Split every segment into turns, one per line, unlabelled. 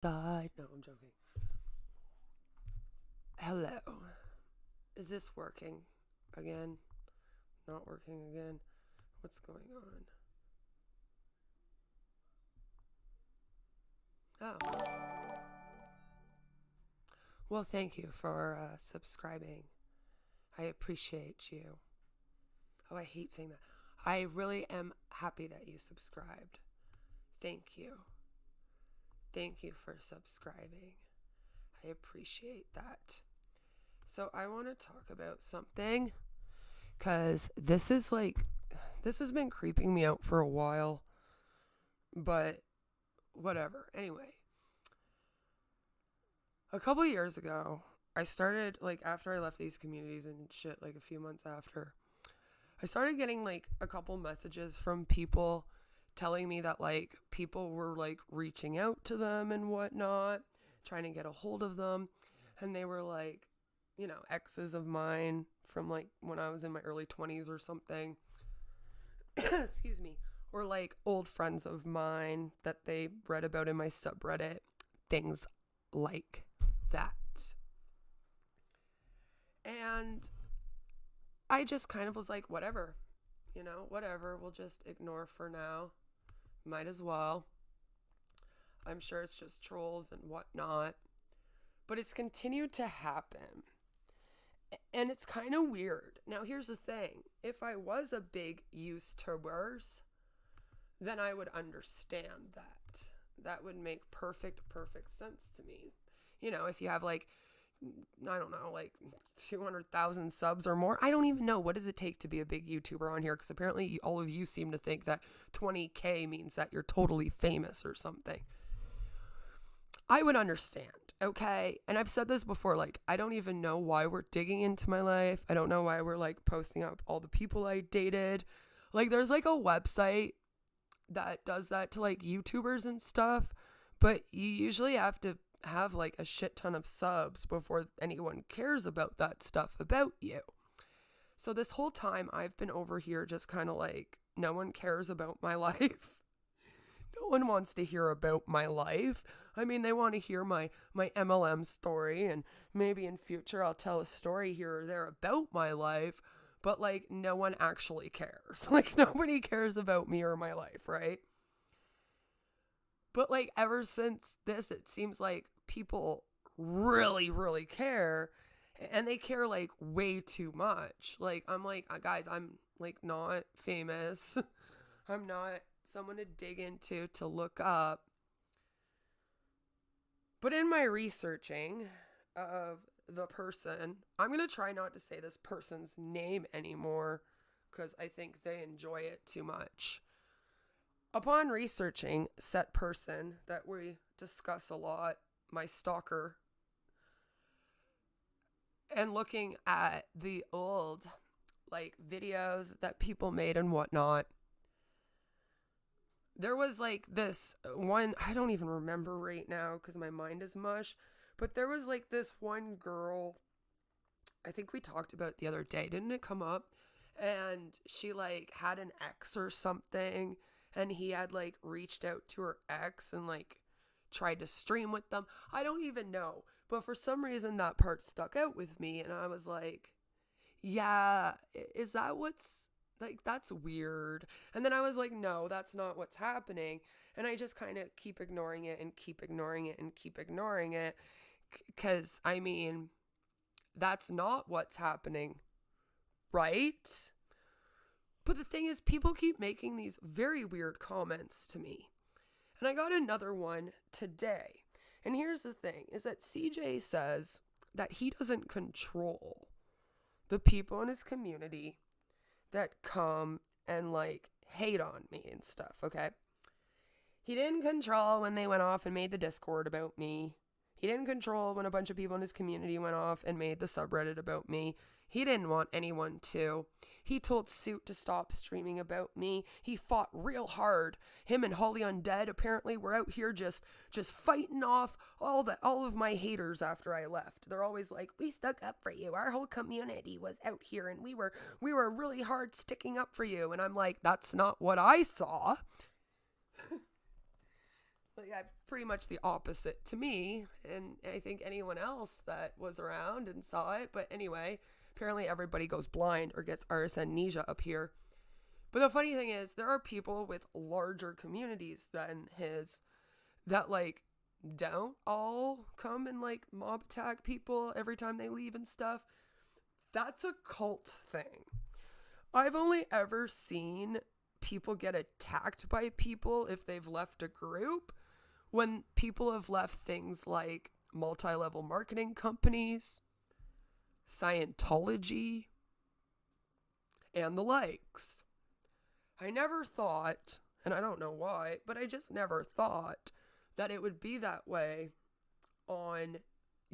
Side. No, I'm joking. Hello. Is this working again? Not working again? What's going on? Oh. Well, thank you for subscribing. I appreciate you. Oh, I hate saying that. I really am happy that you subscribed. Thank you. Thank you for subscribing. I appreciate that. So, I want to talk about something because this has been creeping me out for a while, but whatever. Anyway, a couple years ago, I started, after I left these communities and shit, a few months after, I started getting, a couple messages from people telling me that, people were, reaching out to them and whatnot, trying to get a hold of them. And they were, exes of mine from, when I was in my early 20s or something. Excuse me. Or, old friends of mine that they read about in my subreddit. Things like that. And I just kind of was like, whatever. Whatever. We'll just ignore for now. Might as well. I'm sure it's just trolls and whatnot. But it's continued to happen. And it's kind of weird. Now, here's the thing. If I was a big yooztoobzer, then I would understand that. That would make perfect sense to me. If you have I don't know, 200,000 subs or more. I don't even know. What does it take to be a big YouTuber on here? Because apparently all of you seem to think that 20K means that you're totally famous or something. I would understand, okay? And I've said this before, I don't even know why we're digging into my life. I don't know why we're, posting up all the people I dated. There's, a website that does that to, YouTubers and stuff. But you usually have to have, a shit ton of subs before anyone cares about that stuff about you. So this whole time I've been over here just kind of no one cares about my life. No one wants to hear about my life. I mean, they want to hear my MLM story, and maybe in future I'll tell a story here or there about my life, but no one actually cares. Nobody cares about me or my life, right? But ever since this, it seems like people really care, and they care way too much. I'm guys, I'm not famous. I'm not someone to dig into, to look up. But in my researching of the person, I'm going to try not to say this person's name anymore because I think they enjoy it too much. Upon researching said person that we discuss a lot, my stalker, and looking at the old videos that people made and whatnot, there was this one, I don't even remember right now because my mind is mush, but there was this one girl, I think we talked about it the other day, didn't it come up? And she had an ex or something, and he had reached out to her ex and tried to stream with them. I don't even know, but for some reason that part stuck out with me, and I was like, yeah, is that what's that's weird. And then I was like, no, that's not what's happening. And I just kind of keep ignoring it and keep ignoring it and keep ignoring it. Because, I mean, that's not what's happening, right? But the thing is, people keep making these very weird comments to me. And I got another one today. And here's the thing, is that CJ says that he doesn't control the people in his community that come and hate on me and stuff, okay? He didn't control when they went off and made the Discord about me. He didn't control when a bunch of people in his community went off and made the subreddit about me. He didn't want anyone to. He told Suit to stop streaming about me. He fought real hard. Him and Holly Undead apparently were out here just fighting off all of my haters after I left. They're always like, we stuck up for you. Our whole community was out here and we were really hard sticking up for you. And I'm like, that's not what I saw. Yeah, pretty much the opposite to me, and I think anyone else that was around and saw it. But anyway, apparently everybody goes blind or gets amnesia up here. But the funny thing is, there are people with larger communities than his that like don't all come and like mob attack people every time they leave and stuff. That's a cult thing. I've only ever seen people get attacked by people if they've left a group, when people have left things like multi-level marketing companies, Scientology, and the likes. I never thought, and I don't know why, but I just never thought that it would be that way on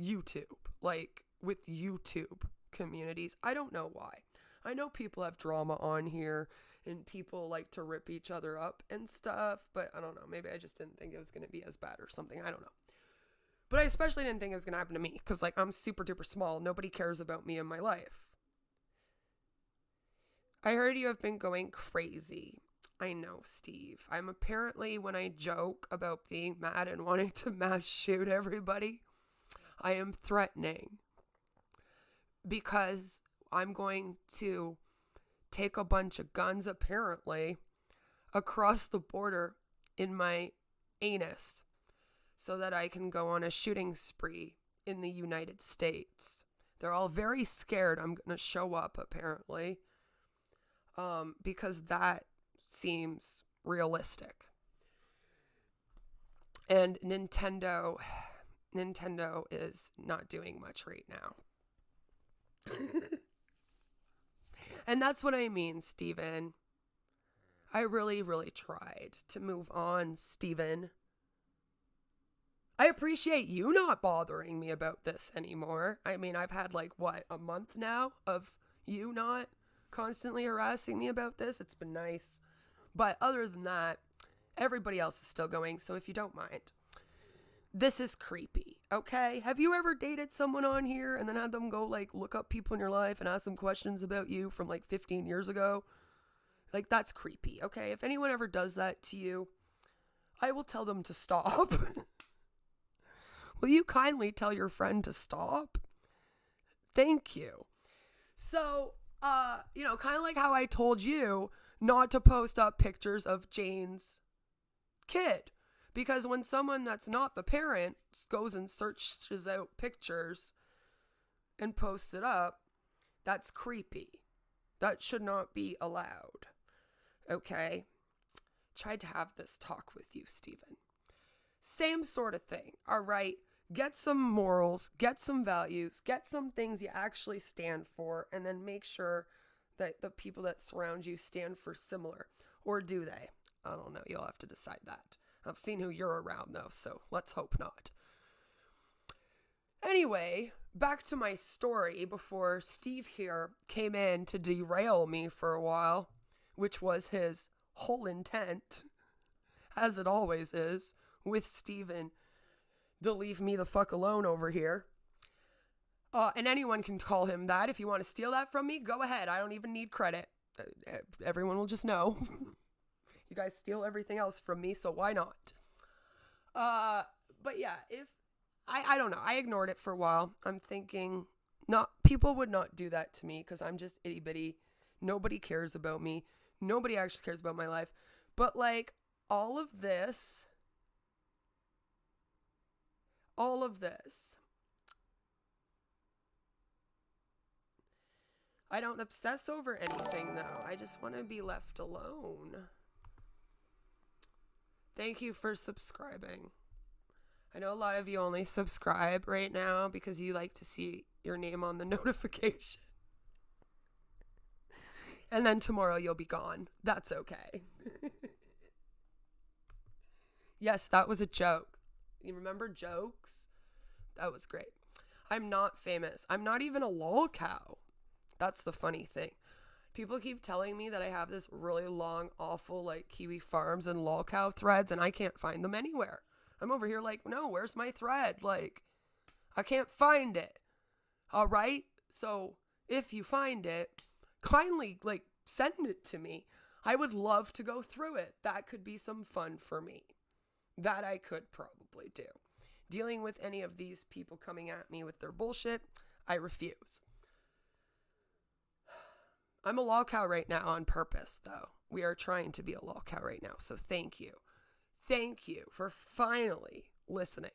YouTube, like with YouTube communities. I don't know why. I know people have drama on here and people like to rip each other up and stuff, but I don't know. Maybe I just didn't think it was going to be as bad or something. I don't know. But I especially didn't think it was going to happen to me because, like, I'm super duper small. Nobody cares about me in my life. I heard you have been going crazy. I know, Steve. I'm apparently, when I joke about being mad and wanting to mass shoot everybody, I am threatening because I'm going to take a bunch of guns, apparently, across the border in my anus so that I can go on a shooting spree in the United States. They're all very scared I'm going to show up, apparently, because that seems realistic. And Nintendo is not doing much right now. And that's what I mean, Steven. I really, really tried to move on, Steven. I appreciate you not bothering me about this anymore. I mean, I've had like, a month now of you not constantly harassing me about this. It's been nice. But other than that, everybody else is still going. So if you don't mind, this is creepy, okay? Have you ever dated someone on here and then had them go like look up people in your life and ask them questions about you from like 15 years ago? Like, that's creepy, okay? If anyone ever does that to you, I will tell them to stop. Will you kindly tell your friend to stop? Thank you. So, kind of like how I told you not to post up pictures of Jane's kid. Because when someone that's not the parent goes and searches out pictures and posts it up, that's creepy. That should not be allowed. Okay? Tried to have this talk with you, Stephen. Same sort of thing, all right? Get some morals, get some values, get some things you actually stand for, and then make sure that the people that surround you stand for similar. Or do they? I don't know. You'll have to decide that. I've seen who you're around, though, so let's hope not. Anyway, back to my story before Steve here came in to derail me for a while, which was his whole intent, as it always is, with Steven to leave me the fuck alone over here. And anyone can call him that. If you want to steal that from me, go ahead. I don't even need credit. Everyone will just know. You guys steal everything else from me, so why not? But yeah, if I don't know. I ignored it for a while. I'm thinking people would not do that to me because I'm just itty bitty. Nobody cares about me. Nobody actually cares about my life. But like all of this, I don't obsess over anything though. I just want to be left alone. Thank you for subscribing. I know a lot of you only subscribe right now because you like to see your name on the notification. And then tomorrow you'll be gone. That's okay. Yes, that was a joke. You remember jokes? That was great. I'm not famous. I'm not even a lol cow. That's the funny thing. People keep telling me that I have this really long, awful, like, Kiwi Farms and lol cow threads, and I can't find them anywhere. I'm over here like, no, where's my thread? Like, I can't find it. All right? So, if you find it, kindly, like, send it to me. I would love to go through it. That could be some fun for me. That I could probably do. Dealing with any of these people coming at me with their bullshit, I refuse. I'm a lol cow right now on purpose, though. We are trying to be a lol cow right now, so thank you. Thank you for finally listening.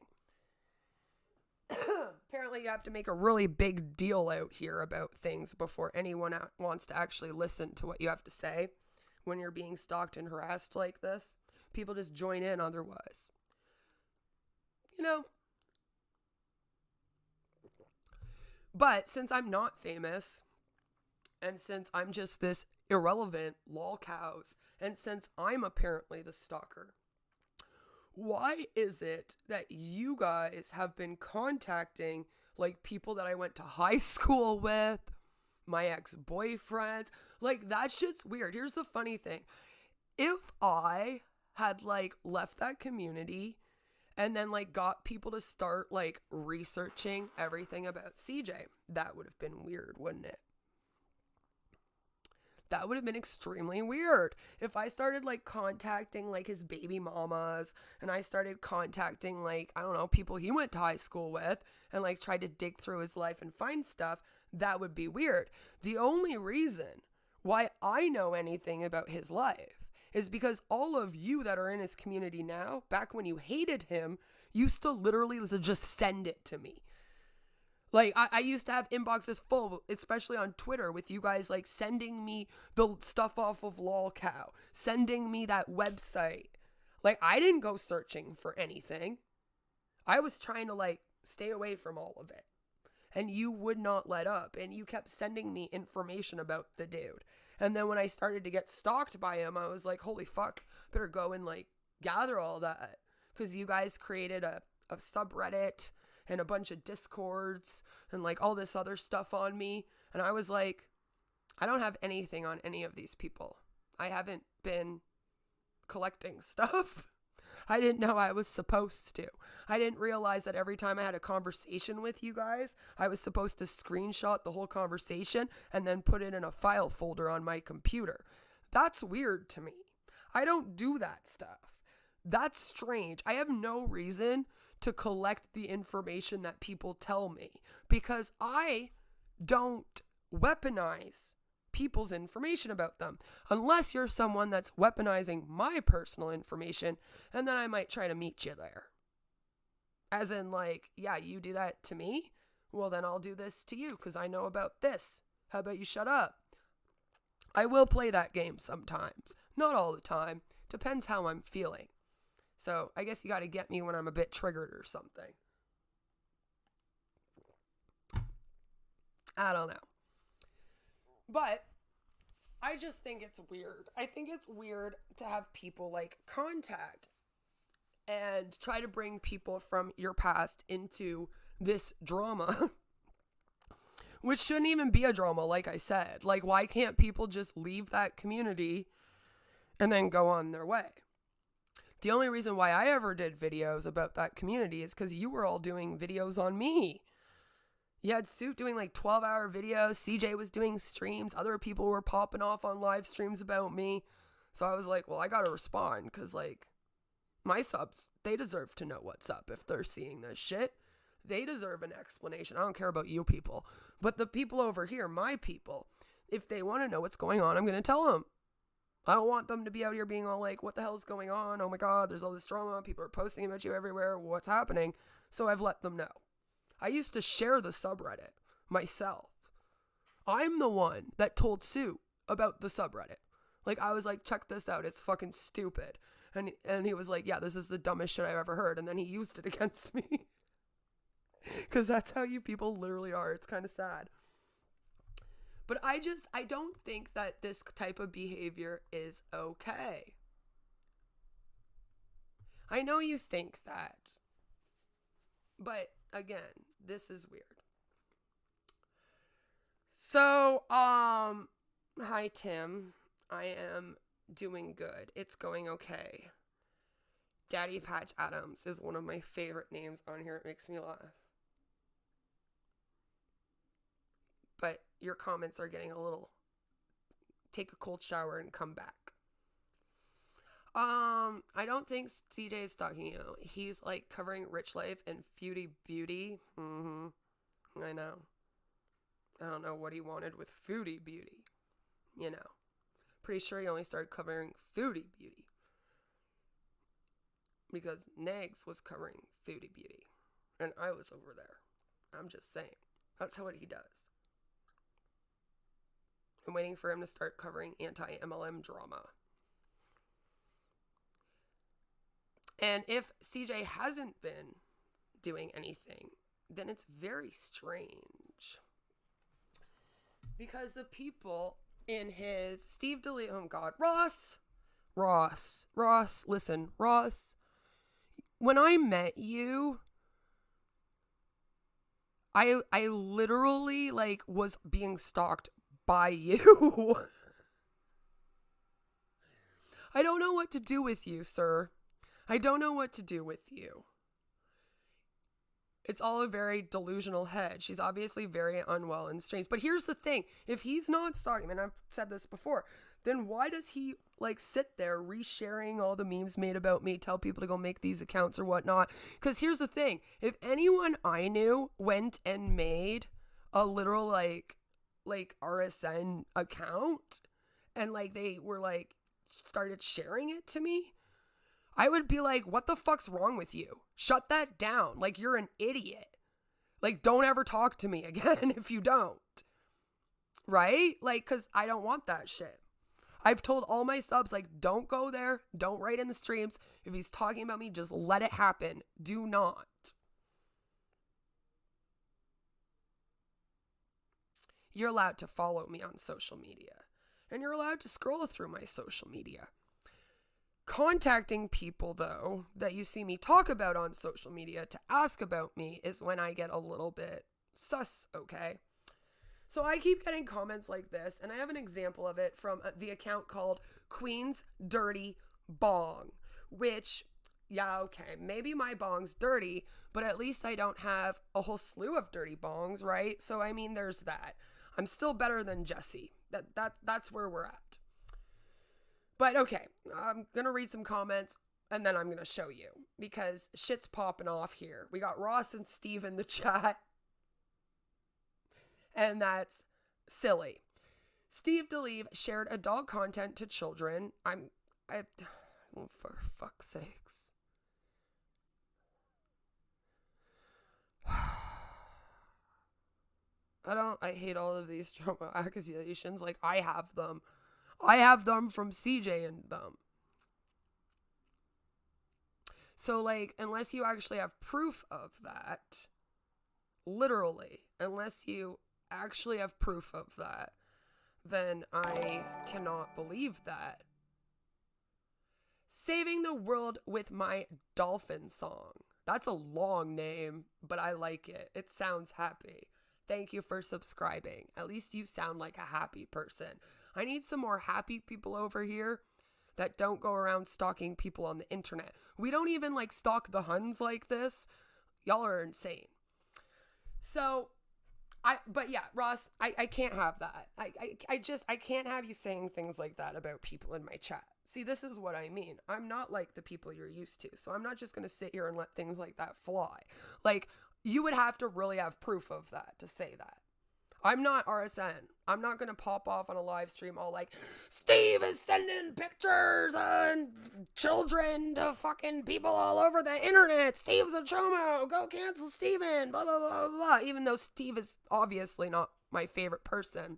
Apparently, you have to make a really big deal out here about things before anyone wants to actually listen to what you have to say when you're being stalked and harassed like this. People just join in otherwise. You know? But since I'm not famous, and since I'm just this irrelevant lol cows, and since I'm apparently the stalker, why is it that you guys have been contacting like people that I went to high school with, my ex-boyfriends? Like, that shit's weird. Here's the funny thing. If I had like left that community and then like got people to start like researching everything about CJ, that would have been weird, wouldn't it? That would have been extremely weird. If I started like contacting like his baby mamas and I started contacting like, I don't know, people he went to high school with and like tried to dig through his life and find stuff, that would be weird. The only reason why I know anything about his life is because all of you that are in his community now, back when you hated him, used to literally just send it to me. Like, I used to have inboxes full, especially on Twitter, with you guys, like, sending me the stuff off of lolcow, sending me that website. Like, I didn't go searching for anything. I was trying to, like, stay away from all of it. And you would not let up, and you kept sending me information about the dude. And then when I started to get stalked by him, I was like, holy fuck, better go and, like, gather all that. Because you guys created a subreddit and a bunch of discords and like all this other stuff on me. And I was like, I don't have anything on any of these people. I haven't been collecting stuff. I didn't know I was supposed to. I didn't realize that every time I had a conversation with you guys, I was supposed to screenshot the whole conversation and then put it in a file folder on my computer. That's weird to me. I don't do that stuff. That's strange. I have no reason to collect the information that people tell me because I don't weaponize people's information about them unless you're someone that's weaponizing my personal information, and then I might try to meet you there. As in, like, yeah, you do that to me, well then I'll do this to you because I know about this. How about you shut up? I will play that game sometimes, not all the time, depends how I'm feeling. So I guess you got to get me when I'm a bit triggered or something. I don't know. But I just think it's weird. I think it's weird to have people like contact and try to bring people from your past into this drama. Which shouldn't even be a drama, like I said. Like, why can't people just leave that community and then go on their way? The only reason why I ever did videos about that community is because you were all doing videos on me. You had Suit doing like 12-hour videos. CJ was doing streams. Other people were popping off on live streams about me. So I was like, well, I got to respond because like my subs, they deserve to know what's up if they're seeing this shit. They deserve an explanation. I don't care about you people. But the people over here, my people, if they want to know what's going on, I'm going to tell them. I don't want them to be out here being all like, what the hell is going on? Oh my God, there's all this drama. People are posting about you everywhere. What's happening? So I've let them know. I used to share the subreddit myself. I'm the one that told Sue about the subreddit. Like, I was like, check this out. It's fucking stupid. And he was like, yeah, this is the dumbest shit I've ever heard. And then he used it against me. Because that's how you people literally are. It's kind of sad. But I don't think that this type of behavior is okay. I know you think that. But again, this is weird. So, hi Tim. I am doing good. It's going okay. Daddy Patch Adams is one of my favorite names on here. It makes me laugh. But your comments are getting a little, take a cold shower and come back. I don't think CJ is stalking you. He's like covering Rich Life and Feudy Beauty. I know. I don't know what he wanted with Foodie Beauty. You know. Pretty sure he only started covering Foodie Beauty. Because Negs was covering Foodie Beauty. And I was over there. I'm just saying. That's what he does. I'm waiting for him to start covering anti-MLM drama. And if CJ hasn't been doing anything, then it's very strange. Because the people in his Steve DeLeo, oh God, Ross, listen, Ross, when I met you, I literally like was being stalked by you. I don't know what to do with you, sir. I don't know what to do with you. It's all a very delusional head. She's obviously very unwell and strange. But here's the thing. If he's not stalking, and I've said this before, then why does he like sit there resharing all the memes made about me, tell people to go make these accounts or whatnot? Because here's the thing. If anyone I knew went and made a literal like RSN account and like they were like started sharing it to me, I would be like, what the fuck's wrong with you? Shut that down. Like, you're an idiot. Like, don't ever talk to me again if you don't. Right? Like, because I don't want that shit. I've told all my subs, like, don't go there. Don't write in the streams. If he's talking about me, just let it happen. Do not. You're allowed to follow me on social media. And you're allowed to scroll through my social media. Contacting people, though, that you see me talk about on social media to ask about me is when I get a little bit sus, okay? So I keep getting comments like this, and I have an example of it from the account called Queen's Dirty Bong, which, yeah, okay, maybe my bong's dirty, but at least I don't have a whole slew of dirty bongs, right? So, I mean, there's that. I'm still better than Jesse. That's where we're at. But okay, I'm going to read some comments and then I'm going to show you because shit's popping off here. We got Ross and Steve in the chat. And that's silly. Steve DeLeve shared adult content to children. Oh, for fuck's sakes. I hate all of these trauma accusations. Like, I have them. I have them from CJ and them. So, like, unless you actually have proof of that, literally, unless you actually have proof of that, then I cannot believe that. Saving the World with My Dolphin Song. That's a long name, but I like it. It sounds happy. Thank you for subscribing. At least you sound like a happy person. I need some more happy people over here that don't go around stalking people on the internet. We don't even like stalk the Huns like this. Y'all are insane. So, but yeah, Ross, I can't have that. I can't have you saying things like that about people in my chat. See, this is what I mean. I'm not like the people you're used to. So I'm not just going to sit here and let things like that fly. Like, you would have to really have proof of that to say that. I'm not RSN. I'm not going to pop off on a live stream all like, Steve is sending pictures and children to fucking people all over the internet. Steve's a chomo. Go cancel Steven. Blah, blah, blah, blah. Even though Steve is obviously not my favorite person.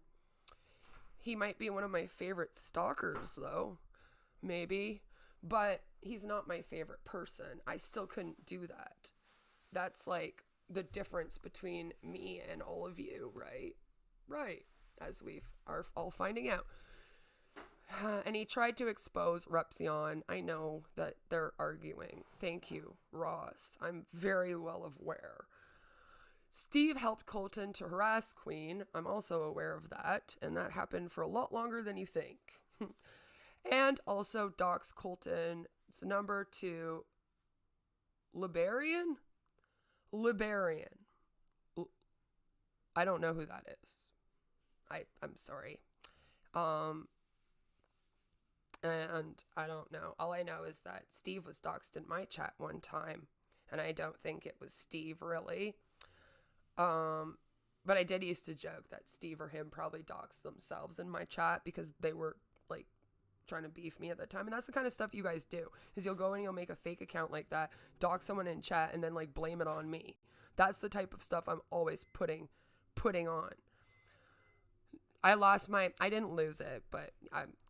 He might be one of my favorite stalkers, though. Maybe. But he's not my favorite person. I still couldn't do that. That's like the difference between me and all of you, right? Right. As we are all finding out. And he tried to expose Repzion. I know that they're arguing. Thank you, Ross. I'm very well aware. Steve helped Colton to harass Queen. I'm also aware of that. And that happened for a lot longer than you think. And also dox Colton. It's number 2. Liberian? I don't know who that is. I'm sorry. And I don't know. All I know is that Steve was doxxed in my chat one time. And I don't think it was Steve, really. But I did used to joke that Steve or him probably doxed themselves in my chat because they were, like, trying to beef me at the time. And that's the kind of stuff you guys do, is you'll go and you'll make a fake account like that, dox someone in chat, and then, like, blame it on me. That's the type of stuff I'm always putting on. I didn't lose it, but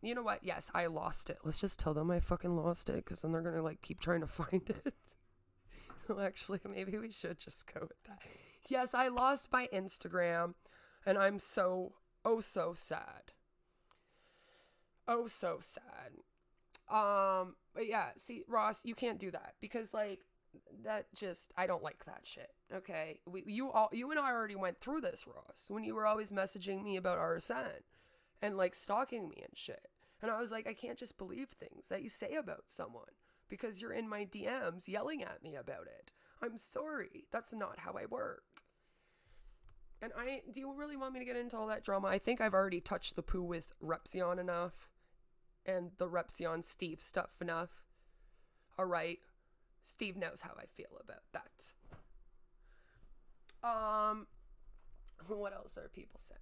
you know what? Yes, I lost it. Let's just tell them I fucking lost it, because then they're going to, like, keep trying to find it. Well, actually, maybe we should just go with that. Yes, I lost my Instagram, and I'm so sad. Oh, so sad. But yeah, see, Ross, you can't do that, because, like, that just, I don't like that shit. Okay, you and I already went through this, Ross, when you were always messaging me about RSN and, like, stalking me and shit. And I was like, I can't just believe things that you say about someone because you're in my DMs yelling at me about it. I'm sorry. That's not how I work. And do you really want me to get into all that drama? I think I've already touched the poo with Repsion enough and the Repsion Steve stuff enough. All right. Steve knows how I feel about that. What else are people saying?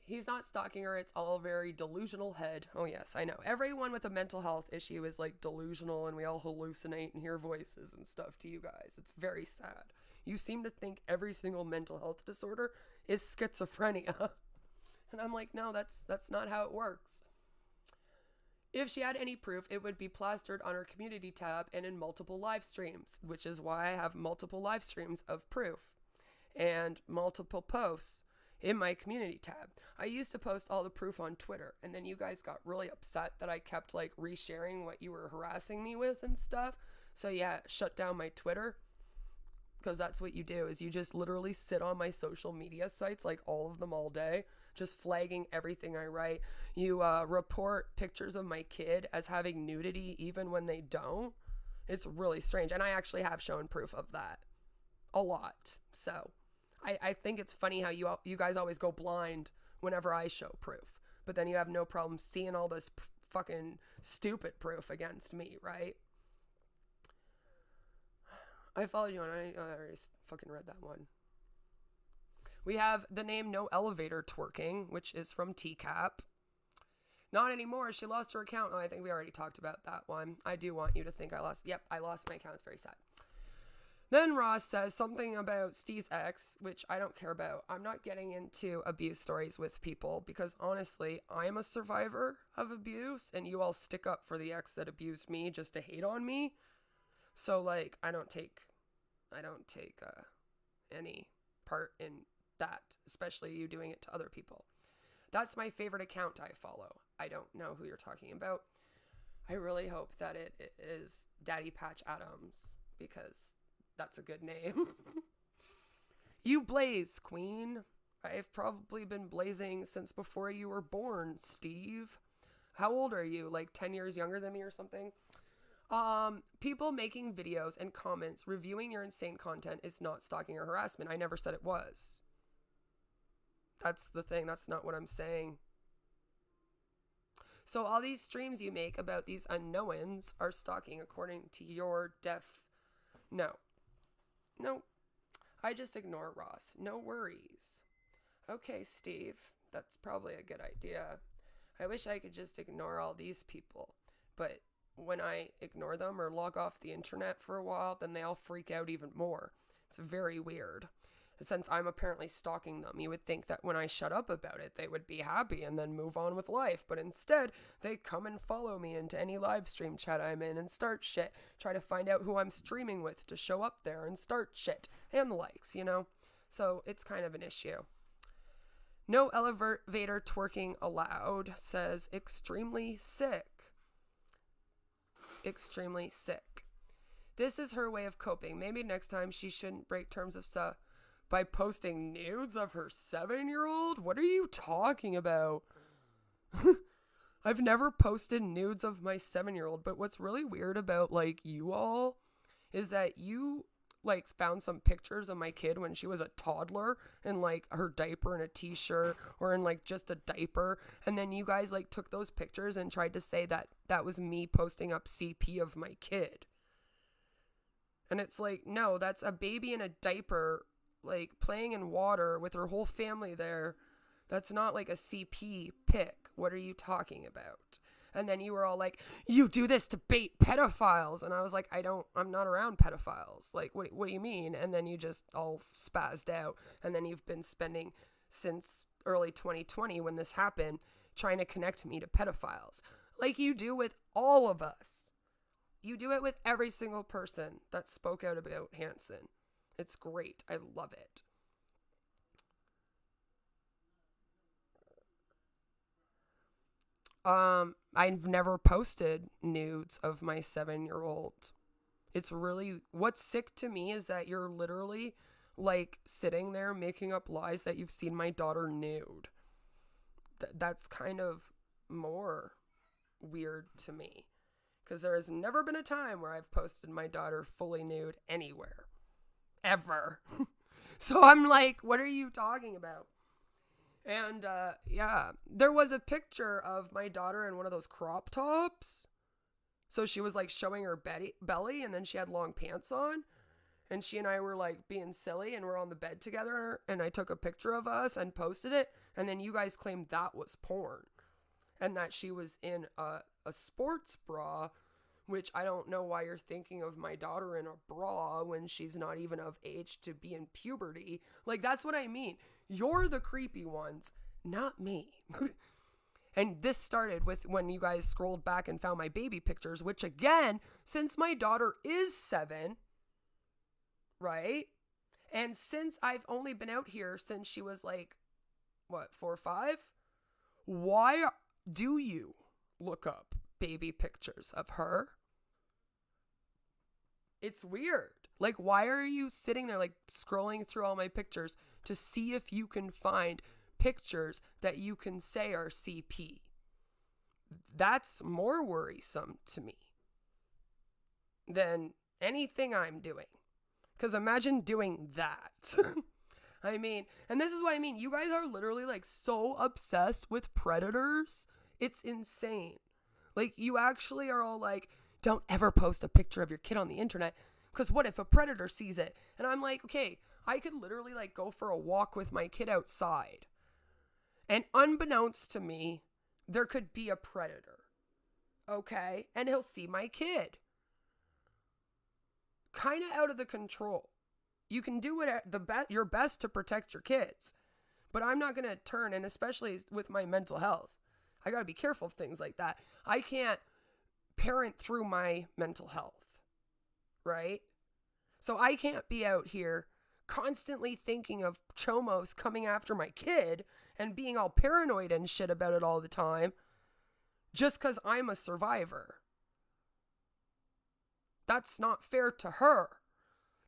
He's not stalking her. It's all very delusional head. Oh, yes, I know. Everyone with a mental health issue is, like, delusional, and we all hallucinate and hear voices and stuff to you guys. It's very sad. You seem to think every single mental health disorder is schizophrenia. And I'm like, no, that's not how it works. If she had any proof, it would be plastered on her community tab and in multiple live streams, which is why I have multiple live streams of proof and multiple posts in my community tab. I used to post all the proof on Twitter, and then you guys got really upset that I kept, like, resharing what you were harassing me with and stuff. So yeah, shut down my Twitter, because that's what you do, is you just literally sit on my social media sites, like all of them all day, just flagging everything I write. You report pictures of my kid as having nudity even when they don't. It's really strange, and I actually have shown proof of that a lot. So I think it's funny how you guys always go blind whenever I show proof, but then you have no problem seeing all this fucking stupid proof against me, right? I followed you, and I already fucking read that one. We have the name No Elevator Twerking, which is from TCAP. Not anymore. She lost her account. Oh, I think we already talked about that one. I do want you to think I lost. Yep, I lost my account. It's very sad. Then Ross says something about Steve's ex, which I don't care about. I'm not getting into abuse stories with people because, honestly, I'm a survivor of abuse, and you all stick up for the ex that abused me just to hate on me. So, like, I don't take any part in that, especially you doing it to other people. That's my favorite account I follow. I don't know who you're talking about. I really hope that it is Daddy Patch Adams, because that's a good name. You blaze, queen. I've probably been blazing since before you were born, Steve. How old are you? Like 10 years younger than me or something? People making videos and comments reviewing your insane content is not stalking or harassment. I never said it was. That's the thing. That's not what I'm saying. So all these streams you make about these unknowns are stalking according to your No. I just ignore Ross. No worries. Okay, Steve. That's probably a good idea. I wish I could just ignore all these people. But when I ignore them or log off the internet for a while, then they all freak out even more. It's very weird. Since I'm apparently stalking them, you would think that when I shut up about it, they would be happy and then move on with life. But instead, they come and follow me into any live stream chat I'm in and start shit. Try to find out who I'm streaming with to show up there and start shit. And the likes, you know? So it's kind of an issue. No elevator twerking allowed, says extremely sick. Extremely sick. This is her way of coping. Maybe next time she shouldn't break terms of stuff by posting nudes of her 7-year-old? What are you talking about? I've never posted nudes of my 7-year-old, but what's really weird about, like, you all is that you like found some pictures of my kid when she was a toddler in like her diaper and a t-shirt or in like just a diaper, and then you guys like took those pictures and tried to say that that was me posting up CP of my kid. And it's like, no, that's a baby in a diaper like playing in water with her whole family there. That's not like a CP pic. What are you talking about? And then you were all like, you do this to bait pedophiles. And I was like, I'm not around pedophiles. Like, what do you mean? And then you just all spazzed out. And then you've been spending since early 2020 when this happened, trying to connect me to pedophiles. Like you do with all of us. You do it with every single person that spoke out about Hanson. It's great. I love it. I've never posted nudes of my 7-year-old. It's really, what's sick to me is that you're literally like sitting there making up lies that you've seen my daughter nude. That's kind of more weird to me, because there has never been a time where I've posted my daughter fully nude anywhere. Ever. So I'm like, what are you talking about? And yeah, there was a picture of my daughter in one of those crop tops. So she was like showing her belly, and then she had long pants on. And she and I were like being silly, and we're on the bed together. And I took a picture of us and posted it. And then you guys claimed that was porn. And that she was in a sports bra, which I don't know why you're thinking of my daughter in a bra when she's not even of age to be in puberty. Like, that's what I mean. You're the creepy ones, not me. And this started with when you guys scrolled back and found my baby pictures, which again, since my daughter is 7, right? And since I've only been out here since she was like, what, 4 or 5? Why do you look up baby pictures of her? It's weird. Like, why are you sitting there like scrolling through all my pictures to see if you can find pictures that you can say are CP? That's more worrisome to me than anything I'm doing. Because imagine doing that. I mean, and this is what I mean. You guys are literally like so obsessed with predators. It's insane. Like, you actually are all like, don't ever post a picture of your kid on the internet, because what if a predator sees it? And I'm like, okay, I could literally like go for a walk with my kid outside, and unbeknownst to me, there could be a predator. Okay? And he'll see my kid. Kind of out of the control. You can do your best to protect your kids, but I'm not going to turn, and especially with my mental health, I got to be careful of things like that. I can't parent through my mental health, right? So I can't be out here constantly thinking of chomos coming after my kid and being all paranoid and shit about it all the time just because I'm a survivor. That's not fair to her.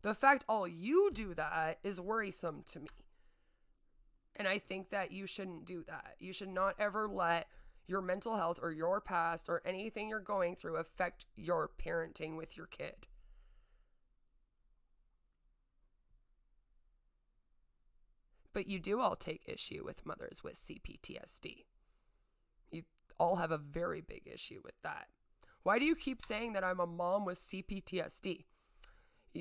The fact all you do that is worrisome to me. And I think that you shouldn't do that. You should not ever let your mental health or your past or anything you're going through affect your parenting with your kid. But you do all take issue with mothers with CPTSD. You all have a very big issue with that. Why do you keep saying that I'm a mom with CPTSD?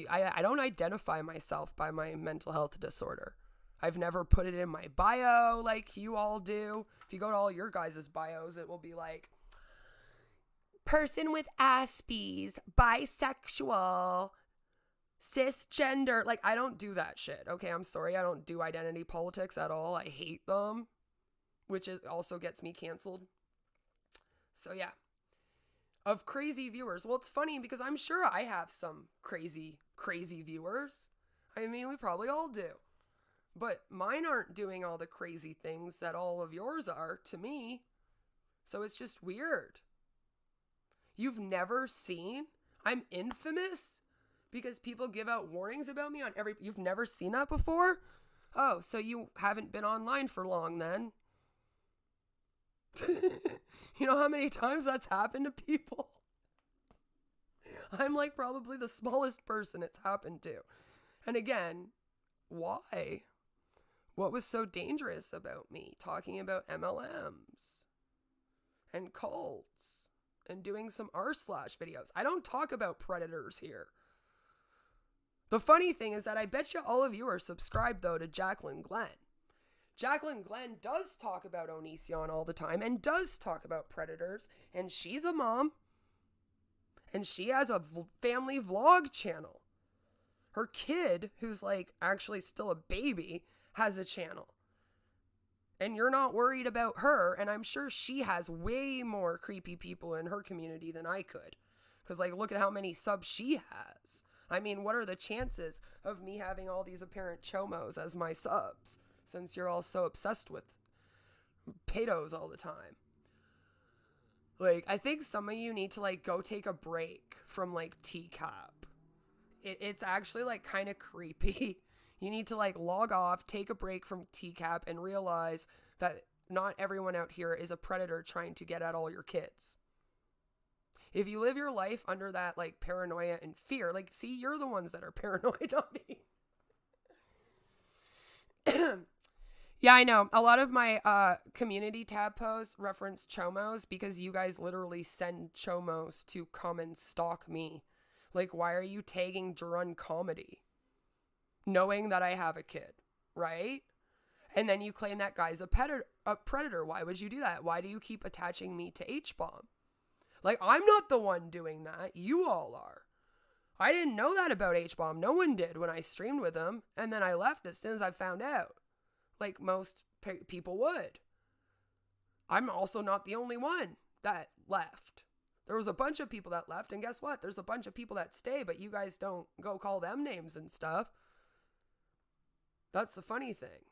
I don't identify myself by my mental health disorder. I've never put it in my bio like you all do. If you go to all your guys' bios, it will be like, person with Aspies, bisexual, cisgender. Like, I don't do that shit. Okay, I'm sorry. I don't do identity politics at all. I hate them, which also gets me canceled. So yeah. Of crazy viewers. Well, it's funny because I'm sure I have some crazy viewers. I mean, we probably all do. But mine aren't doing all the crazy things that all of yours are to me. So it's just weird. You've never seen? I'm infamous because people give out warnings about me on you've never seen that before? Oh, so you haven't been online for long then. You know how many times that's happened to people? I'm like probably the smallest person it's happened to. And again, why? What was so dangerous about me talking about MLMs and cults and doing some r slash videos? I don't talk about predators here. The funny thing is that I bet you all of you are subscribed, though, to Jacqueline Glenn. Jacqueline Glenn does talk about Onision all the time and does talk about predators. And she's a mom. And she has a family vlog channel. Her kid, who's like actually still a baby, has a channel. And you're not worried about her. And I'm sure she has way more creepy people in her community than I could. Because like, look at how many subs she has. I mean, what are the chances of me having all these apparent chomos as my subs, since you're all so obsessed with pedos all the time? Like, I think some of you need to, like, go take a break from, like, TCAP. It's actually, like, kind of creepy. You need to, like, log off, take a break from TCAP, and realize that not everyone out here is a predator trying to get at all your kids. If you live your life under that, like, paranoia and fear, like, see, you're the ones that are paranoid, not me. Yeah, I know. A lot of my community tab posts reference chomos because you guys literally send chomos to come and stalk me. Like, why are you tagging Drun Comedy? Knowing that I have a kid, right? And then you claim that guy's a predator. Why would you do that? Why do you keep attaching me to H-bomb? Like, I'm not the one doing that. You all are. I didn't know that about H-bomb. No one did when I streamed with him. And then I left as soon as I found out. Like most people would. I'm also not the only one that left. There was a bunch of people that left. And guess what? There's a bunch of people that stay. But you guys don't go call them names and stuff. That's the funny thing.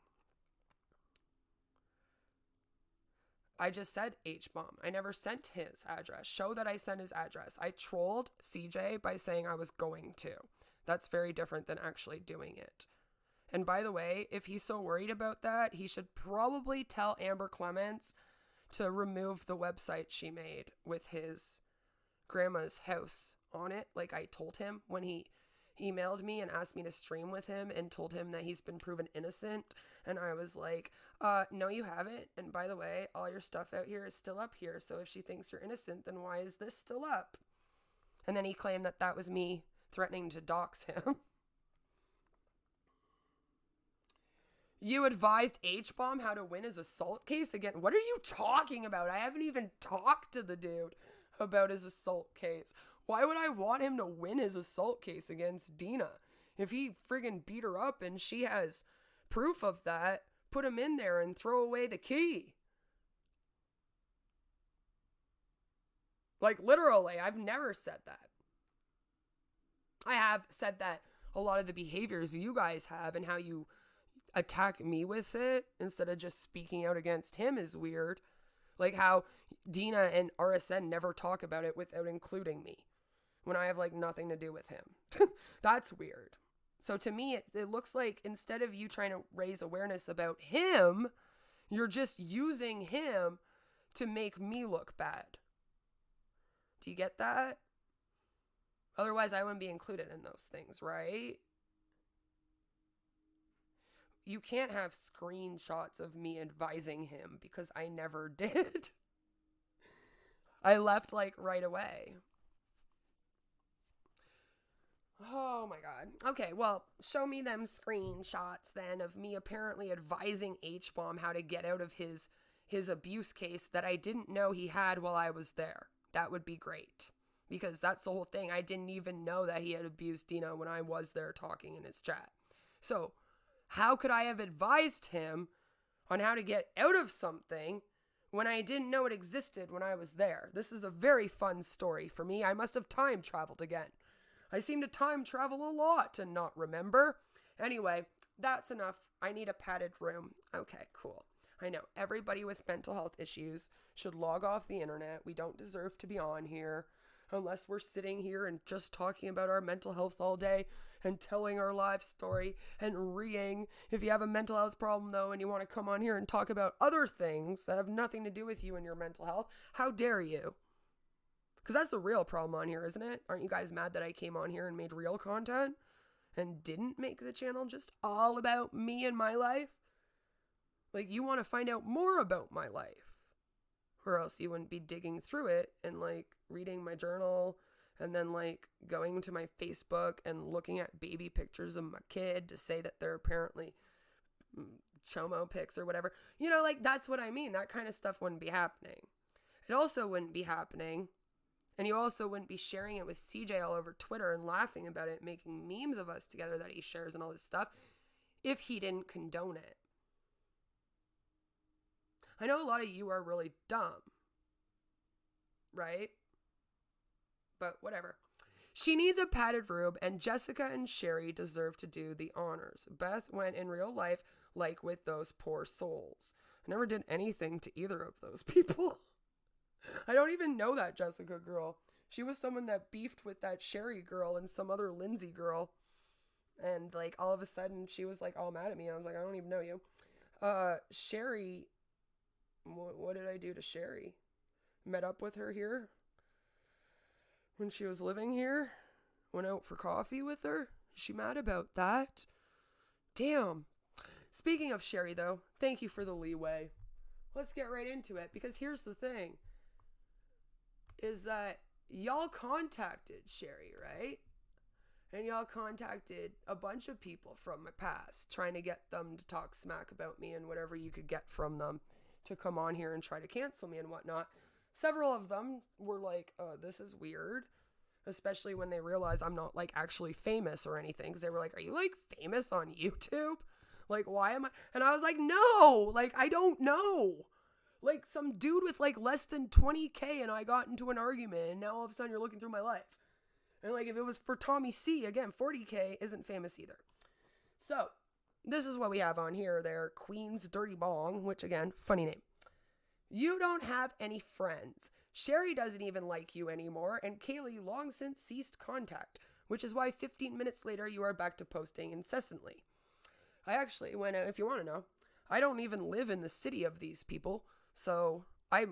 I just said H-bomb. I never sent his address. Show that I sent his address. I trolled CJ by saying I was going to. That's very different than actually doing it. And by the way, if he's so worried about that, he should probably tell Amber Clements to remove the website she made with his grandma's house on it. Like I told him when he emailed me and asked me to stream with him and told him that he's been proven innocent. And I was like, no, you haven't. And by the way, all your stuff out here is still up here. So if she thinks you're innocent, then why is this still up? And then he claimed that that was me threatening to dox him. You advised H-bomb how to win his assault case again. What are you talking about? I haven't even talked to the dude about his assault case. Why would I want him to win his assault case against Dina? If he friggin' beat her up and she has proof of that, put him in there and throw away the key. Like, literally, I've never said that. I have said that a lot of the behaviors you guys have and how you attack me with it instead of just speaking out against him is weird. Like how Dina and RSN never talk about it without including me when I have like nothing to do with him. That's weird. So to me, it looks like instead of you trying to raise awareness about him, you're just using him to make me look bad. Do you get that? Otherwise, I wouldn't be included in those things, right? You can't have screenshots of me advising him because I never did. I left like right away. Oh my God. Okay, well, show me them screenshots then of me apparently advising H-bomb how to get out of his abuse case that I didn't know he had while I was there. That would be great. Because that's the whole thing. I didn't even know that he had abused Dina when I was there talking in his chat. So, how could I have advised him on how to get out of something when I didn't know it existed when I was there? This is a very fun story for me. I must have time traveled again. I seem to time travel a lot and not remember. Anyway, that's enough. I need a padded room. Okay, cool. I know everybody with mental health issues should log off the internet. We don't deserve to be on here unless we're sitting here and just talking about our mental health all day and telling our life story and reeing. If you have a mental health problem, though, and you want to come on here and talk about other things that have nothing to do with you and your mental health, how dare you? Because that's the real problem on here, isn't it? Aren't you guys mad that I came on here and made real content and didn't make the channel just all about me and my life? Like, you want to find out more about my life, or else you wouldn't be digging through it and like reading my journal and then like going to my Facebook and looking at baby pictures of my kid to say that they're apparently chomo pics or whatever. You know, like, that's what I mean. That kind of stuff wouldn't be happening. It also wouldn't be happening. And you also wouldn't be sharing it with CJ all over Twitter and laughing about it, making memes of us together that he shares and all this stuff, if he didn't condone it. I know a lot of you are really dumb, right? But whatever. She needs a padded room, and Jessica and Sherry deserve to do the honors. Beth went in real life like with those poor souls. I never did anything to either of those people. I don't even know that Jessica girl. She was someone that beefed with that Sherry girl and some other Lindsay girl. And like all of a sudden she was like all mad at me. I was like, I don't even know you. Sherry, what did I do to Sherry? Met up with her here when she was living here. Went out for coffee with her. Is she mad about that? Damn. Speaking of Sherry though, thank you for the leeway. Let's get right into it, because here's the thing. Is that y'all contacted Sherry, right? And y'all contacted a bunch of people from my past, trying to get them to talk smack about me and whatever you could get from them to come on here and try to cancel me and whatnot. Several of them were like, oh, this is weird. Especially when they realized I'm not like actually famous or anything. Because they were like, are you like famous on YouTube? Like, why am I? And I was like, no, like, I don't know. Like, some dude with like less than 20K and I got into an argument, and now all of a sudden you're looking through my life. And like, if it was for Tommy C, again, 40K isn't famous either. So this is what we have on here. There, Queen's Dirty Bong, which again, funny name. You don't have any friends. Sherry doesn't even like you anymore, and Kaylee long since ceased contact, which is why 15 minutes later you are back to posting incessantly. I actually went out, if you want to know, I don't even live in the city of these people. So I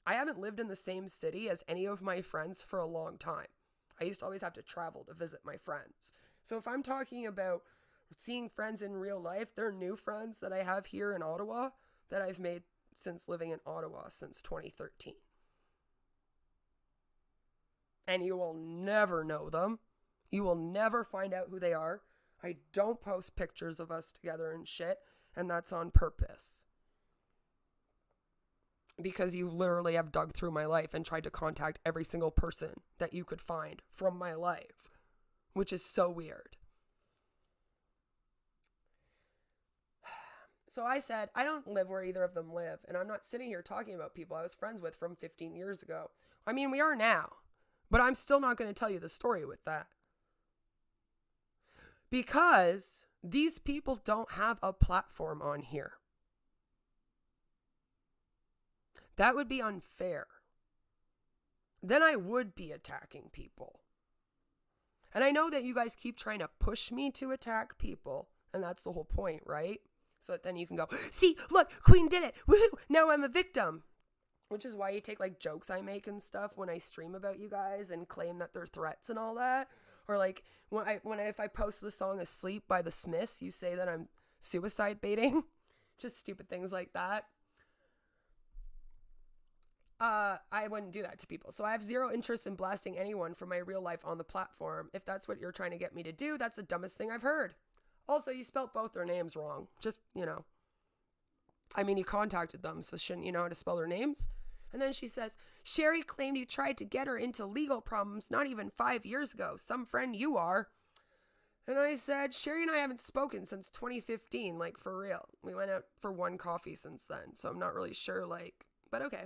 haven't lived in the same city as any of my friends for a long time. I used to always have to travel to visit my friends. So if I'm talking about seeing friends in real life, they're new friends that I have here in Ottawa that I've made since living in Ottawa since 2013. And you will never know them. You will never find out who they are. I don't post pictures of us together and shit, and that's on purpose. Because you literally have dug through my life and tried to contact every single person that you could find from my life, which is so weird. So I said, I don't live where either of them live, and I'm not sitting here talking about people I was friends with from 15 years ago. I mean, we are now, but I'm still not going to tell you the story with that. Because these people don't have a platform on here. That would be unfair. Then I would be attacking people. And I know that you guys keep trying to push me to attack people, and that's the whole point, right? So that then you can go, see, look, Queen did it. Woohoo! Now I'm a victim. Which is why you take like jokes I make and stuff when I stream about you guys and claim that they're threats and all that. Or like if I post the song Asleep by the Smiths, you say that I'm suicide baiting. Just stupid things like that. I wouldn't do that to people. So I have zero interest in blasting anyone from my real life on the platform. If that's what you're trying to get me to do, that's the dumbest thing I've heard. Also, you spelt both their names wrong. Just, you know. I mean, you contacted them, so shouldn't you know how to spell their names? And then she says, Sherry claimed you tried to get her into legal problems not even 5 years ago. Some friend you are. And I said, Sherry and I haven't spoken since 2015, like for real. We went out for one coffee since then, so I'm not really sure, like, but okay.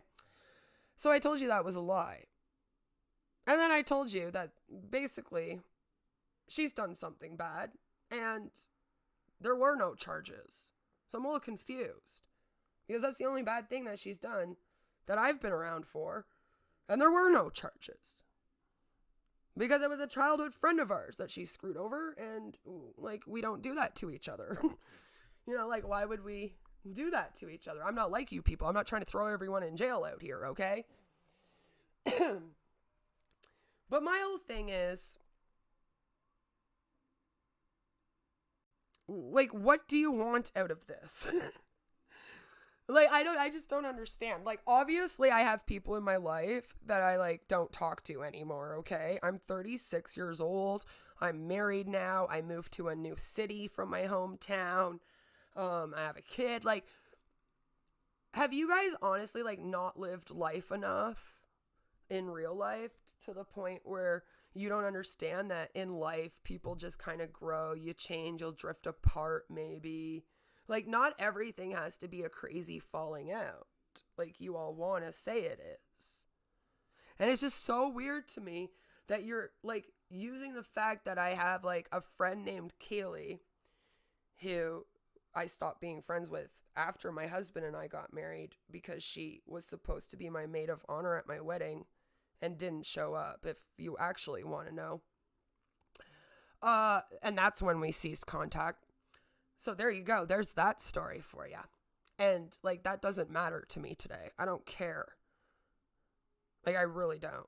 So I told you that was a lie. And then I told you that basically she's done something bad and there were no charges. So I'm a little confused because that's the only bad thing that she's done that I've been around for. And there were no charges because it was a childhood friend of ours that she screwed over. And like, we don't do that to each other. You know, like, why would we do that to each other? I'm not like you people. I'm not trying to throw everyone in jail out here, okay? But my whole thing is, like, what do you want out of this? Like, I just don't understand. Like, obviously I have people in my life that I like don't talk to anymore, okay? I'm 36 years old. I'm married now. I moved to a new city from my hometown. I have a kid. Like, have you guys honestly like not lived life enough in real life to the point where you don't understand that in life people just kind of grow, you change, you'll drift apart maybe. Like, not everything has to be a crazy falling out like you all want to say it is. And it's just so weird to me that you're like using the fact that I have like a friend named Kaylee who I stopped being friends with after my husband and I got married because she was supposed to be my maid of honor at my wedding and didn't show up, if you actually want to know. And that's when we ceased contact. So there you go. There's that story for you. And like, that doesn't matter to me today. I don't care. Like, I really don't.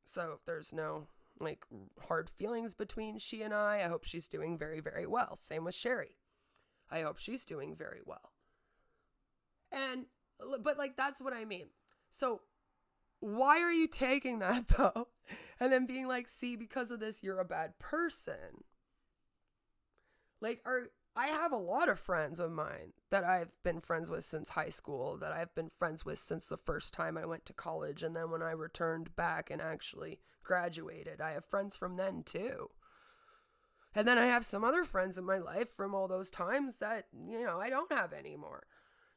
So if there's no like hard feelings between she and I hope she's doing very, very well. Same with Sherry. I hope she's doing very well. But like, that's what I mean. So why are you taking that though? And then being like, see, because of this, you're a bad person. Like, I have a lot of friends of mine that I've been friends with since high school, that I've been friends with since the first time I went to college. And then when I returned back and actually graduated, I have friends from then too. And then I have some other friends in my life from all those times that, you know, I don't have anymore.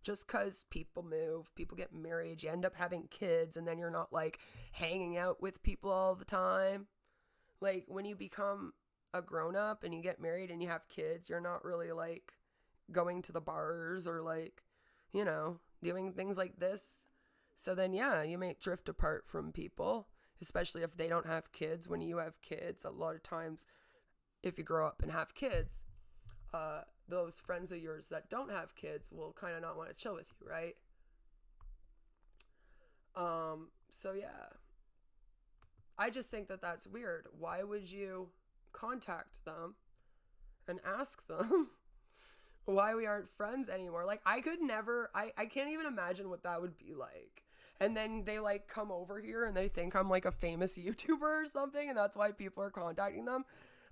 Just because people move, people get married, you end up having kids, and then you're not like hanging out with people all the time. Like, when you become a grown up and you get married and you have kids, you're not really like going to the bars or like, you know, doing things like this. So then, yeah, you may drift apart from people, especially if they don't have kids. When you have kids, a lot of times, if you grow up and have kids, those friends of yours that don't have kids will kind of not want to chill with you, right? So yeah, I just think that that's weird. Why would you contact them and ask them why we aren't friends anymore? Like, I could never, I can't even imagine what that would be like. And then they like come over here and they think I'm like a famous YouTuber or something, and that's why people are contacting them.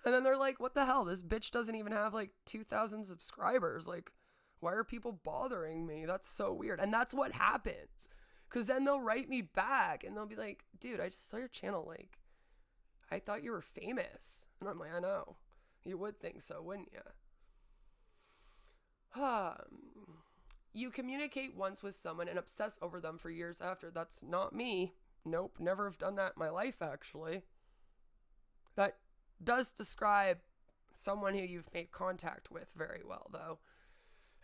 And then they're like, what the hell? This bitch doesn't even have like 2,000 subscribers. Like, why are people bothering me? That's so weird. And that's what happens. Because then they'll write me back and they'll be like, dude, I just saw your channel. Like, I thought you were famous. And I'm like, I know. You would think so, wouldn't you? You communicate once with someone and obsess over them for years after. That's not me. Nope, never have done that in my life, actually. That does describe someone who you've made contact with very well, though.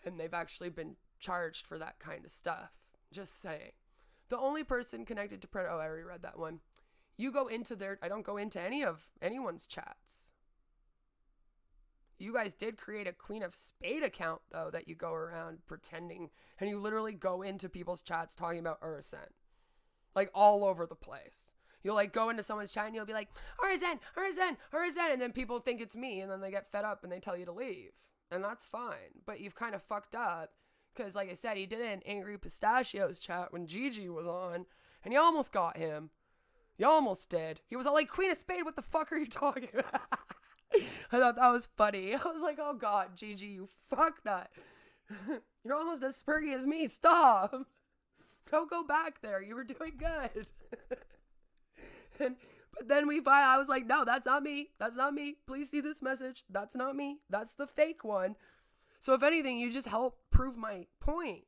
And they've actually been charged for that kind of stuff. Just saying. The only person connected to Predator... Oh, I already read that one. You go into their... I don't go into anyone's chats. You guys did create a Queen of Spade account, though, that you go around pretending... And you literally go into people's chats talking about Ursen. Like, all over the place. You'll like go into someone's chat and you'll be like, Ursen, Ursen, Ursen. And then people think it's me and then they get fed up and they tell you to leave. And that's fine. But you've kind of fucked up. Because like I said, he did it in Angry Pistachios chat when Gigi was on. And you almost got him. You almost did. He was all like, Queen of Spade, what the fuck are you talking about? I thought that was funny. I was like, oh God, Gigi, you fucknut. You're almost as spurgy as me. Stop. Don't go back there. You were doing good. But then I was like, no, that's not me. That's not me. Please see this message. That's not me. That's the fake one. So if anything, you just help prove my point.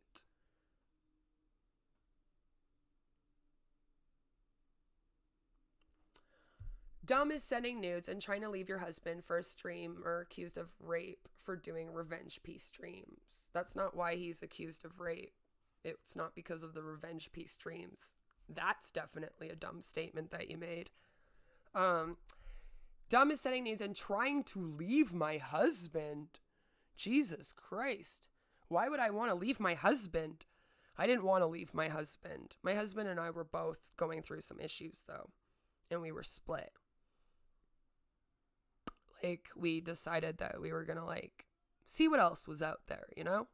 Dumb is sending nudes and trying to leave your husband for a stream or accused of rape for doing revenge peace streams. That's not why he's accused of rape. It's not because of the revenge peace streams. That's definitely a dumb statement that you made. Dumb is sending nudes and trying to leave my husband. Jesus Christ. Why would I want to leave my husband? I didn't want to leave my husband. My husband and I were both going through some issues, though. and we were split. Like, we decided that we were gonna, like, see what else was out there, you know?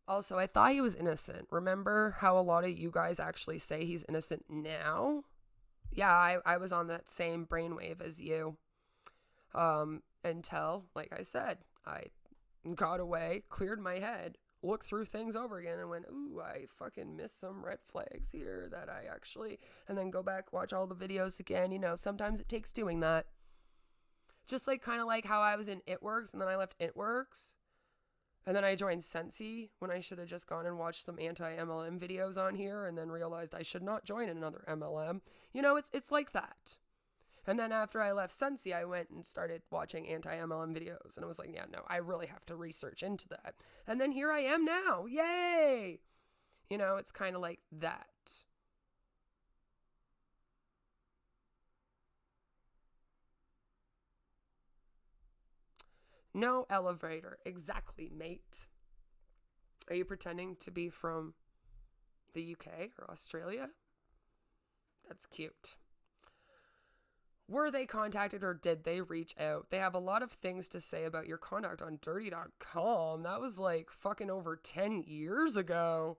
Also, I thought he was innocent. Remember how a lot of you guys actually say he's innocent now? Yeah, I was on that same brainwave as you. Until, like I said, I got away, cleared my head, looked through things over again and went, ooh, I fucking missed some red flags here that I actually, and then go back, watch all the videos again. You know, sometimes it takes doing that. Just like kind of like how I was in It Works and then I left It Works. And then I joined Sensi when I should have just gone and watched some anti-MLM videos on here and then realized I should not join another MLM. You know, it's like that. And then after I left Sensi, I went and started watching anti-MLM videos. And I was like, yeah, no, I really have to research into that. And then here I am now. Yay! You know, it's kind of like that. No elevator. Exactly, mate. Are you pretending to be from the UK or Australia? That's cute. Were they contacted or did they reach out? They have a lot of things to say about your conduct on dirty.com. That was like fucking over 10 years ago.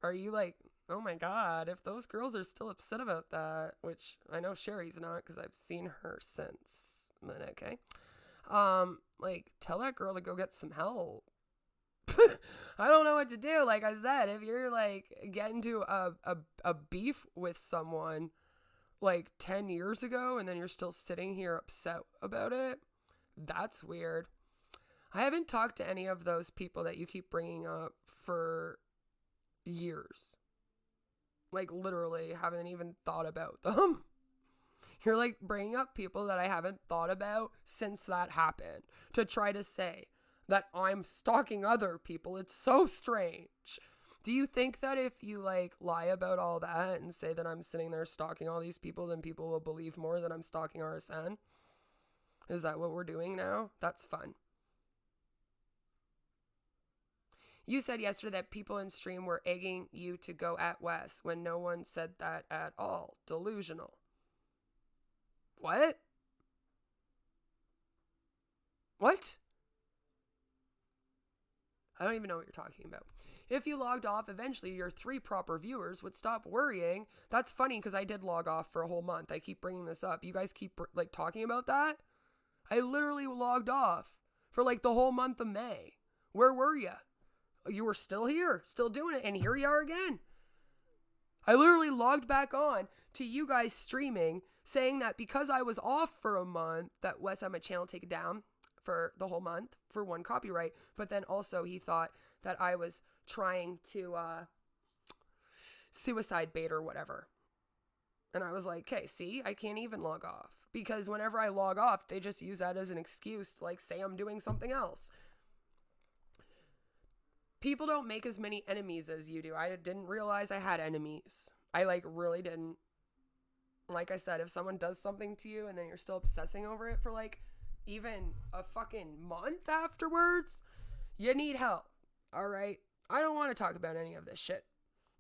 Are you like, oh my God, if those girls are still upset about that, which I know Sherry's not because I've seen her since, but okay. Like, tell that girl to go get some help. I don't know what to do. Like I said, if you're like getting to a beef with someone like 10 years ago and then you're still sitting here upset about it, that's weird. I haven't talked to any of those people that you keep bringing up for years. Like, literally haven't even thought about them. You're like bringing up people that I haven't thought about since that happened to try to say that I'm stalking other people. It's so strange. Do you think that if you like lie about all that and say that I'm sitting there stalking all these people, then people will believe more that I'm stalking RSN? Is that what we're doing now? That's fun. You said yesterday that people in stream were egging you to go at Wes when no one said that at all. Delusional. What? What? I don't even know what you're talking about. If you logged off, eventually your 3 proper viewers would stop worrying. That's funny because I did log off for a whole month. I keep bringing this up. You guys keep like talking about that. I literally logged off for like the whole month of May. Where were you? You were still here, still doing it, and here you are again. I literally logged back on to you guys streaming, saying that because I was off for a month, that Wes had my channel taken down for the whole month for 1 copyright, but then also he thought that I was trying to suicide bait or whatever. And I was like, okay, see, I can't even log off because whenever I log off, they just use that as an excuse to like say I'm doing something else. People don't make as many enemies as you do. I didn't realize I had enemies. I like really didn't. Like I said, if someone does something to you and then you're still obsessing over it for like even a fucking month afterwards, you need help. All right? I don't want to talk about any of this shit.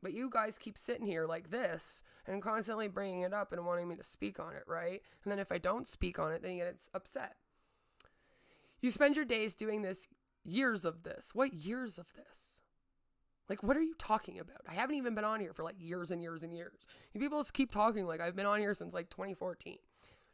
But you guys keep sitting here like this and constantly bringing it up and wanting me to speak on it, right? And then if I don't speak on it, then you get upset. You spend your days doing this, years of this. What years of this? Like, what are you talking about? I haven't even been on here for like years and years and years. You people just keep talking like I've been on here since like 2014.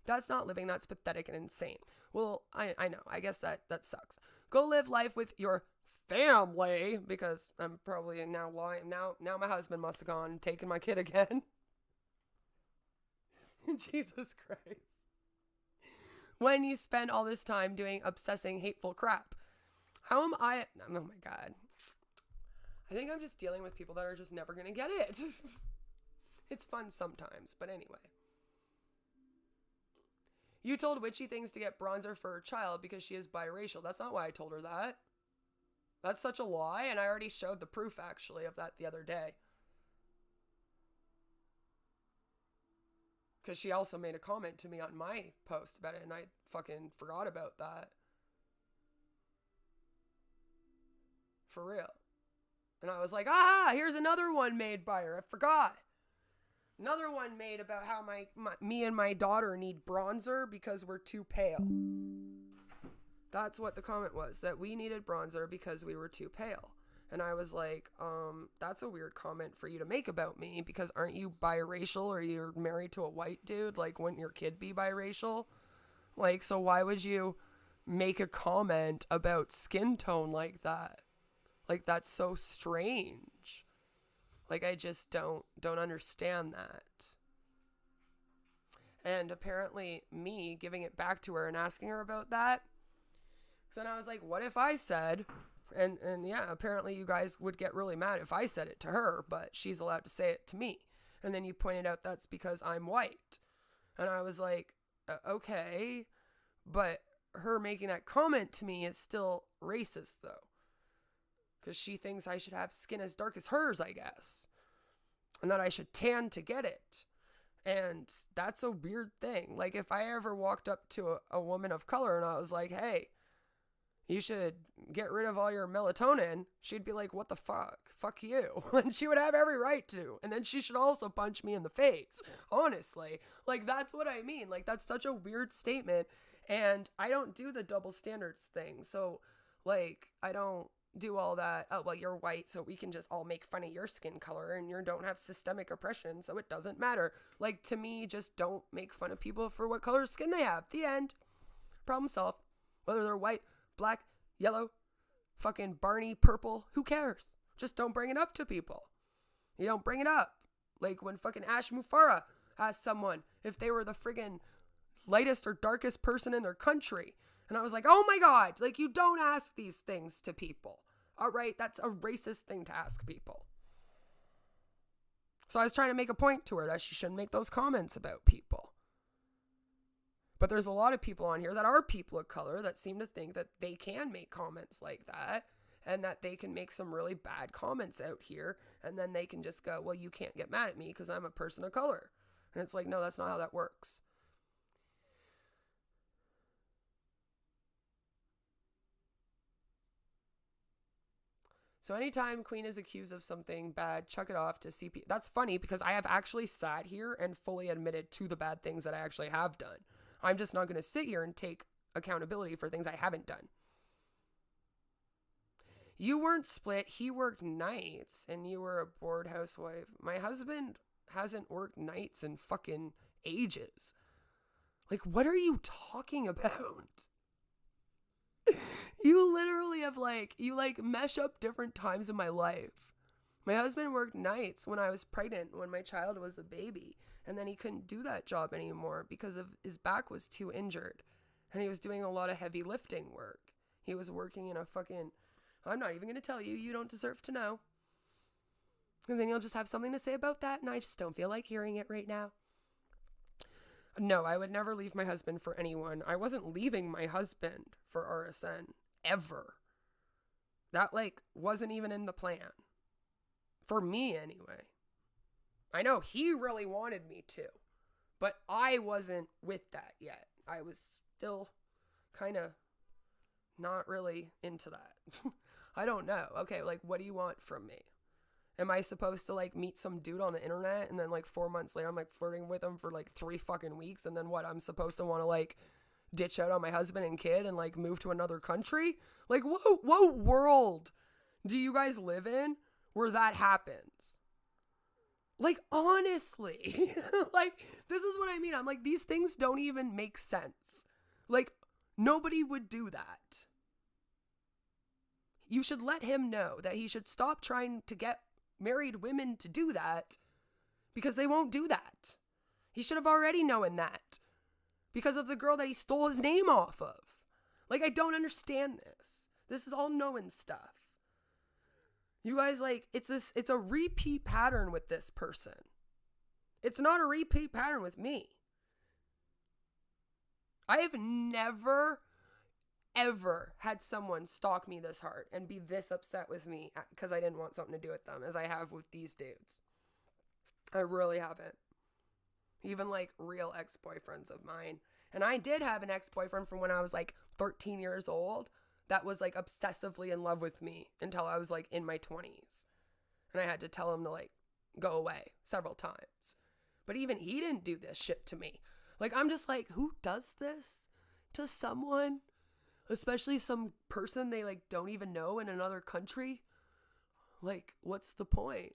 That's not living. That's pathetic and insane. Well, I know. I guess that sucks. Go live life with your family, because I'm probably now lying. Now my husband must have gone and taken my kid again. Jesus Christ. When you spend all this time doing obsessing hateful crap. How am I? Oh my God. I think I'm just dealing with people that are just never going to get it. It's fun sometimes, but anyway. You told Witchy things to get bronzer for her child because she is biracial. That's not why I told her that. That's such a lie, and I already showed the proof, actually, of that the other day. Because she also made a comment to me on my post about it, and I fucking forgot about that. For real. And I was like, ah, here's another one made by her. I forgot. Another one made about how me and my daughter need bronzer because we're too pale. That's what the comment was, that we needed bronzer because we were too pale. And I was like, that's a weird comment for you to make about me, because aren't you biracial, or you're married to a white dude? Like, wouldn't your kid be biracial? Like, so why would you make a comment about skin tone like that? Like, that's so strange. Like, I just don't understand that. And apparently me giving it back to her and asking her about that. So then I was like, what if I said, and yeah, apparently you guys would get really mad if I said it to her, but she's allowed to say it to me. And then you pointed out that's because I'm white. And I was like, okay, but her making that comment to me is still racist, though. Because she thinks I should have skin as dark as hers, I guess. And that I should tan to get it. And that's a weird thing. Like, if I ever walked up to a woman of color and I was like, hey, you should get rid of all your melatonin, she'd be like, what the fuck? Fuck you. And she would have every right to. And then she should also punch me in the face. Honestly. Like, that's what I mean. Like, that's such a weird statement. And I don't do the double standards thing. So, like, I don't do all that. Oh, well, you're white, so we can just all make fun of your skin color, and you don't have systemic oppression, so it doesn't matter. Like, to me, just don't make fun of people for what color skin they have. The end. Problem solved. Whether they're white, black, yellow, fucking Barney, purple, who cares? Just don't bring it up to people. You don't bring it up. Like when fucking Ash Mufara asked someone if they were the friggin' lightest or darkest person in their country. And I was like, oh my God, like, you don't ask these things to people. All right, that's a racist thing to ask people. So I was trying to make a point to her that she shouldn't make those comments about people. But there's a lot of people on here that are people of color that seem to think that they can make comments like that, and that they can make some really bad comments out here, and then they can just go, well, you can't get mad at me because I'm a person of color. And it's like, no, that's not how that works. So anytime Queen is accused of something bad, chuck it off to CP. That's funny because I have actually sat here and fully admitted to the bad things that I actually have done. I'm just not going to sit here and take accountability for things I haven't done. You weren't split. He worked nights and you were a bored housewife. My husband hasn't worked nights in fucking ages. Like, what are you talking about? You literally have you mesh up different times in my life. My husband worked nights when I was pregnant, when my child was a baby. And then he couldn't do that job anymore because of his back was too injured. And he was doing a lot of heavy lifting work. He was working in a fucking, I'm not even going to tell you. You don't deserve to know. And then you'll just have something to say about that. And I just don't feel like hearing it right now. No, I would never leave my husband for anyone. I wasn't leaving my husband for RSN. Ever. That, wasn't even in the plan. For me, anyway. I know he really wanted me to. But I wasn't with that yet. I was still kind of not really into that. I don't know. Okay, what do you want from me? Am I supposed to, meet some dude on the internet and then, 4 months later I'm, flirting with him for, 3 fucking weeks? And then what? I'm supposed to want to, ditch out on my husband and kid and, move to another country? What world do you guys live in where that happens? Honestly. This is what I mean. I'm these things don't even make sense. Nobody would do that. You should let him know that he should stop trying to get married women to do that, because they won't do that. He should have already known that because of the girl that he stole his name off of. I don't understand this. This is all knowing stuff. You guys, it's a repeat pattern with this person. It's not a repeat pattern with me. I have never, ever had someone stalk me this hard and be this upset with me because I didn't want something to do with them as I have with these dudes. I really haven't. Even real ex-boyfriends of mine. And I did have an ex-boyfriend from when I was 13 years old that was like obsessively in love with me until I was like in my 20s. And I had to tell him to like go away several times. But even he didn't do this shit to me. Like, I'm just like, who does this to someone? Especially some person they like don't even know in another country. Like, what's the point?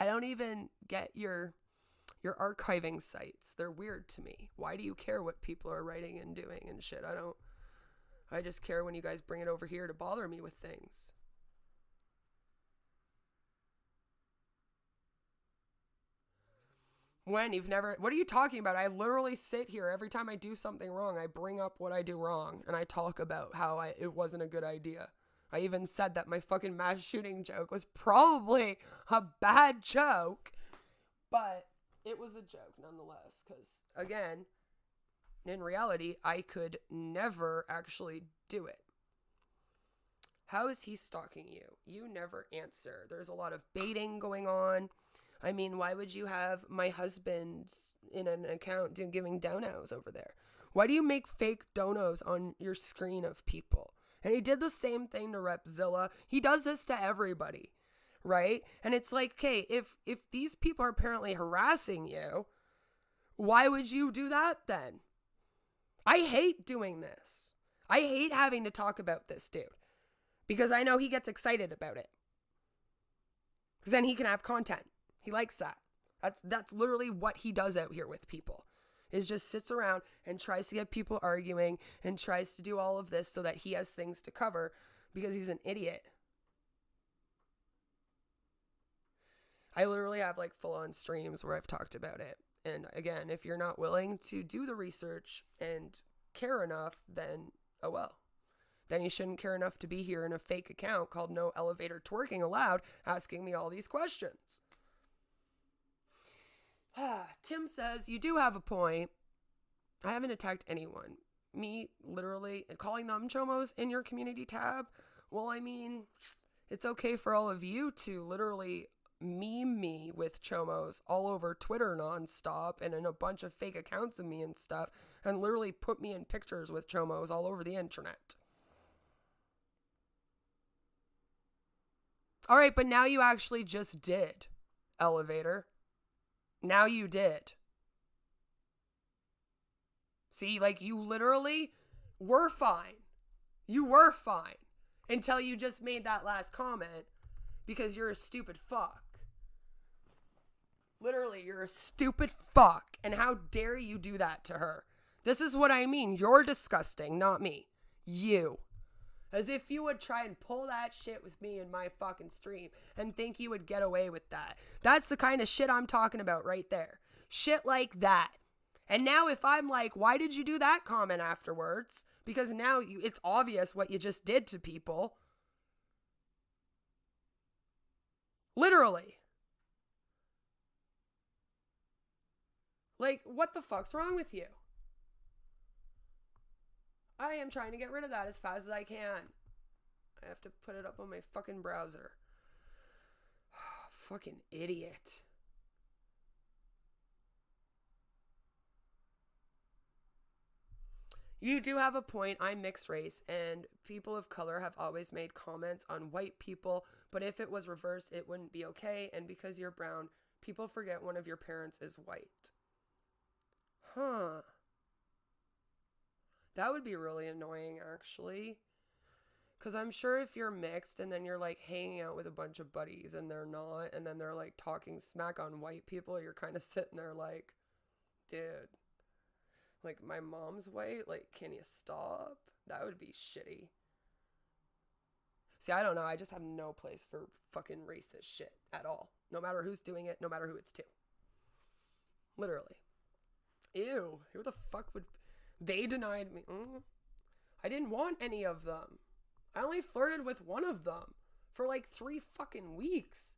I don't even get your archiving sites. They're weird to me. Why do you care what people are writing and doing and shit? I just care when you guys bring it over here to bother me with things. When you've never, what are you talking about? I literally sit here every time I do something wrong. I bring up what I do wrong and I talk about how it wasn't a good idea. I even said that my fucking mass shooting joke was probably a bad joke, but it was a joke nonetheless. Because again, in reality, I could never actually do it. How is he stalking you? You never answer. There's a lot of baiting going on. I mean, why would you have my husband in an account giving donos over there? Why do you make fake donos on your screen of people? And he did the same thing to Repzilla. He does this to everybody, right? And it's like, okay, if these people are apparently harassing you, why would you do that then? I hate doing this. I hate having to talk about this dude because I know he gets excited about it. Because then he can have content. He likes that. That's literally what he does out here with people. Is just sits around and tries to get people arguing and tries to do all of this so that he has things to cover because he's an idiot. I literally have like full-on streams where I've talked about it. And again, if you're not willing to do the research and care enough, then oh well. Then you shouldn't care enough to be here in a fake account called No Elevator Twerking Allowed asking me all these questions. Tim says, you do have a point. I haven't attacked anyone. Me, literally, calling them chomos in your community tab. Well, I mean, it's okay for all of you to literally meme me with chomos all over Twitter nonstop and in a bunch of fake accounts of me and stuff and literally put me in pictures with chomos all over the internet. All right, but now you actually just did, Elevator. Now you did. See, like you literally were fine. You were fine until you just made that last comment because you're a stupid fuck. Literally, you're a stupid fuck. And how dare you do that to her? This is what I mean. You're disgusting, not me. You. As if you would try and pull that shit with me in my fucking stream and think you would get away with that. That's the kind of shit I'm talking about right there. Shit like that. And now if I'm like, why did you do that comment afterwards? Because now it's obvious what you just did to people. Literally. Like, what the fuck's wrong with you? I am trying to get rid of that as fast as I can. I have to put it up on my fucking browser. Fucking idiot. You do have a point. I'm mixed race, and people of color have always made comments on white people, but if it was reversed, it wouldn't be okay, and because you're brown, people forget one of your parents is white. Huh. That would be really annoying, actually. Because I'm sure if you're mixed and then you're like hanging out with a bunch of buddies and they're not, and then they're like talking smack on white people, you're kind of sitting there like, dude, like my mom's white, like, can you stop? That would be shitty. See, I don't know. I just have no place for fucking racist shit at all. No matter who's doing it, no matter who it's to. Literally. Ew. Who the fuck would... They denied me. I didn't want any of them. I only flirted with one of them for like 3 fucking weeks.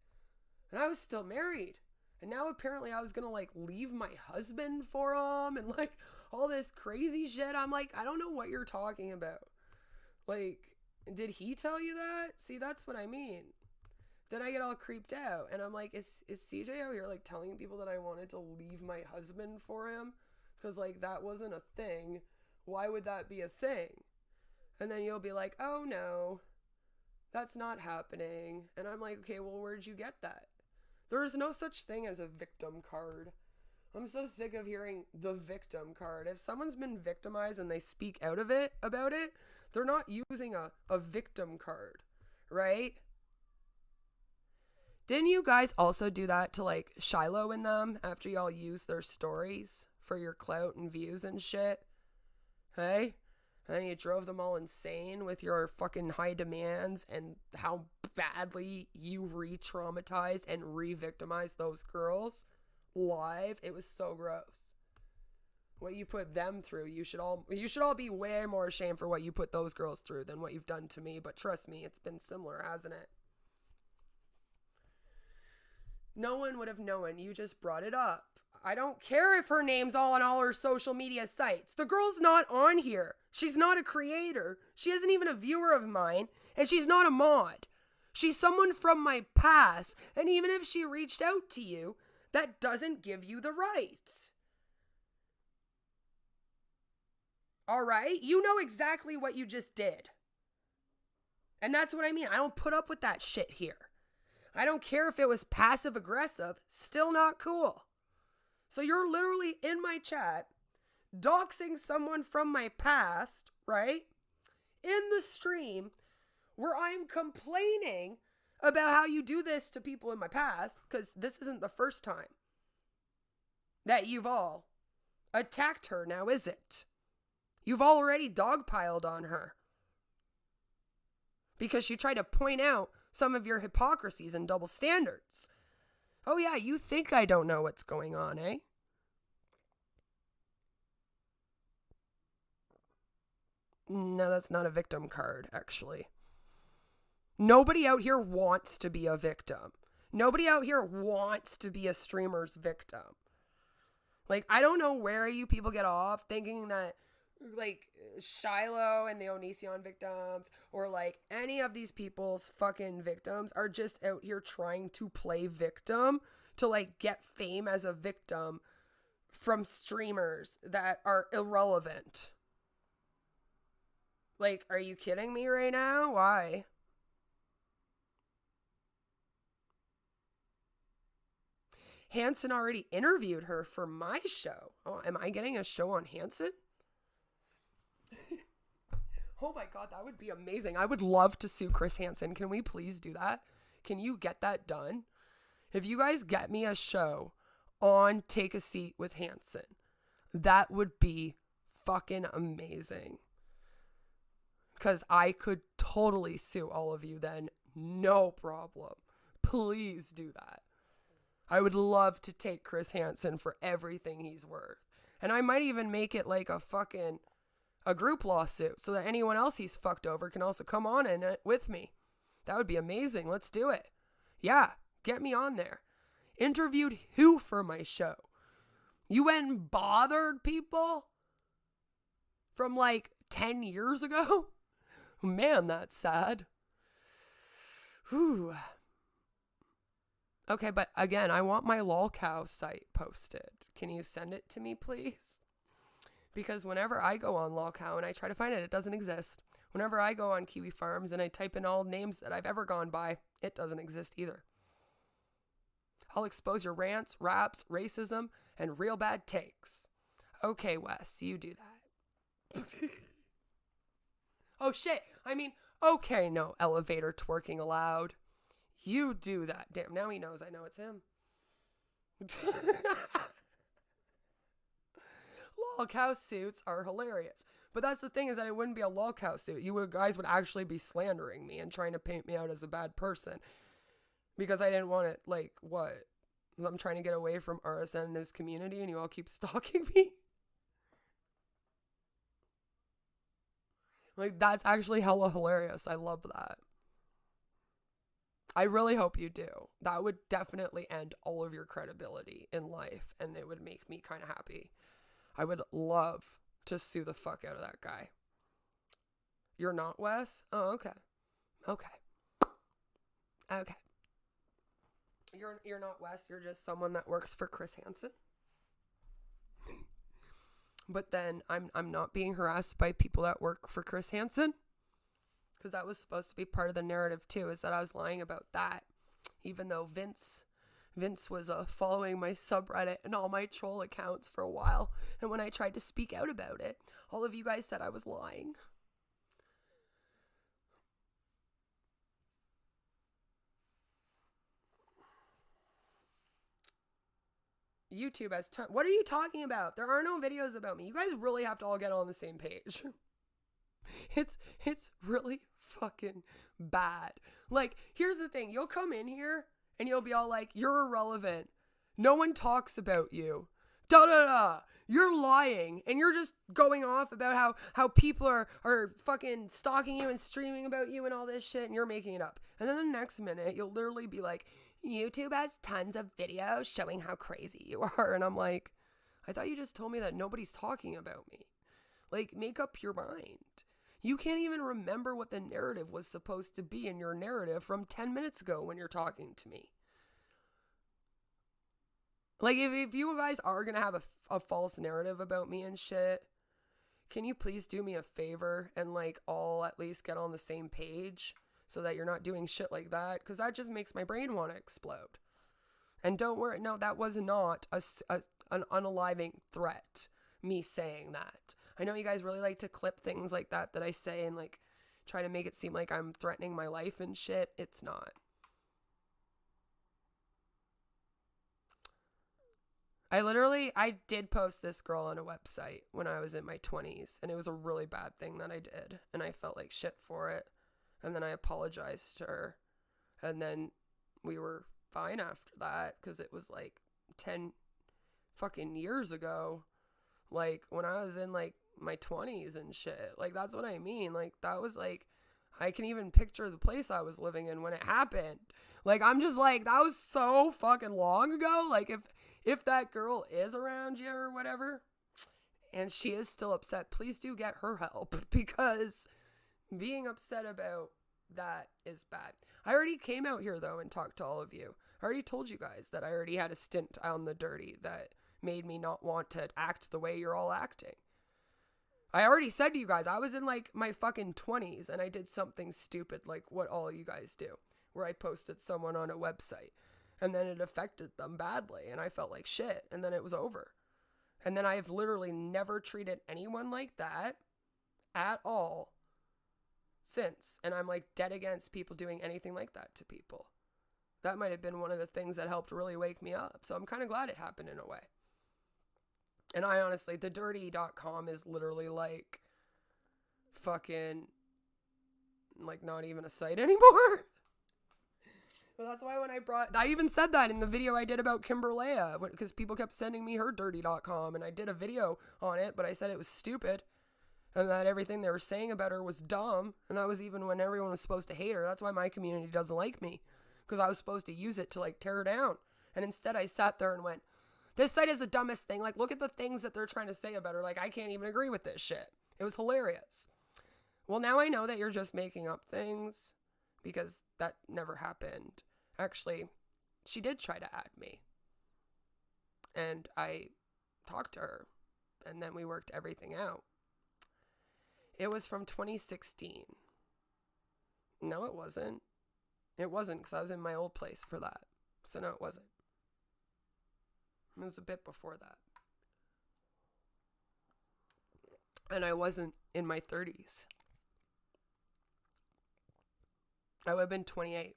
And I was still married. And now apparently I was gonna like leave my husband for him and like all this crazy shit. I'm like, I don't know what you're talking about. Like, did he tell you that? See, that's what I mean. Then I get all creeped out and I'm like, is CJ out here like telling people that I wanted to leave my husband for him? Because, like, that wasn't a thing. Why would that be a thing? And then you'll be like, oh no, that's not happening. And I'm like, okay, well, where'd you get that? There is no such thing as a victim card. I'm so sick of hearing the victim card. If someone's been victimized and they speak out of it about it, they're not using a victim card, right? Didn't you guys also do that to like Shiloh and them after y'all used their stories for your clout and views and shit? Hey? And then you drove them all insane with your fucking high demands and how badly you re-traumatized and re-victimized those girls live. It was so gross. What you put them through, you should all be way more ashamed for what you put those girls through than what you've done to me. But trust me, it's been similar, hasn't it? No one would have known. You just brought it up. I don't care if her name's all on all her social media sites. The girl's not on here. She's not a creator. She isn't even a viewer of mine. And she's not a mod. She's someone from my past. And even if she reached out to you, that doesn't give you the right. All right? You know exactly what you just did. And that's what I mean. I don't put up with that shit here. I don't care if it was passive aggressive, still not cool. So you're literally in my chat, doxing someone from my past, right? In the stream where I'm complaining about how you do this to people in my past, because this isn't the first time that you've all attacked her now, is it? You've already dogpiled on her. Because she tried to point out some of your hypocrisies and double standards. Oh yeah, you think I don't know what's going on, eh? No, that's not a victim card, actually. Nobody out here wants to be a victim. Nobody out here wants to be a streamer's victim. Like, I don't know where you people get off thinking that, like, Shiloh and the Onision victims, or like any of these people's fucking victims are just out here trying to play victim to like get fame as a victim from streamers that are irrelevant. Like, are you kidding me right now? Why? Hanson already interviewed her for my show. Oh, am I getting a show on Hanson? Oh my god, that would be amazing. I would love to sue Chris Hansen. Can we please do that? Can you get that done? If you guys get me a show on Take a Seat with Hansen, that would be fucking amazing. Because I could totally sue all of you then. No problem. Please do that. I would love to take Chris Hansen for everything he's worth. And I might even make it like a group lawsuit so that anyone else he's fucked over can also come on in it with me. That would be amazing. Let's do it. Yeah, get me on there. Interviewed who for my show? You went and bothered people from like 10 years ago? Man, that's sad. Whew. Okay, but again, I want my lolcow site posted. Can you send it to me, please? Because whenever I go on lolcow and I try to find it, it doesn't exist. Whenever I go on Kiwi Farms and I type in all names that I've ever gone by, it doesn't exist either. I'll expose your rants, raps, racism, and real bad takes. Okay, Wes, you do that. Oh shit, I mean, okay, no elevator twerking allowed. You do that. Damn, now he knows I know it's him. Lolcow suits are hilarious. But that's the thing, is that it wouldn't be a lolcow suit. Guys would actually be slandering me and trying to paint me out as a bad person. Because I didn't want it, like, what? Because I'm trying to get away from RSN and his community and you all keep stalking me? Like, that's actually hella hilarious. I love that. I really hope you do. That would definitely end all of your credibility in life, and it would make me kind of happy. I would love to sue the fuck out of that guy. You're not Wes? Oh, okay. Okay. Okay. You're not Wes, you're just someone that works for Chris Hansen. But then I'm not being harassed by people that work for Chris Hansen. because that was supposed to be part of the narrative too, is that I was lying about that, even though Vince was following my subreddit and all my troll accounts for a while, and when I tried to speak out about it, all of you guys said I was lying. YouTube has what are you talking about? There are no videos about me. You guys really have to all get on the same page. It's really fucking bad. Like, here's the thing. You'll come in here and you'll be all like, you're irrelevant. No one talks about you. Da da da. You're lying. And you're just going off about how people are fucking stalking you and streaming about you and all this shit, and you're making it up. And then the next minute, you'll literally be like, YouTube has tons of videos showing how crazy you are. And I'm like, I thought you just told me that nobody's talking about me. Like, make up your mind. You can't even remember what the narrative was supposed to be in your narrative from 10 minutes ago when you're talking to me. Like, if you guys are going to have a false narrative about me and shit, can you please do me a favor and, like, all at least get on the same page so that you're not doing shit like that? Because that just makes my brain want to explode. And don't worry, no, that was not an unaliving threat, me saying that. I know you guys really like to clip things like that I say and, like, try to make it seem like I'm threatening my life and shit. It's not. I did post this girl on a website when I was in my 20s, and it was a really bad thing that I did, and I felt like shit for it, and then I apologized to her, and then we were fine after that, because it was like 10 fucking years ago, like, when I was in, like, my 20s and shit. Like, that's what I mean. Like, that was, like, I can even picture the place I was living in when it happened. Like, I'm just like, that was so fucking long ago. Like, if that girl is around you or whatever, and she is still upset, please do get her help, because being upset about that is bad. I already came out here, though, and talked to all of you. I already told you guys that I already had a stint on the dirty that made me not want to act the way you're all acting. I already said to you guys, I was in, like, my fucking 20s, and I did something stupid like what all you guys do, where I posted someone on a website, and then it affected them badly, and I felt like shit, and then it was over. And then I've literally never treated anyone like that at all since, and I'm, like, dead against people doing anything like that to people. That might have been one of the things that helped really wake me up, so I'm kind of glad it happened in a way. And I honestly, thedirty.com is literally like fucking, like, not even a site anymore. Well, that's why when I even said that in the video I did about Kimberlea, because people kept sending me her dirty.com, and I did a video on it, but I said it was stupid, and that everything they were saying about her was dumb, and that was even when everyone was supposed to hate her. That's why my community doesn't like me, because I was supposed to use it to, like, tear her down. And instead I sat there and went, this site is the dumbest thing. Like, look at the things that they're trying to say about her. Like, I can't even agree with this shit. It was hilarious. Well, now I know that you're just making up things, because that never happened. Actually, she did try to add me. And I talked to her, and then we worked everything out. It was from 2016. No, it wasn't. It wasn't, because I was in my old place for that. So no, it wasn't. It was a bit before that. And I wasn't in my 30s. I would have been 28.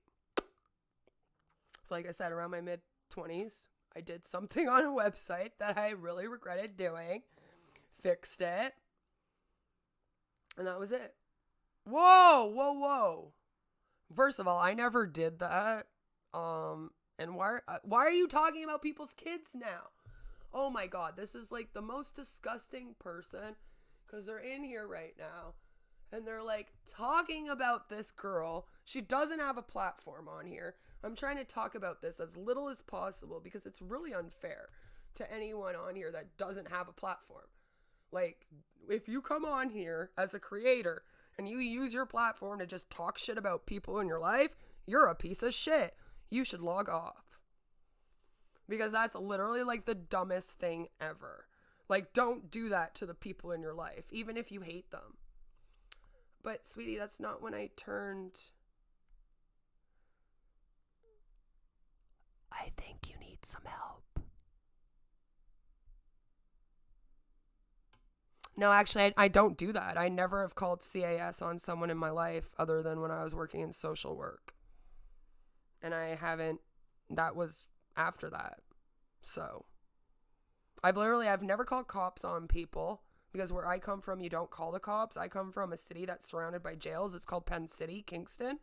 So like I said, around my mid-20s, I did something on a website that I really regretted doing. Fixed it. And that was it. Whoa. First of all, I never did that. And why are you talking about people's kids now? Oh my God, this is like the most disgusting person, because they're in here right now and they're like talking about this girl. She doesn't have a platform on here. I'm trying to talk about this as little as possible, because it's really unfair to anyone on here that doesn't have a platform. Like, if you come on here as a creator and you use your platform to just talk shit about people in your life, you're a piece of shit. You should log off. Because that's literally like the dumbest thing ever. Like, don't do that to the people in your life, even if you hate them. But sweetie, that's not when I turned. I think you need some help. No, actually, I don't do that. I never have called CAS on someone in my life other than when I was working in social work. And I haven't, that was after that. So, I've never called cops on people because where I come from, you don't call the cops. I come from a city that's surrounded by jails. It's called Penn City, Kingston.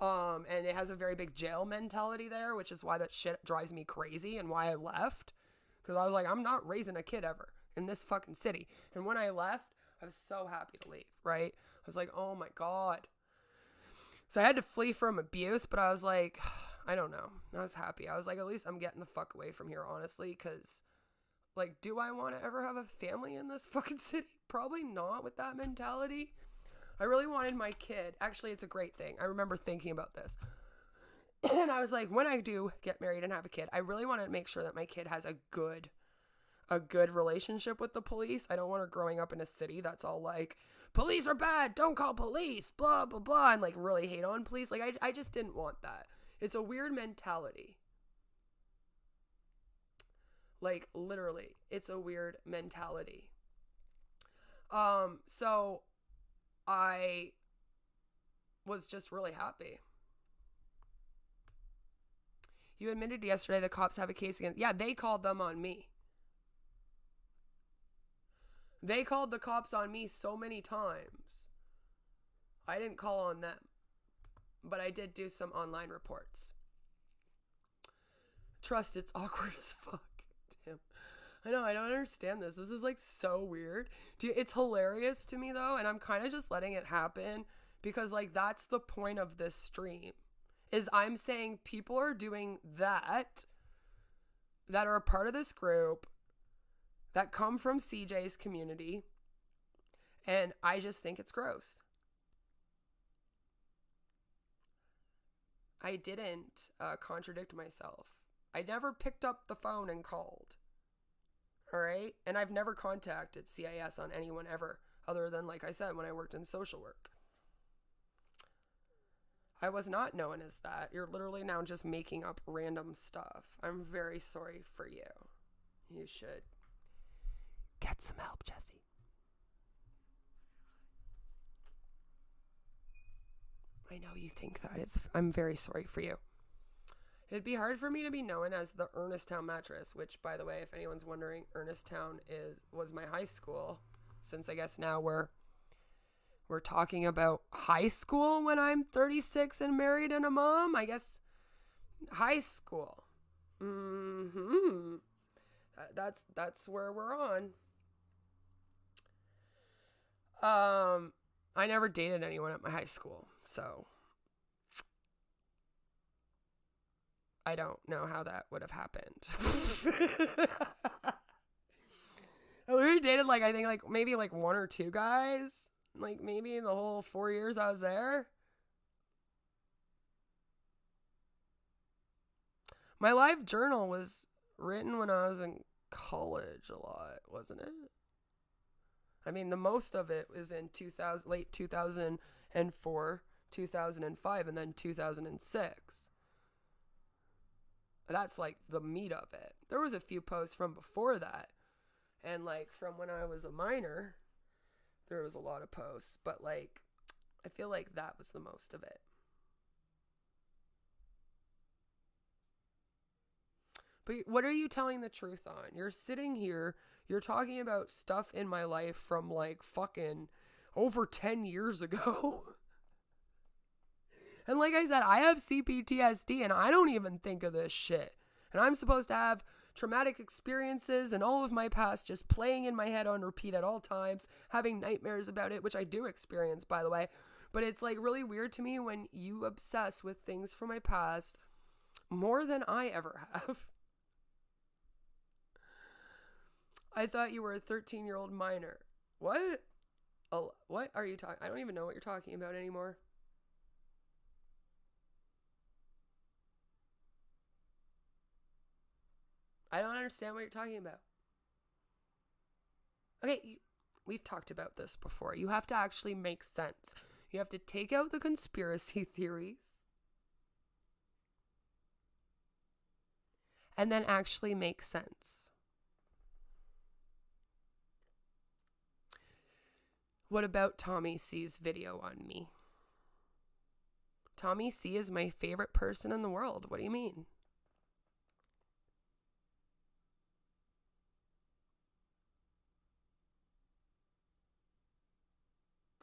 And it has a very big jail mentality there, which is why that shit drives me crazy and why I left. Because I was like, I'm not raising a kid ever in this fucking city. And when I left, I was so happy to leave, right? I was like, oh my God. So I had to flee from abuse, but I was like, I don't know. I was happy. I was like, at least I'm getting the fuck away from here, honestly, because, like, do I want to ever have a family in this fucking city? Probably not with that mentality. I really wanted my kid. Actually, it's a great thing. I remember thinking about this. And I was like, when I do get married and have a kid, I really want to make sure that my kid has a good relationship with the police. I don't want her growing up in a city that's all like, police are bad, don't call police, blah, blah, blah, and like really hate on police. Like, I just didn't want that. It's a weird mentality. Like, literally, it's a weird mentality. So I was just really happy. You admitted yesterday the cops have a case against... Yeah, they called them on me. They called the cops on me so many times. I didn't call on them. But I did do some online reports. Trust, it's awkward as fuck. Damn. I know, I don't understand this. This is like so weird. It's hilarious to me though, and I'm kind of just letting it happen because like that's the point of this stream. Is I'm saying people are doing that are a part of this group that come from CJ's community, and I just think it's gross. I didn't contradict myself. I never picked up the phone and called. All right? And I've never contacted CIS on anyone ever, other than, like I said, when I worked in social work. I was not known as that. You're literally now just making up random stuff. I'm very sorry for you. You should get some help, Jesse. I know you think that. I'm very sorry for you. It'd be hard for me to be known as the Ernestown Mattress, which, by the way, if anyone's wondering, Ernestown was my high school, since I guess now we're talking about high school when I'm 36 and married and a mom. I guess high school. That's where we're on. I never dated anyone at my high school, so I don't know how that would have happened. I literally dated I think maybe one or two guys. Like maybe in the whole 4 years I was there. My live journal was written when I was in college a lot, wasn't it? I mean, the most of it was in late 2004, 2005, and then 2006. That's like the meat of it. There was a few posts from before that. And like from when I was a minor, there was a lot of posts. But like, I feel like that was the most of it. But what are you telling the truth on? You're sitting here, you're talking about stuff in my life from like fucking over 10 years ago. And like I said, I have CPTSD and I don't even think of this shit. And I'm supposed to have traumatic experiences and all of my past just playing in my head on repeat at all times, having nightmares about it, which I do experience, by the way. But it's like really weird to me when you obsess with things from my past more than I ever have. I thought you were a 13-year-old minor. What? Oh, what are you talking? I don't even know what you're talking about anymore. I don't understand what you're talking about. Okay, we've talked about this before. You have to actually make sense. You have to take out the conspiracy theories and then actually make sense. What about Tommy C's video on me? Tommy C is my favorite person in the world. What do you mean?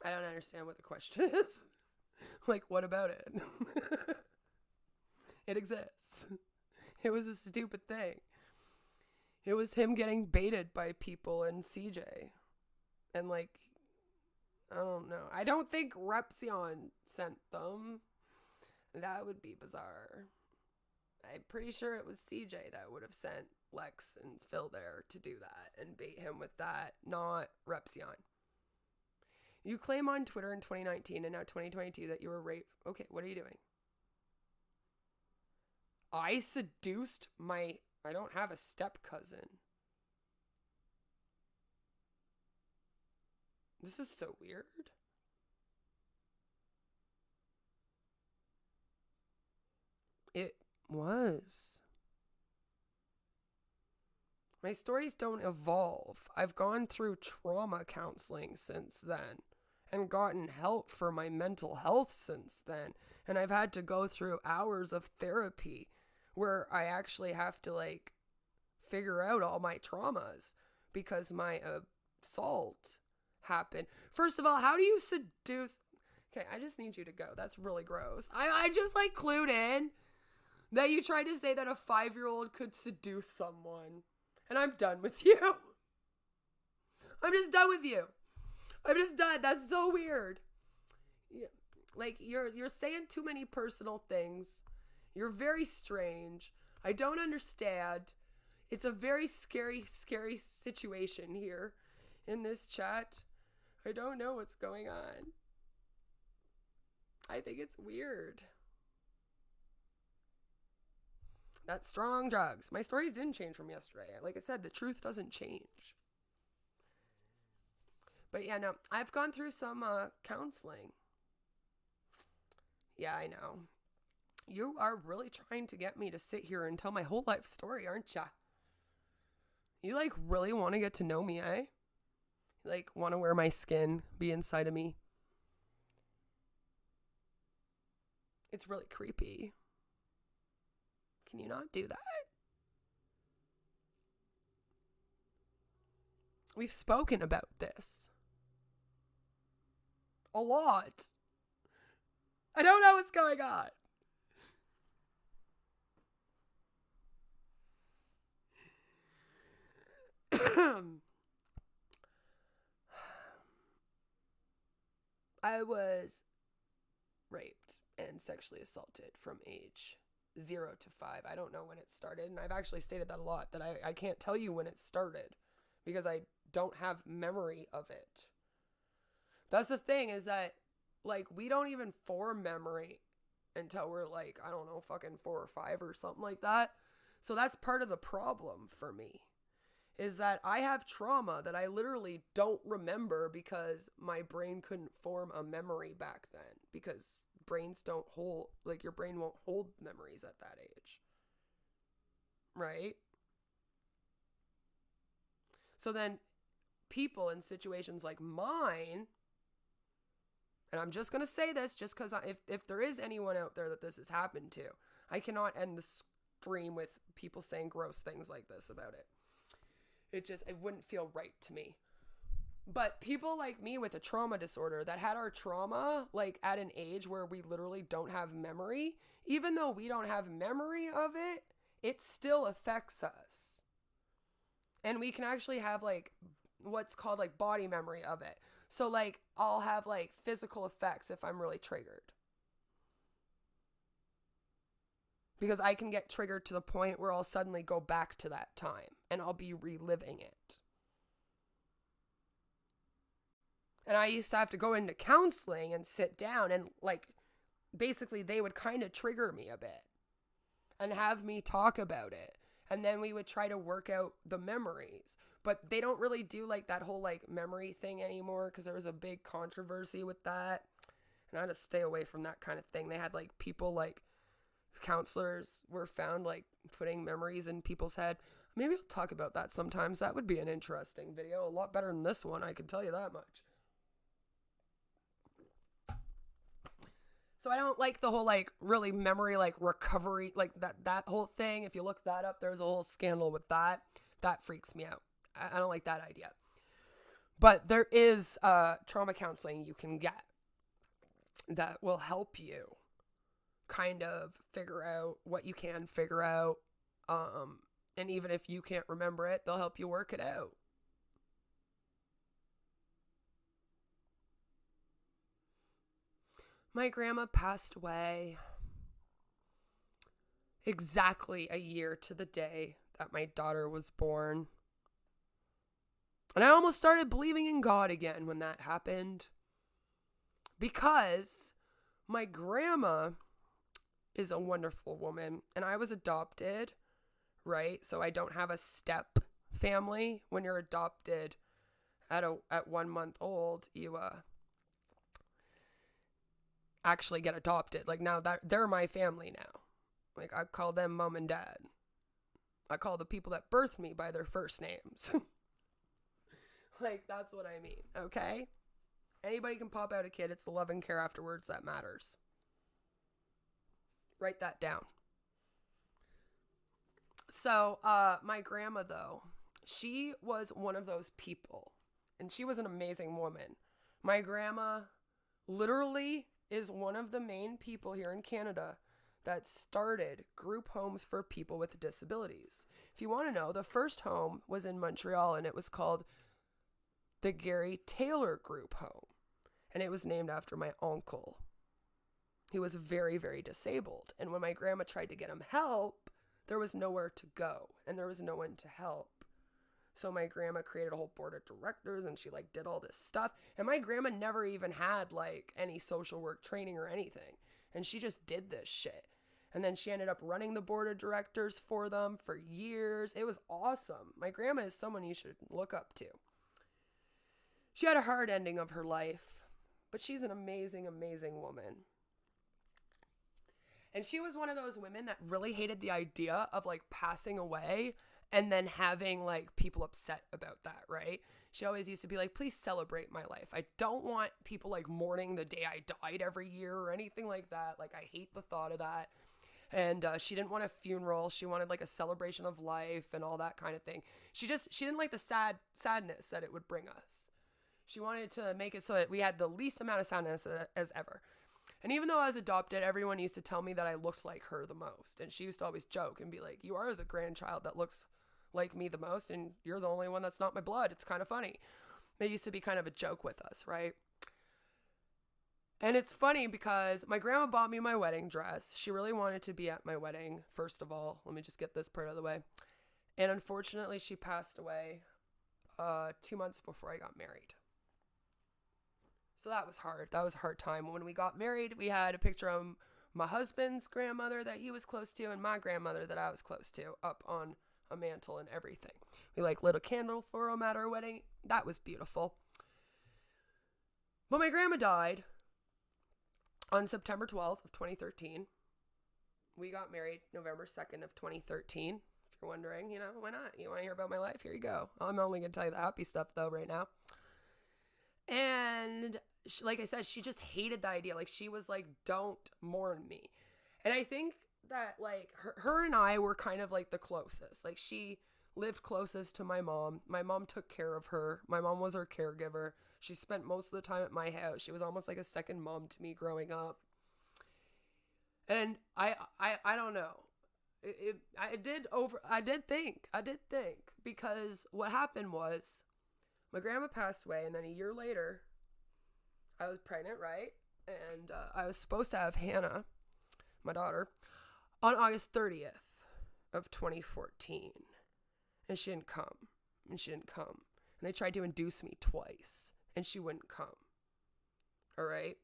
I don't understand what the question is. Like, what about it? It exists. It was a stupid thing. It was him getting baited by people in CJ. And like, I don't know. I don't think Repzion sent them. That would be bizarre. I'm pretty sure it was CJ that would have sent Lex and Phil there to do that and bait him with that, not Repzion. You claim on Twitter in 2019 and now 2022 that you were raped. Okay, what are you doing? I seduced I don't have a step cousin. This is so weird. It was. My stories don't evolve. I've gone through trauma counseling since then and gotten help for my mental health since then. And I've had to go through hours of therapy where I actually have to like figure out all my traumas because my assault happened. First of all, how do you seduce? Okay, I just need you to go. That's really gross. I just like clued in that you tried to say that a 5-year-old could seduce someone. And I'm done with you. I'm just done with you. I'm just done. That's so weird. Yeah. Like, you're saying too many personal things. You're very strange. I don't understand. It's a very scary, scary situation here in this chat. I don't know what's going on. I think it's weird. That's strong drugs. My stories didn't change from yesterday. Like I said, the truth doesn't change. But yeah, no, I've gone through some counseling. Yeah, I know. You are really trying to get me to sit here and tell my whole life story, aren't ya? You like really want to get to know me, eh? You like want to wear my skin, be inside of me. It's really creepy. Can you not do that? We've spoken about this a lot. I don't know what's going on. I was raped and sexually assaulted from age 0 to 5. I don't know when it started, and I've actually stated that a lot, that I can't tell you when it started because I don't have memory of it. That's the thing, is that like we don't even form memory until we're like, I don't know, fucking 4 or 5 or something like that. So that's part of the problem for me, is that I have trauma that I literally don't remember because my brain couldn't form a memory back then, because brains don't hold, like your brain won't hold memories at that age. Right? So then people in situations like mine, and I'm just going to say this just because if there is anyone out there that this has happened to, I cannot end the stream with people saying gross things like this about it. It wouldn't feel right to me. But people like me with a trauma disorder that had our trauma like at an age where we literally don't have memory, even though we don't have memory of it, it still affects us. And we can actually have like what's called like body memory of it. So like I'll have like physical effects if I'm really triggered. Because I can get triggered to the point where I'll suddenly go back to that time and I'll be reliving it. And I used to have to go into counseling and sit down and like basically they would kind of trigger me a bit and have me talk about it. And then we would try to work out the memories. But they don't really do like that whole like memory thing anymore because there was a big controversy with that. And I had to stay away from that kind of thing. They had like people like counselors were found like putting memories in people's head. Maybe I'll talk about that sometimes. That would be an interesting video. A lot better than this one, I can tell you that much. So I don't like the whole like really memory like recovery like that whole thing. If you look that up, there's a whole scandal with that. That freaks me out. I don't like that idea. But there is trauma counseling you can get that will help you kind of figure out what you can figure out. And even if you can't remember it, they'll help you work it out. My grandma passed away exactly a year to the day that my daughter was born. And I almost started believing in God again when that happened. Because my grandma is a wonderful woman and I was adopted, right? So I don't have a step family. When you're adopted at 1 month old, you actually get adopted. Like now that they're my family now. Like I call them mom and dad. I call the people that birthed me by their first names. Like that's what I mean, okay? Anybody can pop out a kid. It's the love and care afterwards that matters. Write that down. So, my grandma, though, she was one of those people. And she was an amazing woman. My grandma literally is one of the main people here in Canada that started group homes for people with disabilities. If you want to know, the first home was in Montreal and it was called the Gary Taylor Group Home. And it was named after my uncle. He was very, very disabled. And when my grandma tried to get him help, there was nowhere to go and there was no one to help. So my grandma created a whole board of directors and she like did all this stuff. And my grandma never even had like any social work training or anything. And she just did this shit. And then she ended up running the board of directors for them for years. It was awesome. My grandma is someone you should look up to. She had a hard ending of her life, but she's an amazing, amazing woman. And she was one of those women that really hated the idea of like passing away and then having like people upset about that, right? She always used to be like, please celebrate my life. I don't want people like mourning the day I died every year or anything like that. Like I hate the thought of that. And she didn't want a funeral. She wanted like a celebration of life and all that kind of thing. She didn't like the sadness that it would bring us. She wanted to make it so that we had the least amount of sadness as ever. And even though I was adopted, everyone used to tell me that I looked like her the most. And she used to always joke and be like, you are the grandchild that looks like me the most, and you're the only one that's not my blood. It's kind of funny. It used to be kind of a joke with us, right? And it's funny because my grandma bought me my wedding dress. She really wanted to be at my wedding, first of all. Let me just get this part out of the way. And unfortunately, she passed away 2 months before I got married. So that was hard. That was a hard time. When we got married, we had a picture of my husband's grandmother that he was close to and my grandmother that I was close to up on a mantle and everything. We like lit a candle for him at our wedding. That was beautiful. But my grandma died on September 12th of 2013. We got married November 2nd of 2013. If you're wondering, why not? You want to hear about my life? Here you go. I'm only going to tell you the happy stuff though right now. And she, like I said, she just hated the idea. Like she was like, don't mourn me. And I think that like her and I were kind of like the closest. Like she lived closest to my mom. My mom took care of her. My mom was her caregiver. She spent most of the time at my house. She was almost like a second mom to me growing up. And I don't know. I did think because what happened was my grandma passed away, and then a year later, I was pregnant, right? And I was supposed to have Hannah, my daughter, on August 30th of 2014. And she didn't come. And they tried to induce me twice, and she wouldn't come. All right?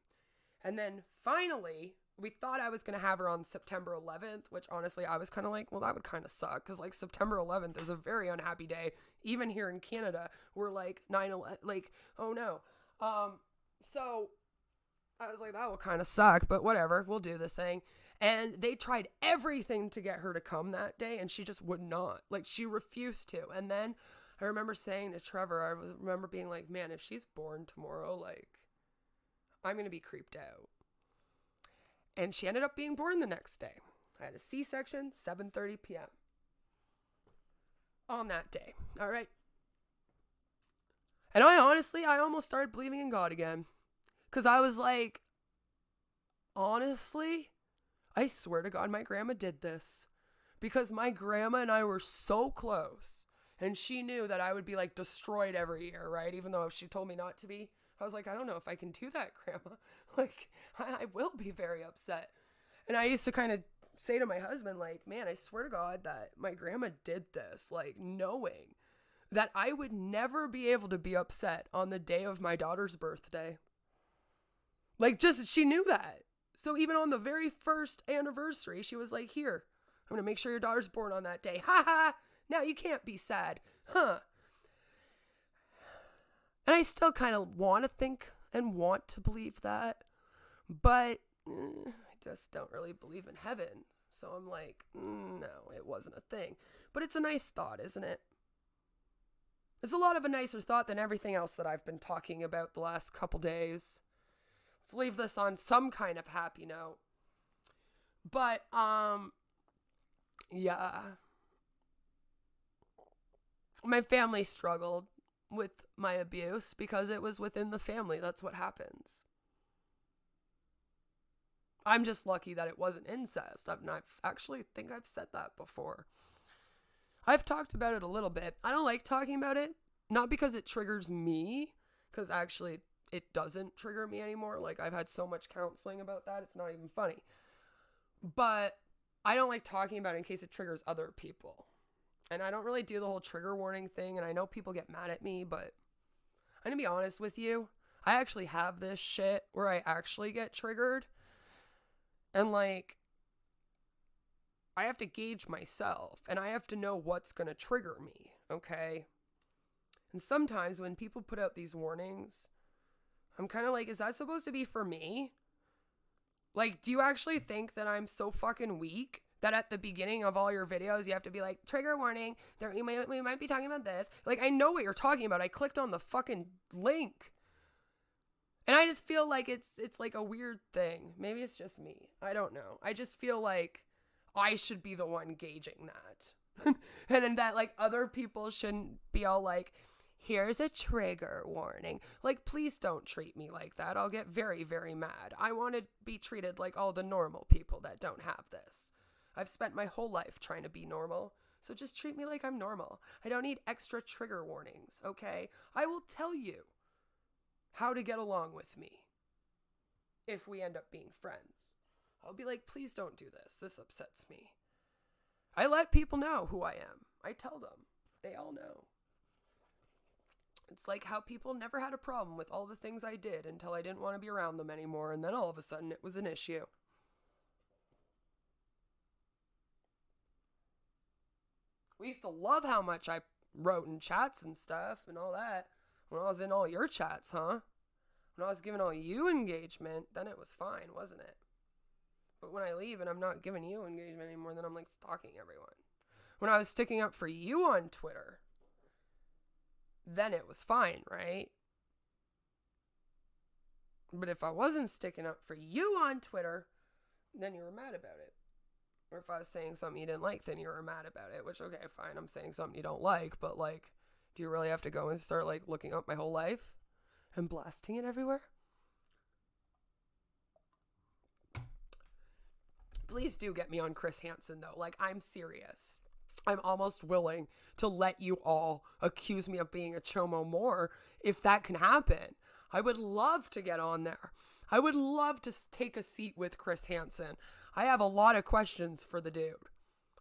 And then finally, we thought I was going to have her on September 11th, which honestly I was kind of like, well, that would kind of suck because like September 11th is a very unhappy day. Even here in Canada, we're like 9/11, like, oh no. So I was like, that will kind of suck, but whatever, we'll do the thing. And they tried everything to get her to come that day, and she just would not. Like, she refused to. And then I remember saying to Trevor, I remember being like, man, if she's born tomorrow, like, I'm going to be creeped out. And she ended up being born the next day. I had a C-section, 7:30 p.m. on that day. All right. And I almost started believing in God again. Because I was like, honestly, I swear to God, my grandma did this. Because my grandma and I were so close. And she knew that I would be like destroyed every year, right? Even though if she told me not to be. I was like, I don't know if I can do that, Grandma. Like, I will be very upset. And I used to kind of say to my husband, like, man, I swear to God that my grandma did this, like, knowing that I would never be able to be upset on the day of my daughter's birthday. Like, just, she knew that. So even on the very first anniversary, she was like, here, I'm going to make sure your daughter's born on that day. Ha ha! Now you can't be sad. Huh. And I still kind of want to think and want to believe that. But I just don't really believe in heaven. So I'm like, no, it wasn't a thing. But it's a nice thought, isn't it? It's a lot of a nicer thought than everything else that I've been talking about the last couple days. Let's leave this on some kind of happy note. But, yeah. My family struggled with my abuse because it was within the family. That's what happens. I'm just lucky that it wasn't incest. I actually think I've said that before. I've talked about it a little bit. I don't like talking about it, not because it triggers me, because actually it doesn't trigger me anymore. Like, I've had so much counseling about that, it's not even funny. But I don't like talking about it in case it triggers other people. And I don't really do the whole trigger warning thing, and I know people get mad at me, but I'm gonna be honest with you. I actually have this shit where I actually get triggered. And like, I have to gauge myself, and I have to know what's gonna trigger me, okay? And sometimes when people put out these warnings, I'm kind of like, is that supposed to be for me? Like, do you actually think that I'm so fucking weak that at the beginning of all your videos, you have to be like, trigger warning, we might be talking about this. Like, I know what you're talking about. I clicked on the fucking link. And I just feel like it's like a weird thing. Maybe it's just me. I don't know. I just feel like I should be the one gauging that. And that, like, other people shouldn't be all like, here's a trigger warning. Like, please don't treat me like that. I'll get very, very mad. I want to be treated like all the normal people that don't have this. I've spent my whole life trying to be normal, so just treat me like I'm normal. I don't need extra trigger warnings, okay? I will tell you how to get along with me if we end up being friends. I'll be like, please don't do this. This upsets me. I let people know who I am. I tell them. They all know. It's like how people never had a problem with all the things I did until I didn't want to be around them anymore, and then all of a sudden it was an issue. We used to love how much I wrote in chats and stuff and all that. When I was in all your chats, huh? When I was giving all you engagement, then it was fine, wasn't it? But when I leave and I'm not giving you engagement anymore, then I'm like stalking everyone. When I was sticking up for you on Twitter, then it was fine, right? But if I wasn't sticking up for you on Twitter, then you were mad about it. Or if I was saying something you didn't like, then you were mad about it. Which, okay, fine, I'm saying something you don't like, but like, do you really have to go and start like looking up my whole life and blasting it everywhere? Please do get me on Chris Hansen though. Like, I'm serious. I'm almost willing to let you all accuse me of being a chomo more if that can happen. I would love to get on there. I would love to take a seat with Chris Hansen. I have a lot of questions for the dude.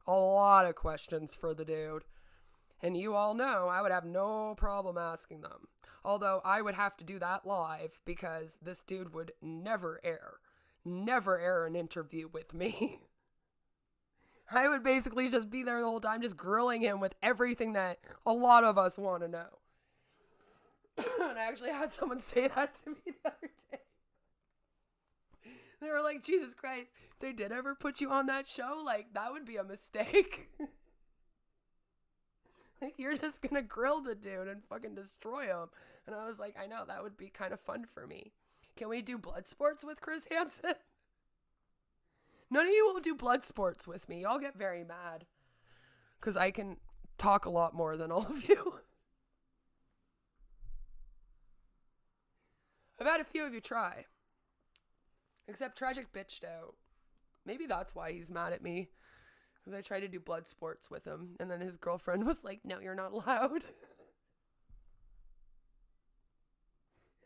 A lot of questions for the dude. And you all know I would have no problem asking them. Although I would have to do that live because this dude would never air. never air an interview with me. I would basically just be there the whole time, just grilling him with everything that a lot of us want to know. And I actually had someone say that to me the other day. They were like, Jesus Christ, if they did ever put you on that show, like, that would be a mistake. Like, you're just gonna grill the dude and fucking destroy him. And I was like, I know, that would be kind of fun for me. Can we do blood sports with Chris Hansen? None of you will do blood sports with me. Y'all get very mad. Because I can talk a lot more than all of you. I've had a few of you try. Except Tragic bitched out. Maybe that's why he's mad at me. Because I tried to do blood sports with him. And then his girlfriend was like, no, you're not allowed.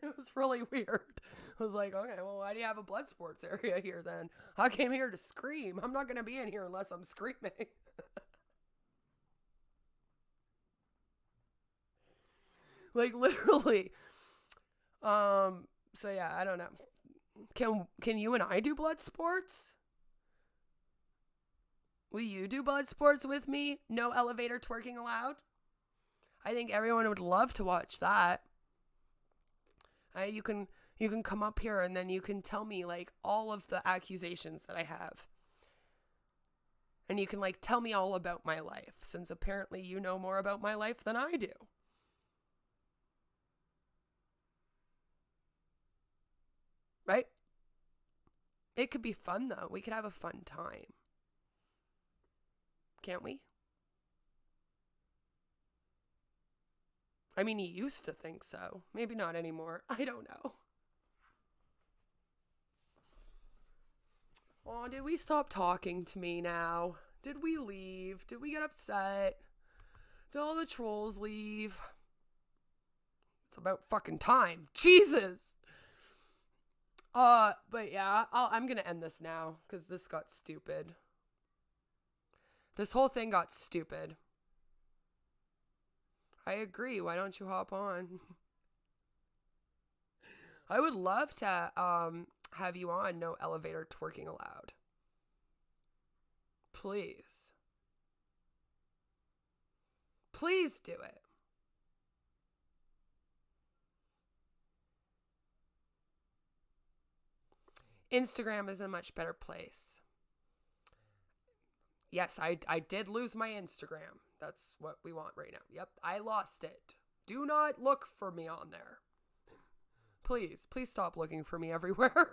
It was really weird. I was like, okay, well, why do you have a blood sports area here then? I came here to scream. I'm not going to be in here unless I'm screaming. Like, literally. So yeah, I don't know. Can you and I do blood sports? Will you do blood sports with me? No elevator twerking allowed? I think everyone would love to watch that. You can come up here and then you can tell me like all of the accusations that I have. And you can like tell me all about my life, since apparently you know more about my life than I do. Right? It could be fun though. We could have a fun time. Can't we? I mean, he used to think so. Maybe not anymore. I don't know. Oh, did we stop talking to me now? Did we leave? Did we get upset? Did all the trolls leave? It's about fucking time. Jesus! But yeah, I'm gonna end this now, because this got stupid. This whole thing got stupid. I agree. Why don't you hop on? I would love to have you on. No elevator twerking allowed. Please. Please do it. Instagram is a much better place. Yes, I did lose my Instagram. That's what we want right now. Yep, I lost it. Do not look for me on there. Please stop looking for me everywhere.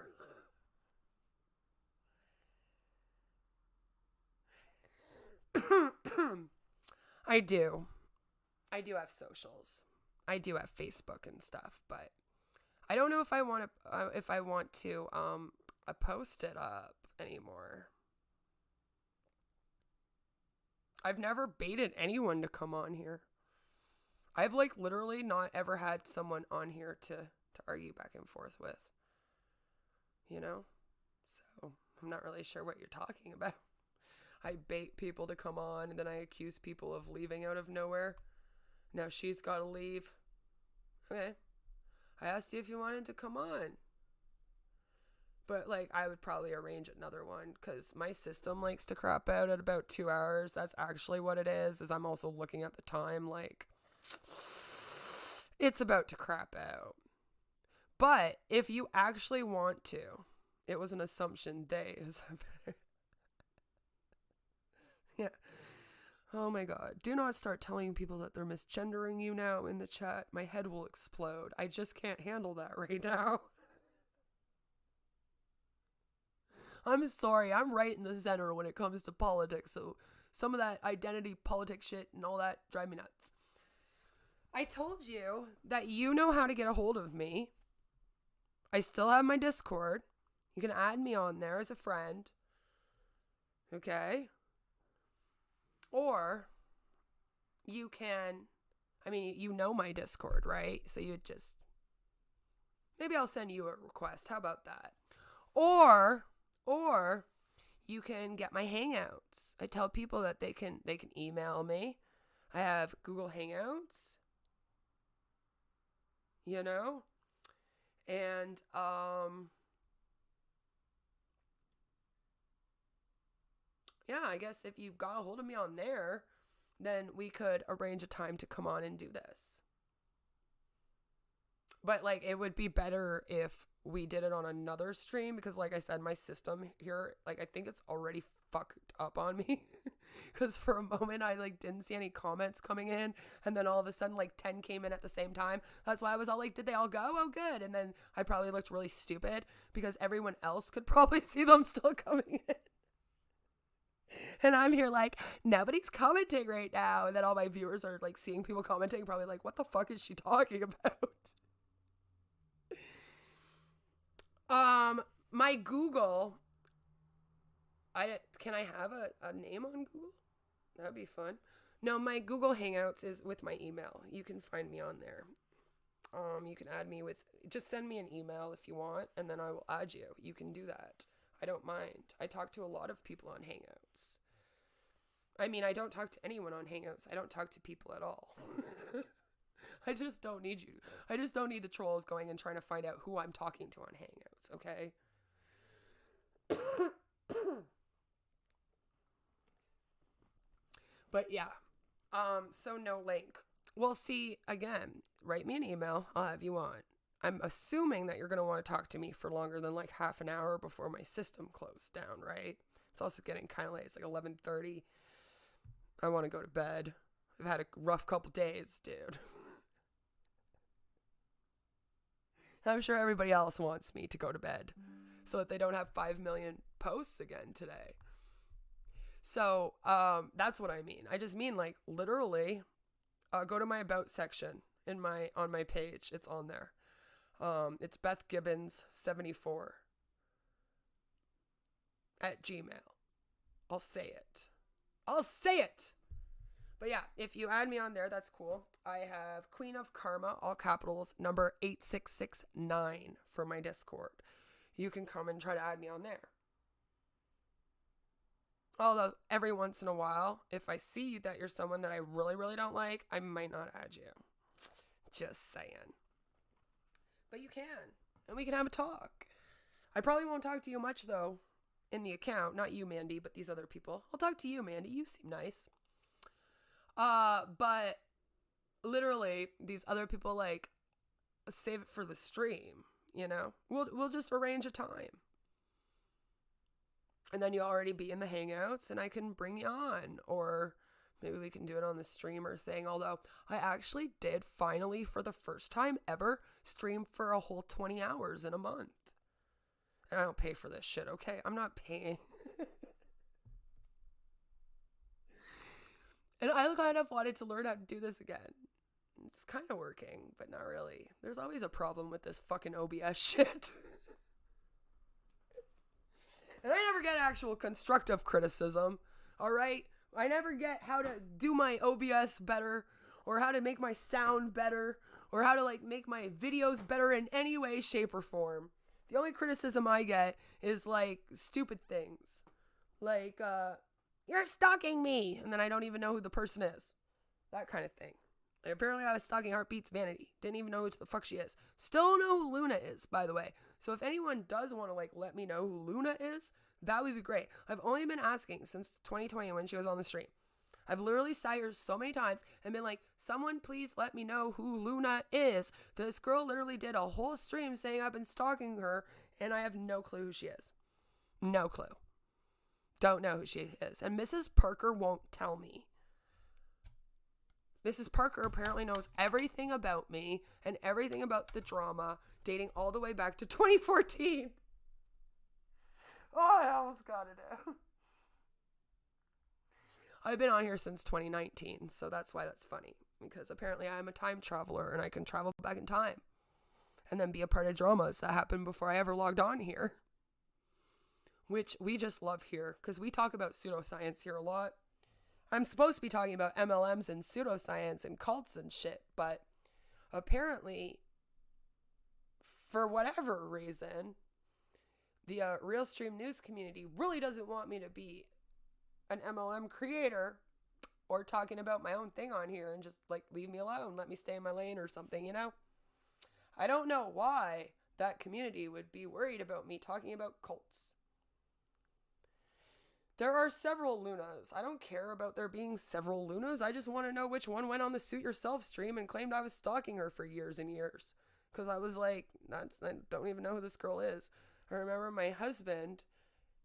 I do have socials. I do have Facebook and stuff, but I don't know if I want to post it up anymore. I've never baited anyone to come on here. I've like literally not ever had someone on here to argue back and forth with. You know? So I'm not really sure what you're talking about. I bait people to come on and then I accuse people of leaving out of nowhere. Now she's got to leave. Okay. I asked you if you wanted to come on. But, like, I would probably arrange another one because my system likes to crap out at about 2 hours. That's actually what it is I'm also looking at the time, like, it's about to crap out. But if you actually want to, it was an assumption days. Yeah. Oh my God. Do not start telling people that they're misgendering you now in the chat. My head will explode. I just can't handle that right now. I'm sorry, I'm right in the center when it comes to politics, so some of that identity politics shit and all that drive me nuts. I told you that you know how to get a hold of me. I still have my Discord. You can add me on there as a friend. Okay? Or you can, I mean, you know my Discord, right? So you just, maybe I'll send you a request. How about that? Or you can get my Hangouts. I tell people that they can email me. I have Google Hangouts. You know? And yeah, I guess if you got a hold of me on there, then we could arrange a time to come on and do this. But like, it would be better if we did it on another stream, because like I said, my system here, like, I think it's already fucked up on me. Because for a moment I like didn't see any comments coming in, and then all of a sudden like 10 came in at the same time. That's why I was all like, did they all go? Oh good. And then I probably looked really stupid because everyone else could probably see them still coming in. And I'm here like, nobody's commenting right now. And then all my viewers are like seeing people commenting, probably like, what the fuck is she talking about? My Google, can I have a name on Google? That'd be fun. No, my Google Hangouts is with my email. You can find me on there. You can add me just send me an email if you want, and then I will add you. You can do that. I don't mind. I talk to a lot of people on Hangouts. I mean, I don't talk to anyone on Hangouts. I don't talk to people at all. I just don't need you. I just don't need the trolls going and trying to find out who I'm talking to on Hangouts, okay? But yeah. So no link. Well, see, again, write me an email. I'll have you on. I'm assuming that you're going to want to talk to me for longer than like half an hour before my system closed down, right? It's also getting kind of late. It's like 11:30. I want to go to bed. I've had a rough couple days, dude. I'm sure everybody else wants me to go to bed so that they don't have 5 million posts again today. So that's what I mean. I just mean like literally go to my about section on my page. It's on there. It's Beth Gibbons 74 at Gmail. I'll say it. But yeah, if you add me on there, that's cool. I have Queen of Karma, all capitals, number 8669 for my Discord. You can come and try to add me on there. Although every once in a while, if I see that you're someone that I really, really don't like, I might not add you. Just saying. But you can. And we can have a talk. I probably won't talk to you much, though, in the account. Not you, Mandy, but these other people. I'll talk to you, Mandy. You seem nice. But literally, these other people, like, save it for the stream, you know? We'll just arrange a time. And then you'll already be in the Hangouts, and I can bring you on. Or maybe we can do it on the streamer thing. Although, I actually did finally, for the first time ever, stream for a whole 20 hours in a month. And I don't pay for this shit, okay? I'm not paying. And I kind of wanted to learn how to do this again. It's kind of working, but not really. There's always a problem with this fucking OBS shit. And I never get actual constructive criticism, alright? I never get how to do my OBS better, or how to make my sound better, or how to, like, make my videos better in any way, shape, or form. The only criticism I get is, like, stupid things. Like, you're stalking me, and then I don't even know who the person is. That kind of thing. Like, apparently I was stalking Heartbeat's Vanity. Didn't even know who the fuck she is. Still don't know who Luna is, by the way. So if anyone does want to, like, let me know who Luna is, that would be great. I've only been asking since 2020 when she was on the stream. I've literally sat here so many times and been like, someone please let me know who Luna is. This girl literally did a whole stream saying I've been stalking her, and I have no clue who she is. No clue. Don't know who she is. And Mrs. Parker won't tell me. Mrs. Parker apparently knows everything about me and everything about the drama dating all the way back to 2014. Oh, I almost got it out. I've been on here since 2019, so that's why that's funny. Because apparently I'm a time traveler and I can travel back in time and then be a part of dramas that happened before I ever logged on here. Which we just love here because we talk about pseudoscience here a lot. I'm supposed to be talking about MLMs and pseudoscience and cults and shit, but apparently, for whatever reason, the Real Stream News community really doesn't want me to be an MLM creator or talking about my own thing on here and just, like, leave me alone, let me stay in my lane or something, you know? I don't know why that community would be worried about me talking about cults. There are several Lunas. I don't care about there being several Lunas. I just want to know which one went on the Suit Yourself stream and claimed I was stalking her for years and years. Because I was like, I don't even know who this girl is. I remember my husband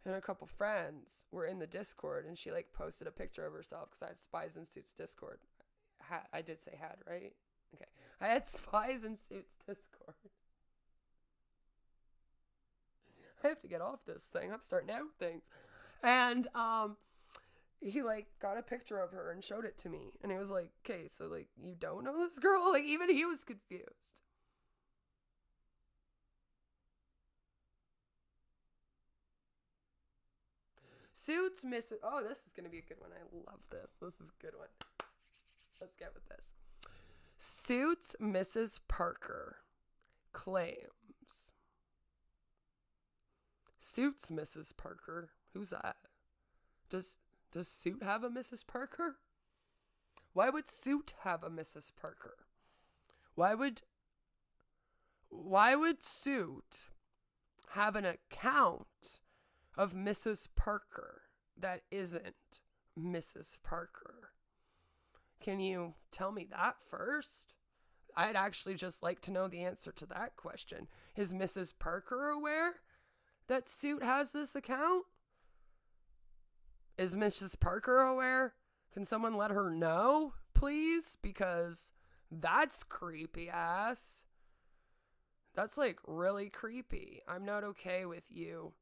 and a couple friends were in the Discord, and she like posted a picture of herself because I had Spies in Suits Discord. I did say had, right? Okay. I had Spies in Suits Discord. I have to get off this thing. I'm starting out things. And he like got a picture of her and showed it to me. And he was like, okay, so like you don't know this girl? Like even he was confused. Suits Mrs. Oh, this is going to be a good one. I love this. This is a good one. Let's get with this. Suits Mrs. Parker claims. Suits Mrs. Parker. Who's that? Does Suit have a Mrs. Parker? Why would Suit have a Mrs. Parker? Why would Suit have an account of Mrs. Parker that isn't Mrs. Parker? Can you tell me that first? I'd actually just like to know the answer to that question. Is Mrs. Parker aware that Suit has this account? Is Mrs. Parker aware? Can someone let her know, please? Because that's creepy ass. That's like really creepy. I'm not okay with you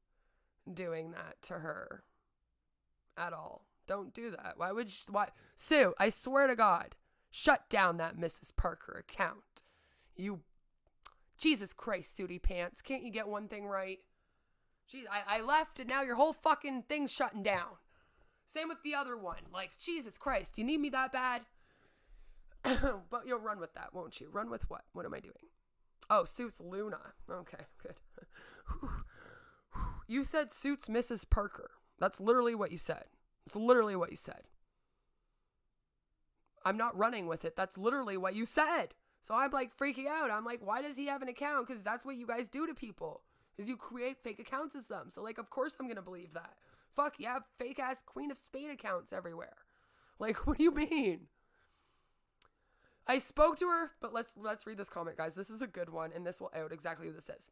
doing that to her at all. Don't do that. Why would you? Why? Sue, I swear to God, shut down that Mrs. Parker account. You, Jesus Christ, Sooty Pants. Can't you get one thing right? Jeez, I left and now your whole fucking thing's shutting down. Same with the other one. Like, Jesus Christ, do you need me that bad? But you'll run with that, won't you? Run with what? What am I doing? Oh, Suits Luna. Okay, good. You said Suits Mrs. Parker. That's literally what you said. It's literally what you said. I'm not running with it. That's literally what you said. So I'm like freaking out. I'm like, why does he have an account? Because that's what you guys do to people. Is you create fake accounts as them. So like, of course I'm going to believe that. Fuck, you have fake ass Queen of Spade accounts everywhere. Like, what do you mean? I spoke to her, but let's read this comment, guys. This is a good one, and this will out exactly what this is.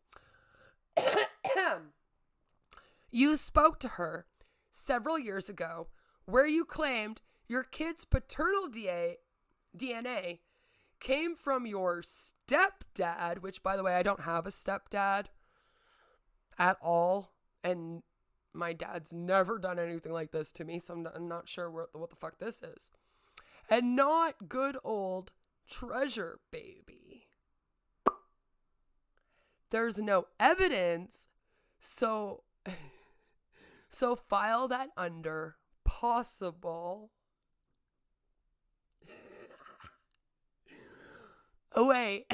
You spoke to her several years ago where you claimed your kid's paternal DNA came from your stepdad, which, by the way, I don't have a stepdad at all, and my dad's never done anything like this to me, so I'm not sure what the fuck this is. And not good old treasure baby. There's no evidence, so file that under possible. Oh, wait.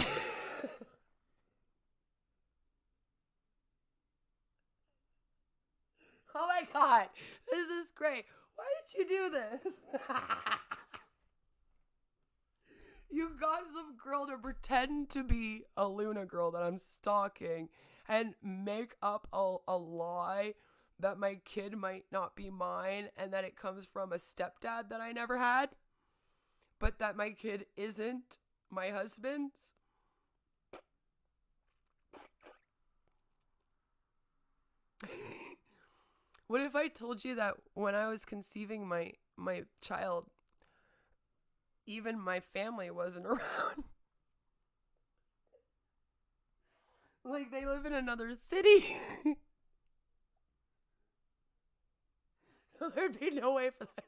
Oh my God, this is great. Why did you do this? You got some girl to pretend to be a Luna girl that I'm stalking and make up a lie that my kid might not be mine and that it comes from a stepdad that I never had, but that my kid isn't my husband's. What if I told you that when I was conceiving my child, even my family wasn't around? Like, they live in another city. There'd be no way for that.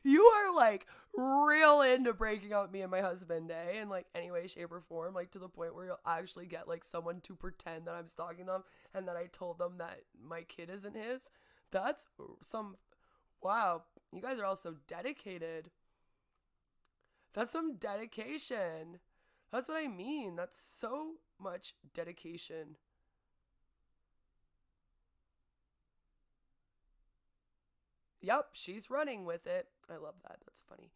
You are like real into breaking up me and my husband, eh? In like any way, shape, or form, like to the point where you'll actually get like someone to pretend that I'm stalking them and that I told them that my kid isn't his. That's some, wow, you guys are all so dedicated. That's some dedication. That's what I mean. That's so much dedication. Yep, she's running with it. I love that. That's funny.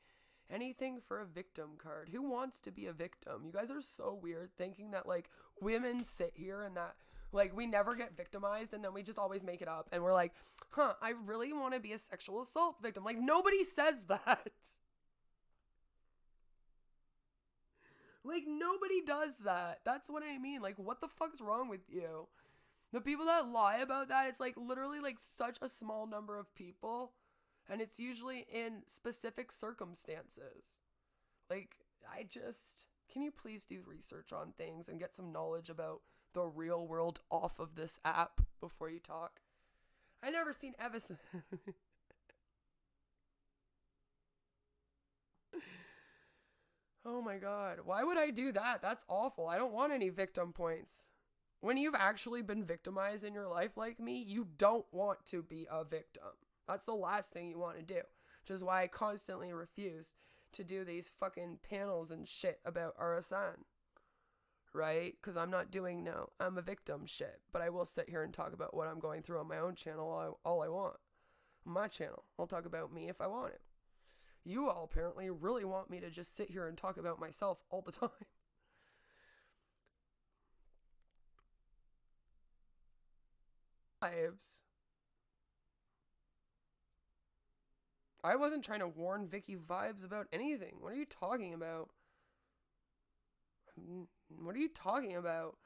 Anything for a victim card. Who wants to be a victim? You guys are so weird thinking that like women sit here and that Like, we never get victimized, and then we just always make it up. And we're like, I really want to be a sexual assault victim. Like, nobody says that. Like, nobody does that. That's what I mean. Like, what the fuck's wrong with you? The people that lie about that, it's like literally like such a small number of people. And it's usually in specific circumstances. Like, can you please do research on things and get some knowledge about the real world off of this app before you talk? I never seen Evison. Oh my God. Why would I do that? That's awful. I don't want any victim points. When you've actually been victimized in your life like me, you don't want to be a victim. That's the last thing you want to do. Which is why I constantly refuse to do these fucking panels and shit about RSN. Right? Because I'm not doing I'm a victim shit. But I will sit here and talk about what I'm going through on my own channel all I want. On my channel. I'll talk about me if I want to. You all apparently really want me to just sit here and talk about myself all the time. Vibes. I wasn't trying to warn Vicky Vibes about anything. What are you talking about? What are you talking about?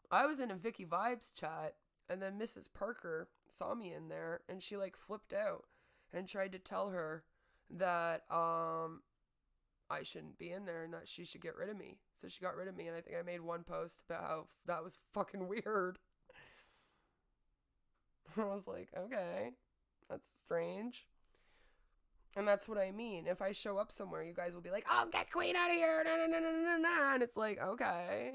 I was in a Vicky Vibes chat, and then Mrs. Parker saw me in there, and she like flipped out and tried to tell her that I shouldn't be in there and that she should get rid of me. So she got rid of me, and I think I made one post about how that was fucking weird. I was like, okay, that's strange. And that's what I mean. If I show up somewhere, you guys will be like, oh, get Queen out of here. Nah, nah, nah, nah, nah. And it's like, okay,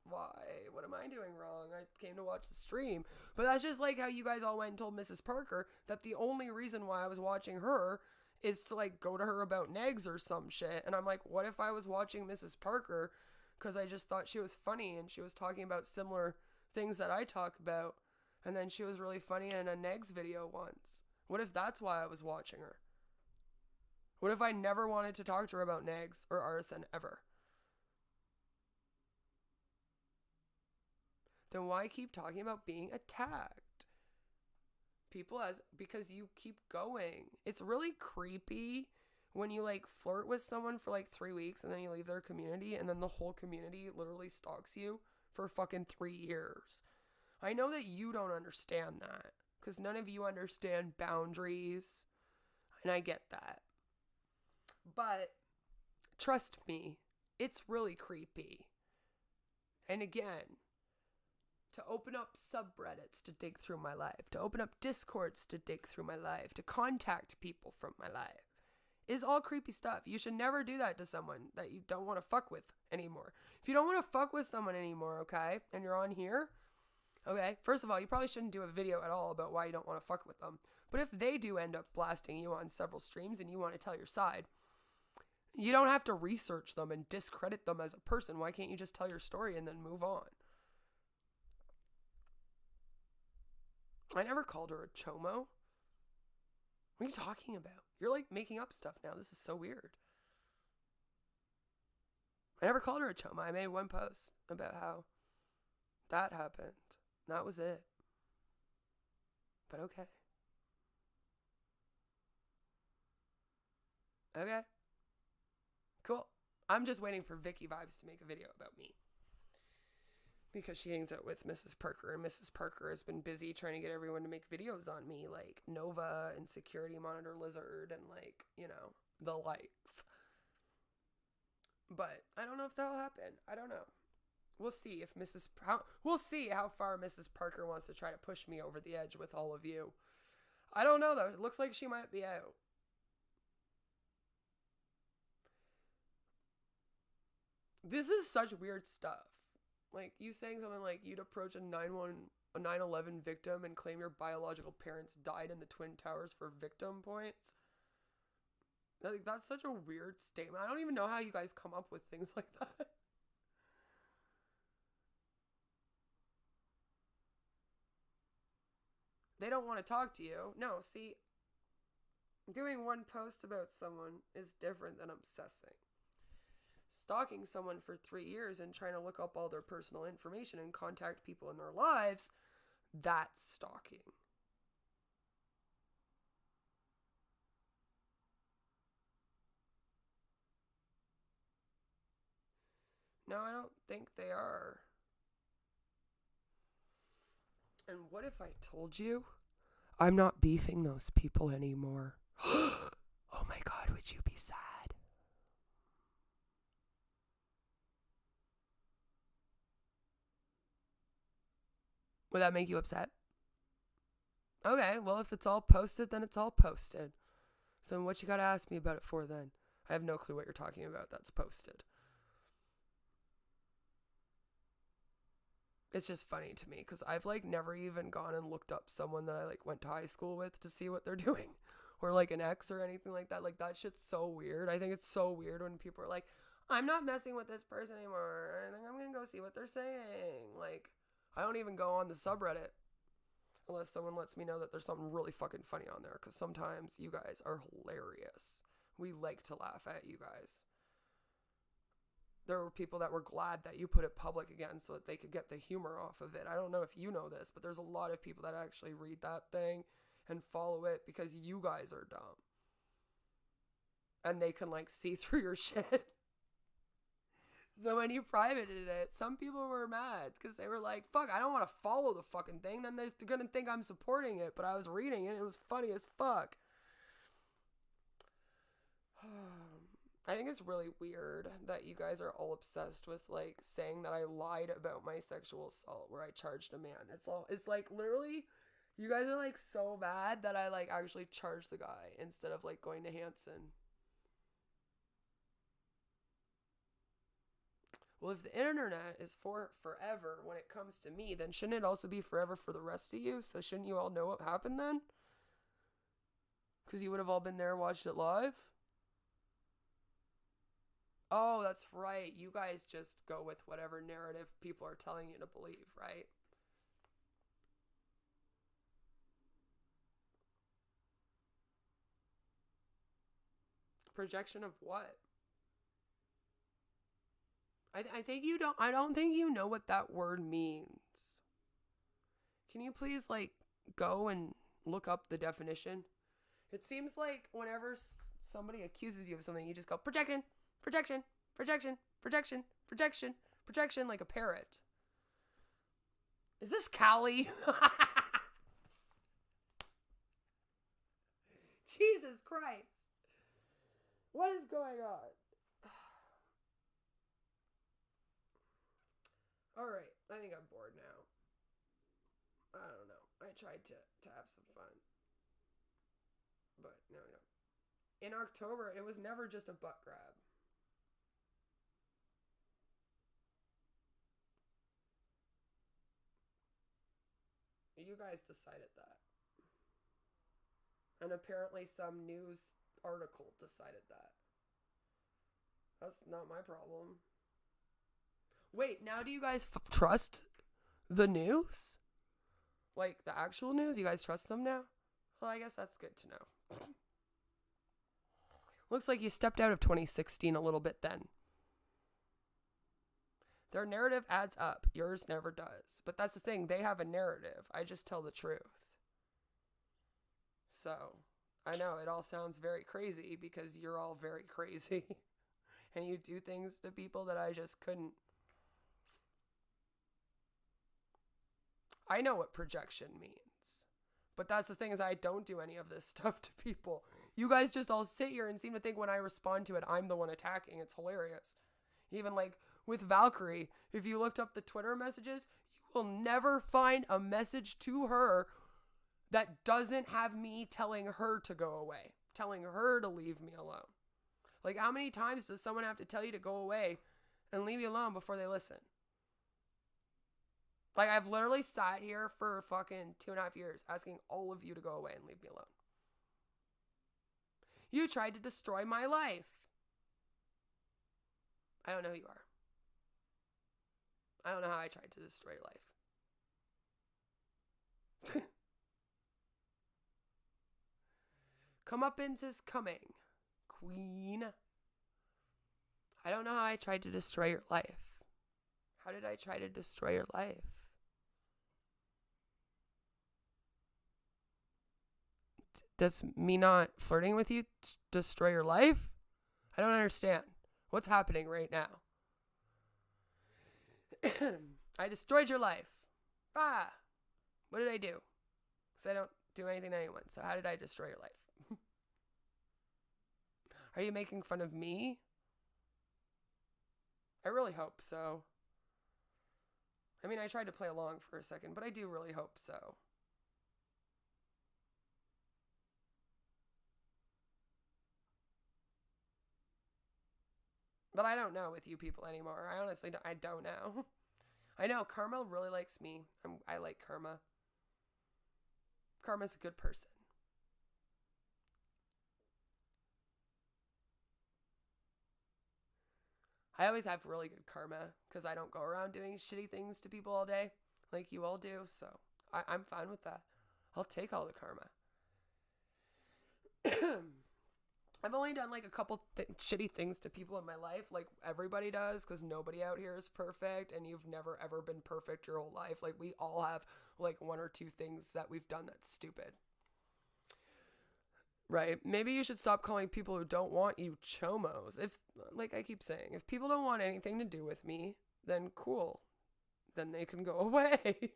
why? What am I doing wrong? I came to watch the stream. But that's just like how you guys all went and told Mrs. Parker that the only reason why I was watching her is to like go to her about negs or some shit. And I'm like, what if I was watching Mrs. Parker because I just thought she was funny and she was talking about similar things that I talk about, and then she was really funny in a negs video once? What if that's why I was watching her? What if I never wanted to talk to her about negs or arson ever? Then why keep talking about being attacked? Because you keep going. It's really creepy when you like flirt with someone for like 3 weeks and then you leave their community and then the whole community literally stalks you for fucking 3 years. I know that you don't understand that because none of you understand boundaries, and I get that. But trust me, it's really creepy. And again, to open up subreddits to dig through my life, to open up discords to dig through my life, to contact people from my life is all creepy stuff. You should never do that to someone that you don't want to fuck with anymore. If you don't want to fuck with someone anymore, okay, and you're on here, okay, first of all, you probably shouldn't do a video at all about why you don't want to fuck with them. But if they do end up blasting you on several streams and you want to tell your side, you don't have to research them and discredit them as a person. Why can't you just tell your story and then move on? I never called her a chomo. What are you talking about? You're like making up stuff now. This is so weird. I never called her a chomo. I made one post about how that happened. That was it. But okay. Okay. Cool. I'm just waiting for Vicky Vibes to make a video about me. Because she hangs out with Mrs. Parker, and Mrs. Parker has been busy trying to get everyone to make videos on me, like Nova and Security Monitor Lizard and like, you know, the likes. But I don't know if that'll happen. I don't know. We'll see if we'll see how far Mrs. Parker wants to try to push me over the edge with all of you. I don't know though. It looks like she might be out. This is such weird stuff. Like, you saying something like you'd approach a 9/11 victim and claim your biological parents died in the Twin Towers for victim points. Like, that's such a weird statement. I don't even know how you guys come up with things like that. They don't want to talk to you. No, see, doing one post about someone is different than obsessing. stalking someone for 3 years and trying to look up all their personal information and contact people in their lives, that's stalking. No, I don't think they are. And what if I told you I'm not beefing those people anymore? Oh my God, would you be sad? Would that make you upset? Okay, well, if it's all posted, then it's all posted. So what you gotta ask me about it for then? I have no clue what you're talking about that's posted. It's just funny to me because I've like never even gone and looked up someone that I like went to high school with to see what they're doing, or like an ex or anything like that. Like that shit's so weird. I think it's so weird when people are like, I'm not messing with this person anymore. I think I'm gonna go see what they're saying. Like, I don't even go on the subreddit unless someone lets me know that there's something really fucking funny on there, because sometimes you guys are hilarious. We like to laugh at you guys. There were people that were glad that you put it public again so that they could get the humor off of it. I don't know if you know this, but there's a lot of people that actually read that thing and follow it because you guys are dumb. And they can like see through your shit. So when you privated it, some people were mad because they were like, fuck, I don't want to follow the fucking thing. Then they're going to think I'm supporting it. But I was reading it. It was funny as fuck. I think it's really weird that you guys are all obsessed with like saying that I lied about my sexual assault where I charged a man. It's like literally you guys are like so bad that I like actually charged the guy instead of like going to Hanson. Well, if the internet is for forever when it comes to me, then shouldn't it also be forever for the rest of you? So shouldn't you all know what happened then? Because you would have all been there and watched it live? Oh, that's right. You guys just go with whatever narrative people are telling you to believe, right? Projection of what? I think you don't. I don't think you know what that word means. Can you please like go and look up the definition? It seems like whenever somebody accuses you of something, you just go projection, projection, projection, projection, projection, projection, like a parrot. Is this Callie? Jesus Christ. What is going on? Alright, I think I'm bored now. I don't know. I tried to have some fun. But no, I don't. In October, it was never just a butt grab. You guys decided that. And apparently some news article decided that. That's not my problem. Wait, now do you guys trust the news? Like the actual news? You guys trust them now? Well, I guess that's good to know. Looks like you stepped out of 2016 a little bit then. Their narrative adds up. Yours never does. But that's the thing. They have a narrative. I just tell the truth. So, I know it all sounds very crazy because you're all very crazy. And you do things to people that I just couldn't. I know what projection means. But that's the thing, is I don't do any of this stuff to people. You guys just all sit here and seem to think when I respond to it, I'm the one attacking. It's hilarious. Even like with Valkyrie, if you looked up the Twitter messages, you will never find a message to her that doesn't have me telling her to go away, telling her to leave me alone. Like, how many times does someone have to tell you to go away and leave you alone before they listen? Like, I've literally sat here for fucking 2.5 years asking all of you to go away and leave me alone. You tried to destroy my life. I don't know who you are. I don't know how I tried to destroy your life. Comeuppance is coming, queen. I don't know how I tried to destroy your life. How did I try to destroy your life? Does me not flirting with you destroy your life? I don't understand. What's happening right now? I destroyed your life. Ah! What did I do? Because I don't do anything to anyone. So how did I destroy your life? Are you making fun of me? I really hope so. I mean, I tried to play along for a second, but I do really hope so. But I don't know with you people anymore. I honestly I don't know. I know Karma really likes me. I like Karma. Karma's a good person. I always have really good karma because I don't go around doing shitty things to people all day like you all do. So I'm fine with that. I'll take all the karma. I've only done like a couple shitty things to people in my life, like everybody does, because nobody out here is perfect, and you've never ever been perfect your whole life. Like we all have like one or two things that we've done that's stupid. Right? Maybe you should stop calling people who don't want you chomos. If, like I keep saying, if people don't want anything to do with me, then cool. Then they can go away.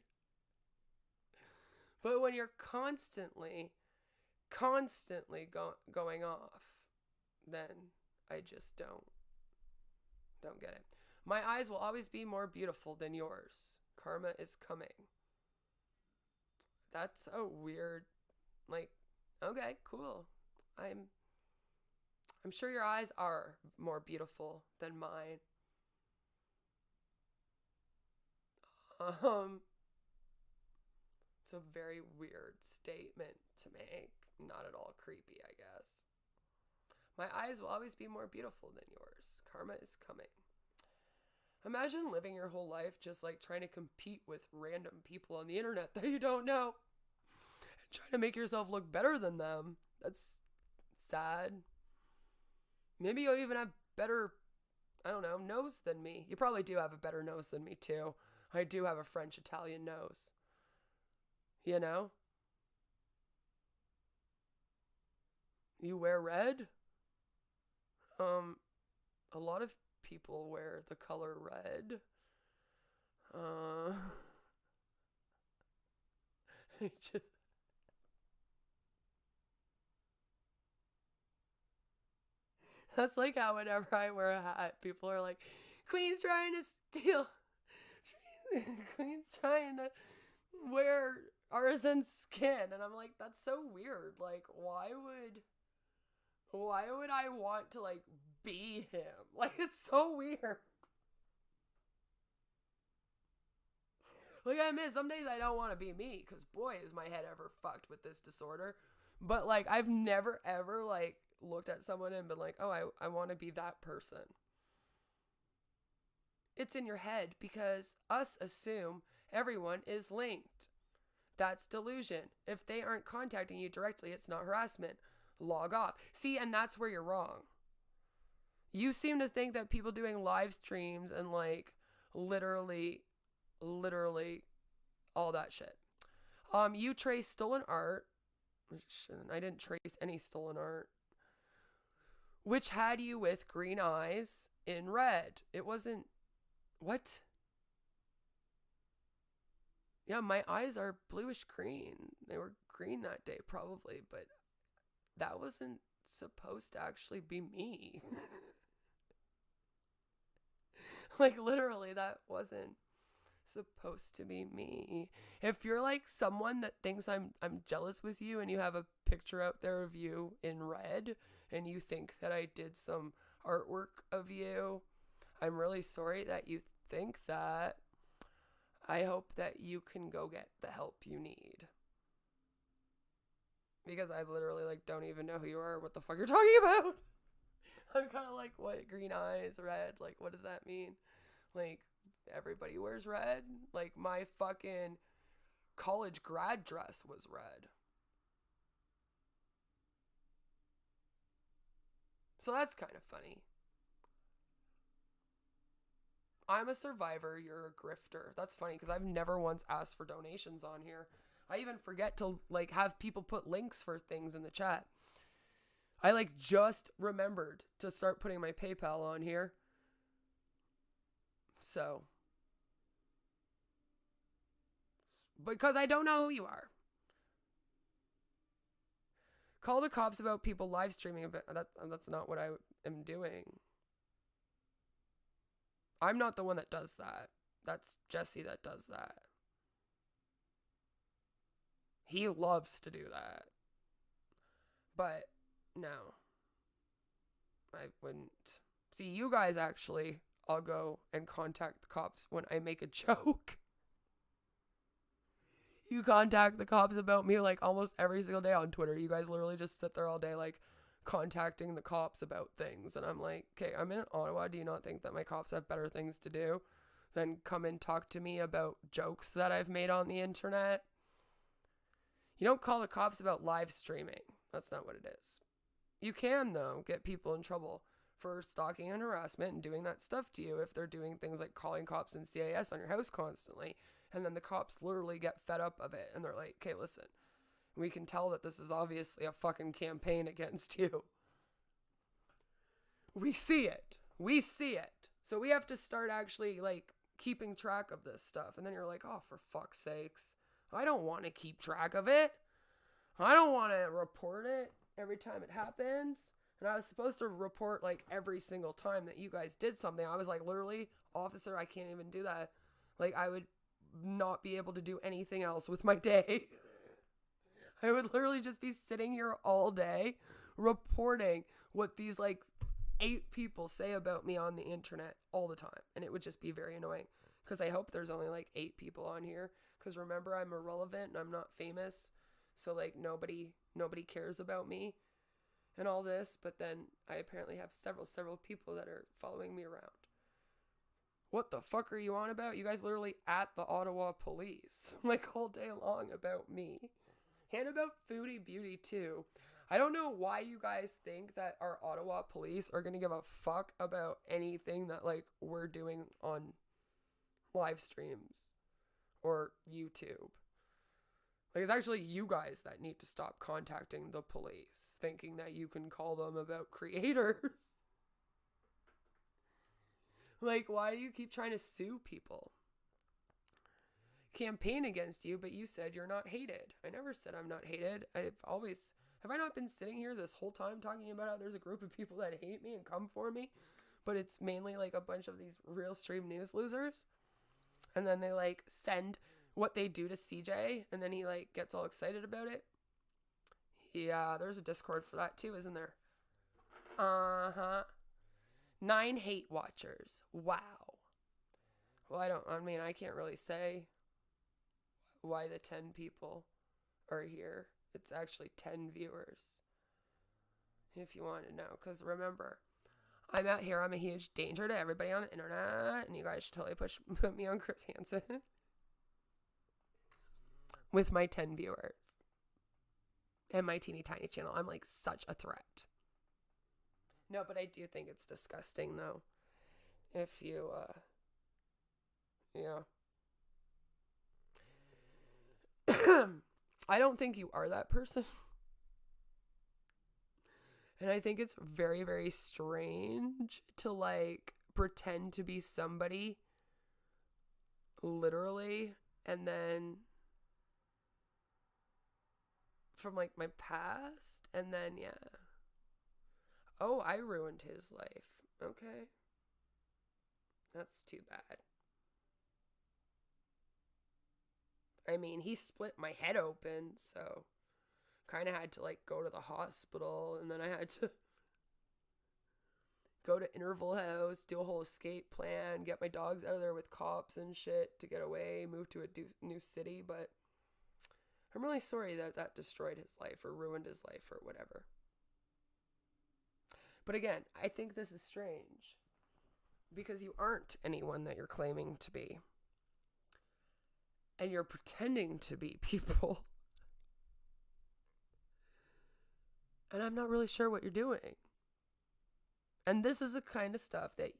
But when you're constantly going off, then I just don't get it. My eyes will always be more beautiful than yours. Karma is coming. That's a weird, like, okay, cool. I'm sure your eyes are more beautiful than mine. It's a very weird statement to make. Not at all creepy, I guess. My eyes will always be more beautiful than yours. Karma is coming. Imagine living your whole life just like trying to compete with random people on the internet that you don't know. And trying to make yourself look better than them. That's sad. Maybe you'll even have better, I don't know, nose than me. You probably do have a better nose than me too. I do have a French-Italian nose. You know? You wear red? A lot of people wear the color red. I just... That's like how whenever I wear a hat, people are like, Queen's trying to steal. Queen's trying to wear artisan skin. And I'm like, that's so weird. Like, why would I want to like be him? Like, it's so weird. Like, I admit, some days I don't want to be me, because boy, is my head ever fucked with this disorder. But like, I've never ever like looked at someone and been like, oh, I want to be that person. It's in your head because us assume everyone is linked. That's delusion. If they aren't contacting you directly, it's not harassment. Log off. See, and that's where you're wrong. You seem to think that people doing live streams and like literally all that shit. You trace stolen art, which I didn't trace any stolen art, which had you with green eyes in red. It wasn't, what? Yeah, my eyes are bluish green. They were green that day probably, but that wasn't supposed to actually be me. Like literally that wasn't supposed to be me. If you're like someone that thinks I'm jealous with you and you have a picture out there of you in red and you think that I did some artwork of you, I'm really sorry that you think that. I hope that you can go get the help you need. Because I literally like don't even know who you are or what the fuck you're talking about. I'm kind of like, what, green eyes, red? Like, what does that mean? Like, everybody wears red? Like, my fucking college grad dress was red. So that's kind of funny. I'm a survivor, you're a grifter. That's funny because I've never once asked for donations on here. I even forget to like have people put links for things in the chat. I like just remembered to start putting my PayPal on here. So, because I don't know who you are. Call the cops about people live streaming. That's not what I am doing. I'm not the one that does that. That's Jesse that does that. He loves to do that. But no. I wouldn't. See, you guys actually, I'll go and contact the cops when I make a joke. You contact the cops about me like almost every single day on Twitter. You guys literally just sit there all day like contacting the cops about things. And I'm like, okay, I'm in Ottawa. Do you not think that my cops have better things to do than come and talk to me about jokes that I've made on the internet? You don't call the cops about live streaming. That's not what it is. You can, though, get people in trouble for stalking and harassment and doing that stuff to you if they're doing things like calling cops and CIS on your house constantly. And then the cops literally get fed up of it. And they're like, okay, listen, we can tell that this is obviously a fucking campaign against you. We see it. We see it. So we have to start actually, like, keeping track of this stuff. And then you're like, oh, for fuck's sakes. I don't want to keep track of it. I don't want to report it every time it happens. And I was supposed to report, like, every single time that you guys did something. I was like, literally, officer, I can't even do that. Like, I would not be able to do anything else with my day. I would literally just be sitting here all day reporting what these like 8 people say about me on the internet all the time. And it would just be very annoying because I hope there's only like 8 people on here. Because remember, I'm irrelevant and I'm not famous. So like nobody cares about me and all this. But then I apparently have several people that are following me around. What the fuck are you on about? You guys literally at the Ottawa police like all day long about me. And about Foodie Beauty too. I don't know why you guys think that our Ottawa police are going to give a fuck about anything that like we're doing on live streams or YouTube. Like it's actually you guys that need to stop contacting the police thinking that you can call them about creators. Like, why do you keep trying to sue people? Campaign against you, but you said you're not hated. I never said I'm not hated. Have I not been sitting here this whole time talking about how there's a group of people that hate me and come for me? But it's mainly like a bunch of these real stream news losers. And then they like send what they do to CJ and then he like gets all excited about it. Yeah, there's a Discord for that too, isn't there? Uh-huh. 9 hate watchers. Wow. Well, I can't really say why the 10 people are here. It's actually 10 viewers. If you want to know. Because remember, I'm out here. I'm a huge danger to everybody on the internet. And you guys should totally put me on Chris Hansen. With my 10 viewers. And my teeny tiny channel. I'm like such a threat. No, but I do think it's disgusting, though. If you, yeah. I don't think you are that person. And I think it's very, very strange to, like, pretend to be somebody, literally, and then from, like, my past, and then, yeah. Oh, I ruined his life. Okay. That's too bad. I mean, he split my head open, so kind of had to, like, go to the hospital, and then I had to go to Interval House, do a whole escape plan, get my dogs out of there with cops and shit to get away, move to a new city, but I'm really sorry that destroyed his life or ruined his life or whatever. But again, I think this is strange because you aren't anyone that you're claiming to be. And you're pretending to be people. And I'm not really sure what you're doing. And this is the kind of stuff that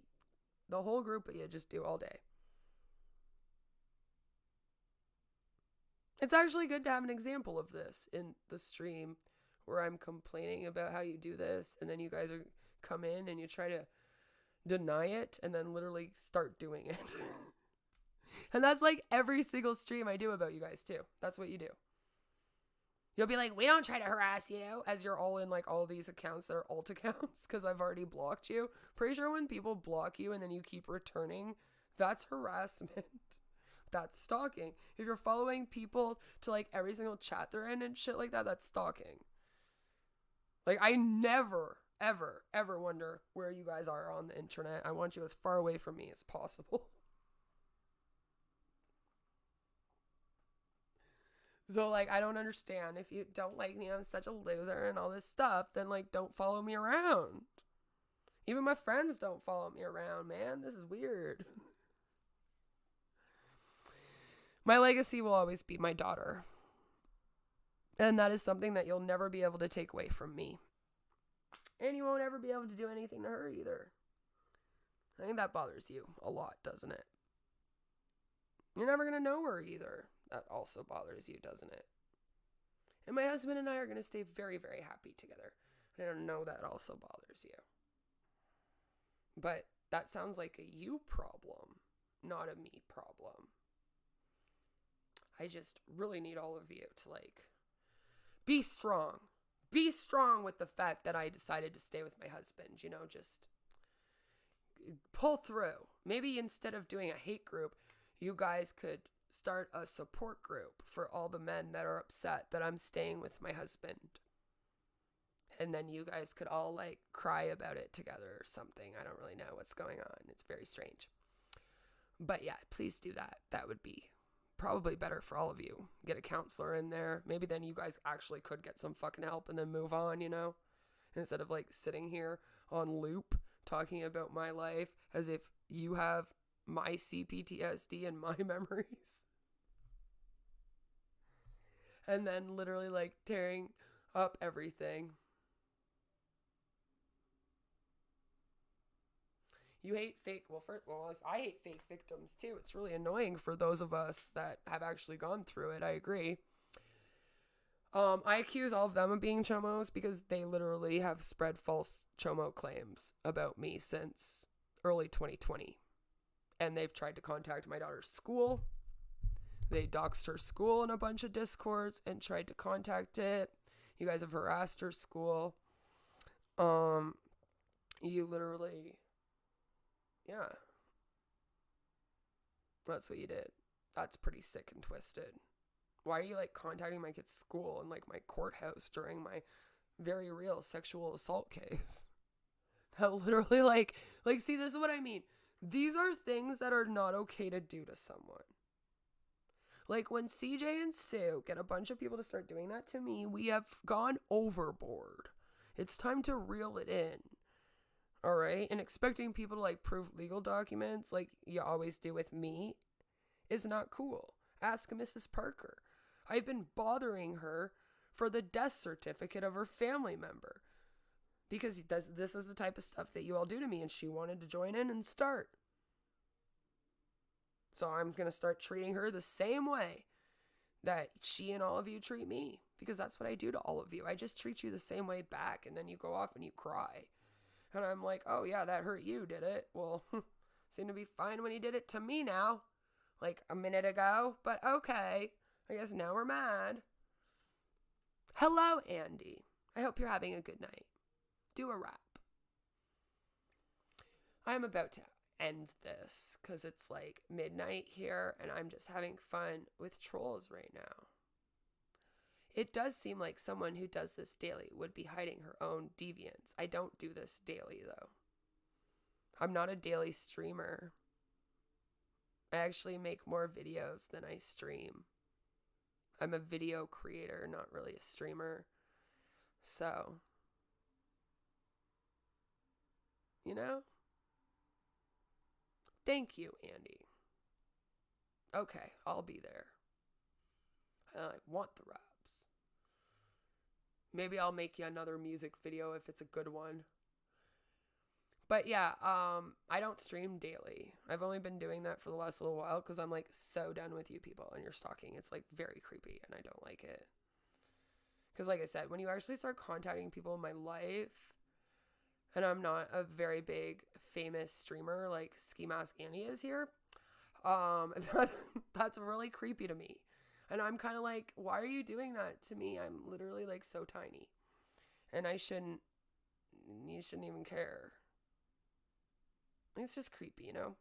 The whole group of you just do all day. It's actually good to have an example of this in the stream where I'm complaining about how you do this, and then you guys come in and you try to deny it and then literally start doing it. And that's like every single stream I do about you guys too. That's what you do. You'll be like, we don't try to harass you, as you're all in like all these accounts that are alt accounts because I've already blocked you. Pretty sure when people block you and then you keep returning, that's harassment. That's stalking. If you're following people to like every single chat they're in and shit like that, that's stalking. Like, I never, ever, ever wonder where you guys are on the internet. I want you as far away from me as possible. So, like, I don't understand. If you don't like me, I'm such a loser and all this stuff, then, like, don't follow me around. Even my friends don't follow me around, man. This is weird. My legacy will always be my daughter. And that is something that you'll never be able to take away from me. And you won't ever be able to do anything to her either. I think that bothers you a lot, doesn't it? You're never going to know her either. That also bothers you, doesn't it? And my husband and I are going to stay very, very happy together. I don't know that also bothers you. But that sounds like a you problem, not a me problem. I just really need all of you to, like, be strong. Be strong with the fact that I decided to stay with my husband. You know, just pull through. Maybe instead of doing a hate group, you guys could start a support group for all the men that are upset that I'm staying with my husband. And then you guys could all, like, cry about it together or something. I don't really know what's going on. It's very strange. But yeah, please do that. That would be probably better for all of you. Get a counselor in there. Maybe then you guys actually could get some fucking help and then move on, you know? Instead of, like, sitting here on loop talking about my life as if you have my CPTSD and my memories. And then literally, like, tearing up everything. You hate fake, I hate fake victims too. It's really annoying for those of us that have actually gone through it. I agree. I accuse all of them of being chomos because they literally have spread false chomo claims about me since early 2020. And they've tried to contact my daughter's school. They doxed her school in a bunch of discords and tried to contact it. You guys have harassed her school. You literally... Yeah. That's what you did. That's pretty sick and twisted. Why are you, like, contacting my kid's school and, like, my courthouse during my very real sexual assault case? That literally, like, see, this is what I mean. These are things that are not okay to do to someone. Like, when CJ and Sue get a bunch of people to start doing that to me, we have gone overboard. It's time to reel it in. All right? And expecting people to, like, prove legal documents like you always do with me is not cool. Ask Mrs. Parker. I've been bothering her for the death certificate of her family member because this is the type of stuff that you all do to me, and she wanted to join in and start. So I'm going to start treating her the same way that she and all of you treat me, because that's what I do to all of you. I just treat you the same way back, and then you go off and you cry. And I'm like, oh yeah, that hurt you, did it? Well, seemed to be fine when he did it to me now. Like a minute ago, but okay. I guess now we're mad. Hello, Andy. I hope you're having a good night. Do a wrap. I'm about to end this because it's like midnight here and I'm just having fun with trolls right now. It does seem like someone who does this daily would be hiding her own deviance. I don't do this daily, though. I'm not a daily streamer. I actually make more videos than I stream. I'm a video creator, not really a streamer. So, you know? Thank you, Andy. Okay, I'll be there. I want the raps. Maybe I'll make you another music video if it's a good one. But yeah, I don't stream daily. I've only been doing that for the last little while because I'm like so done with you people and you're stalking. It's like very creepy and I don't like it. Because like I said, when you actually start contacting people in my life, and I'm not a very big famous streamer like Ski Mask Annie is here, that's really creepy to me. And I'm kind of like, why are you doing that to me? I'm literally like so tiny. And you shouldn't even care. It's just creepy, you know?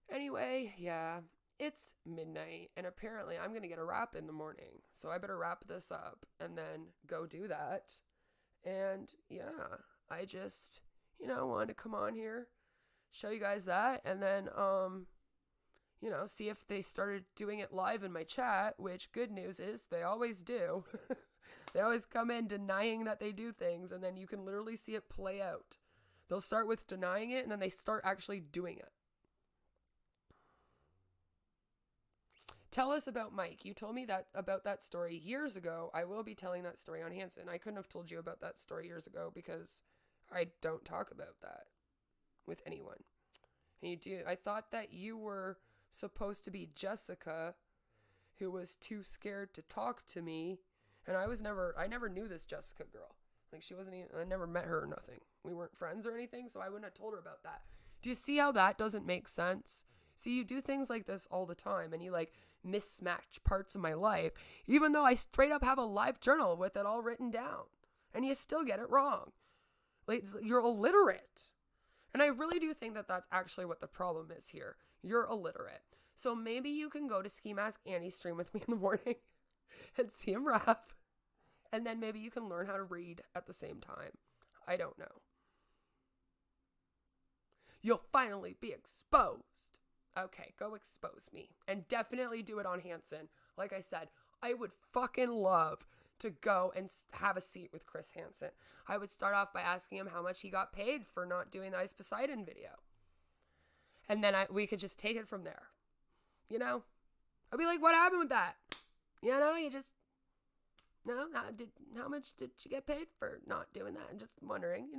Anyway, yeah, it's midnight, and apparently I'm going to get a wrap in the morning. So I better wrap this up and then go do that. And yeah, I just, wanted to come on here, show you guys that, and then, see if they started doing it live in my chat, which good news is they always do. They always come in denying that they do things, and then you can literally see it play out. They'll start with denying it, and then they start actually doing it. Tell us about Mike. You told me about that story years ago. I will be telling that story on Hanson. I couldn't have told you about that story years ago because I don't talk about that with anyone. And you do. I thought that you were supposed to be Jessica, who was too scared to talk to me. And I never knew this Jessica girl. Like she wasn't even, I never met her or nothing. We weren't friends or anything, so I wouldn't have told her about that. Do you see how that doesn't make sense? See, you do things like this all the time and you like mismatch parts of my life, even though I straight up have a live journal with it all written down and you still get it wrong. Like you're illiterate. And I really do think that that's actually what the problem is here. You're illiterate. So maybe you can go to Ski Mask Annie's stream with me in the morning and see him rap. And then maybe you can learn how to read at the same time. I don't know. You'll finally be exposed. Okay, go expose me. And definitely do it on Hanson. Like I said, I would fucking love to go and have a seat with Chris Hansen. I would start off by asking him how much he got paid for not doing the Ice Poseidon video. And then we could just take it from there. I'd be like, what happened with that? You just... No, how much did you get paid for not doing that? I'm just wondering,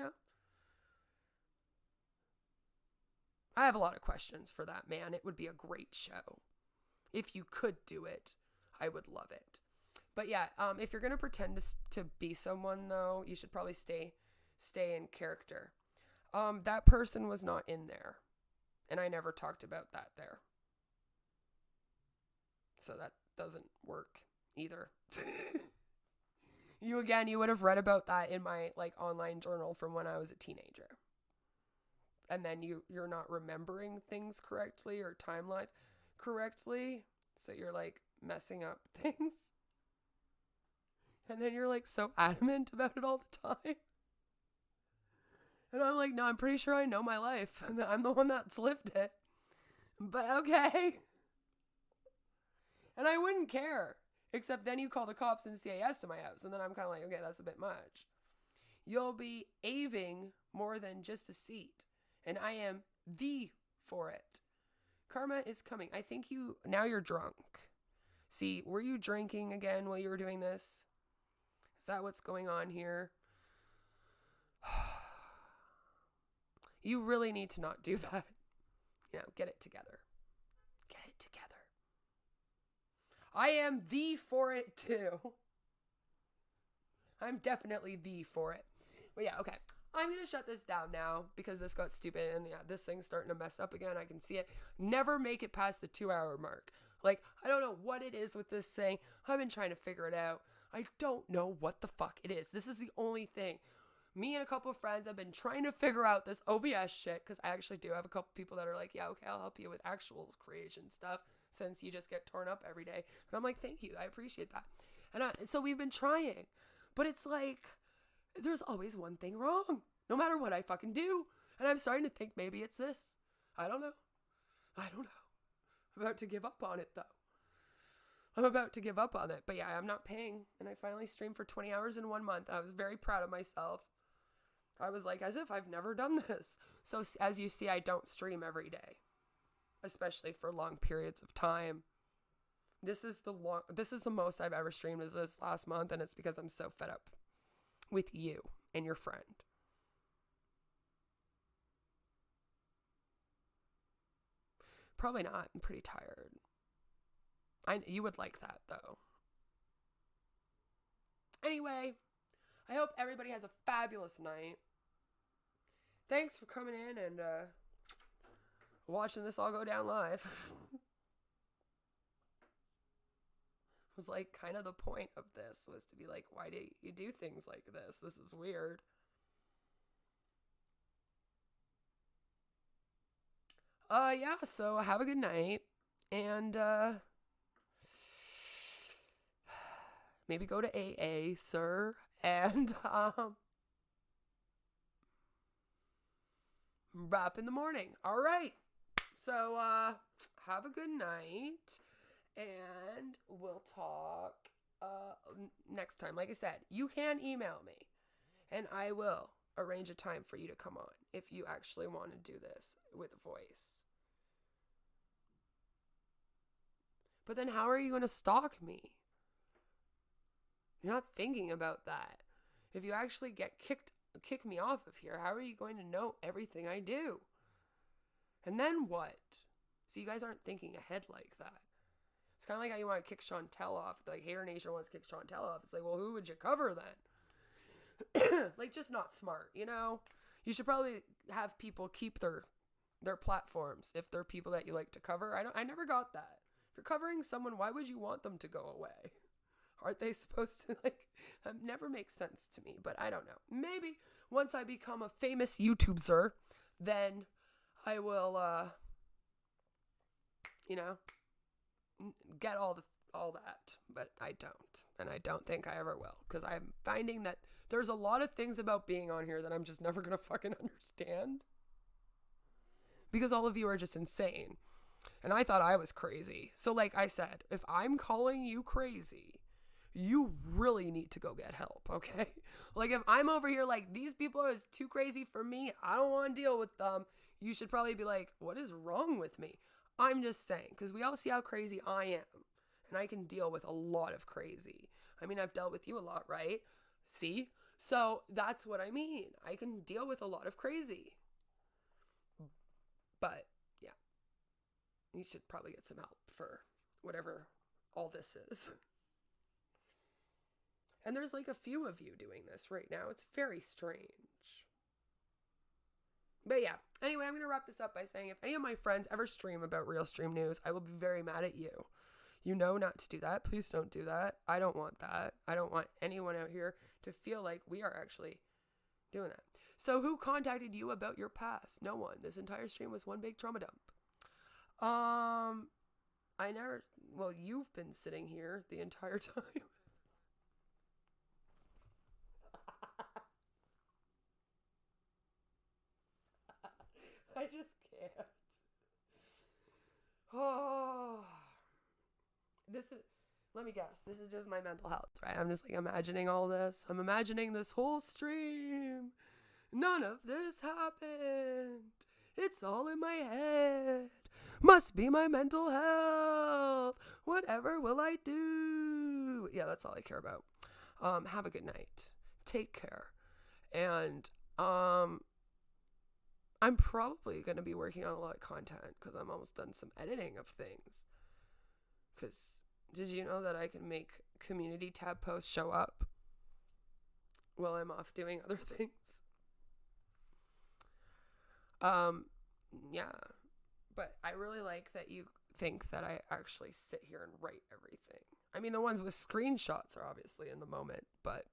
I have a lot of questions for that man. It would be a great show. If you could do it, I would love it. But yeah, if you're going to pretend to be someone, though, you should probably stay in character. That person was not in there. And I never talked about that there. So that doesn't work either. You would have read about that in my online journal from when I was a teenager. And then you're not remembering things correctly or timelines correctly. So you're messing up things. And then you're so adamant about it all the time. And I'm like, no, I'm pretty sure I know my life. I'm the one that's lived it. But okay. And I wouldn't care. Except then you call the cops and CAS to my house. And then I'm kind of like, okay, that's a bit much. You'll be aving more than just a seat. And I am for it. Karma is coming. I think now you're drunk. See, were you drinking again while you were doing this? Is that what's going on here? You really need to not do that. Get it together. Get it together. I am for it too. I'm definitely for it. But yeah, okay. I'm going to shut this down now because this got stupid and yeah, this thing's starting to mess up again. I can see it. Never make it past the 2-hour mark. I don't know what it is with this thing. I've been trying to figure it out. I don't know what the fuck it is. This is the only thing. Me and a couple of friends have been trying to figure out this OBS shit because I actually do have a couple people that are like, yeah, okay, I'll help you with actual creation stuff since you just get torn up every day. And I'm like, thank you. I appreciate that. And so we've been trying, but it's there's always one thing wrong, no matter what I fucking do. And I'm starting to think maybe it's this. I don't know. I'm about to give up on it, though. I'm about to give up on it. But yeah, I'm not paying. And I finally streamed for 20 hours in 1 month. I was very proud of myself. I was as if I've never done this. So as you see, I don't stream every day, especially for long periods of time. This is the most I've ever streamed is this last month. And it's because I'm so fed up with you and your friend. Probably not. I'm pretty tired. You would like that, though. Anyway, I hope everybody has a fabulous night. Thanks for coming in and watching this all go down live. It was like kind of the point of this was to be like, why do you do things like this? This is weird. Yeah, so have a good night. And maybe go to AA, sir. And wrap in the morning. All right. So have a good night. And we'll talk next time. Like I said, you can email me. And I will arrange a time for you to come on if you actually want to do this with a voice. But then how are you going to stalk me? You're not thinking about that. If you actually kick me off of here, how are you going to know everything I do? And then what? See, you guys aren't thinking ahead like that. It's kind of like how you want to kick Chantel off. Like Hater Nation wants to kick Chantel off. It's like, well, who would you cover then? Like, just not smart, you know? You should probably have people keep their platforms if they're people that you like to cover. I never got that. If you're covering someone, why would you want them to go away? Aren't they supposed to, like, that never makes sense to me, but I don't know. Maybe once I become a famous yooztoobzer, then I will, get all that, but I don't, and I don't think I ever will, because I'm finding that there's a lot of things about being on here that I'm just never gonna fucking understand, because all of you are just insane, and I thought I was crazy. So like I said, if I'm calling you crazy, you really need to go get help, okay? Like if I'm over here like, these people are too crazy for me, I don't want to deal with them, you should probably be like, what is wrong with me? I'm just saying, because we all see how crazy I am, and I can deal with a lot of crazy. I mean, I've dealt with you a lot, right? See? So that's what I mean. I can deal with a lot of crazy. But yeah, you should probably get some help for whatever all this is. And there's like a few of you doing this right now. It's very strange. But yeah, anyway, I'm going to wrap this up by saying if any of my friends ever stream about Real Stream News, I will be very mad at you. You know not to do that. Please don't do that. I don't want that. I don't want anyone out here to feel like we are actually doing that. So who contacted you about your past? No one. This entire stream was one big trauma dump. You've been sitting here the entire time. I just can't. Oh, let me guess, this is just my mental health, right? I'm just like imagining all this. I'm imagining this whole stream. None of this happened. It's all in my head. Must be my mental health. Whatever will I do? Yeah, that's all I care about. Have a good night. Take care. And, I'm probably going to be working on a lot of content because I'm almost done some editing of things. Because did you know that I can make community tab posts show up while I'm off doing other things? Yeah. But I really like that you think that I actually sit here and write everything. I mean, the ones with screenshots are obviously in the moment, but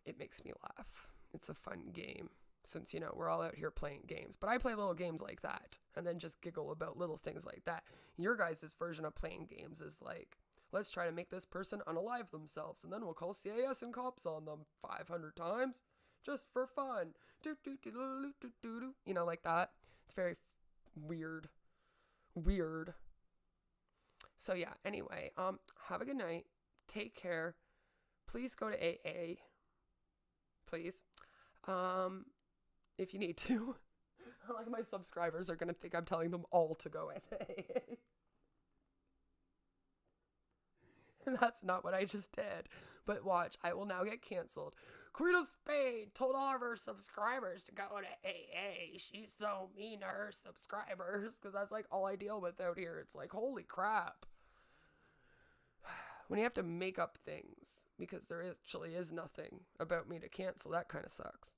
it makes me laugh. It's a fun game. Since, we're all out here playing games. But I play little games like that and then just giggle about little things like that. Your guys' version of playing games is like, let's try to make this person unalive themselves and then we'll call CAS and cops on them 500 times just for fun. Like that. It's very weird. So yeah, anyway, have a good night. Take care. Please go to AA. Please. If you need to. Like my subscribers are going to think I'm telling them all to go at AA. And that's not what I just did. But watch, I will now get canceled. Queen of Spade told all of her subscribers to go to AA. She's so mean to her subscribers, because that's like all I deal with out here. It's like, holy crap. When you have to make up things because there actually is nothing about me to cancel, that kind of sucks.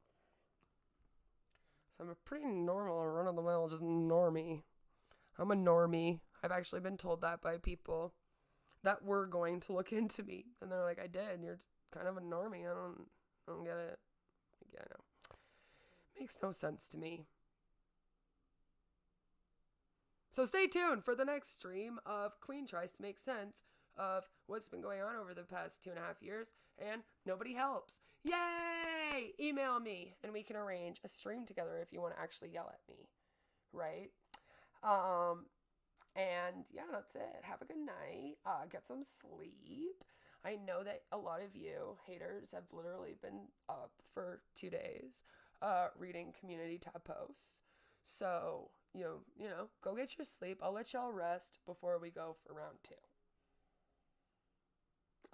So I'm a pretty normal, run-of-the-mill, just normie. I'm a normie. I've actually been told that by people that were going to look into me. And they're like, I did. You're just kind of a normie. I don't get it. Yeah, I know. Makes no sense to me. So stay tuned for the next stream of Queen Tries to Make Sense of what's been going on over the past 2.5 years, and nobody helps. Yay! Email me, and we can arrange a stream together if you want to actually yell at me, right? And yeah, that's it. Have a good night. Get some sleep. I know that a lot of you haters have literally been up for 2 days, reading community tab posts. So, you know, go get your sleep. I'll let y'all rest before we go for round 2.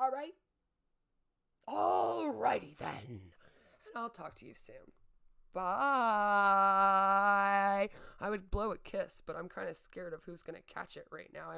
All right? Alrighty then. And I'll talk to you soon. Bye. I would blow a kiss, but I'm kind of scared of who's going to catch it right now. I might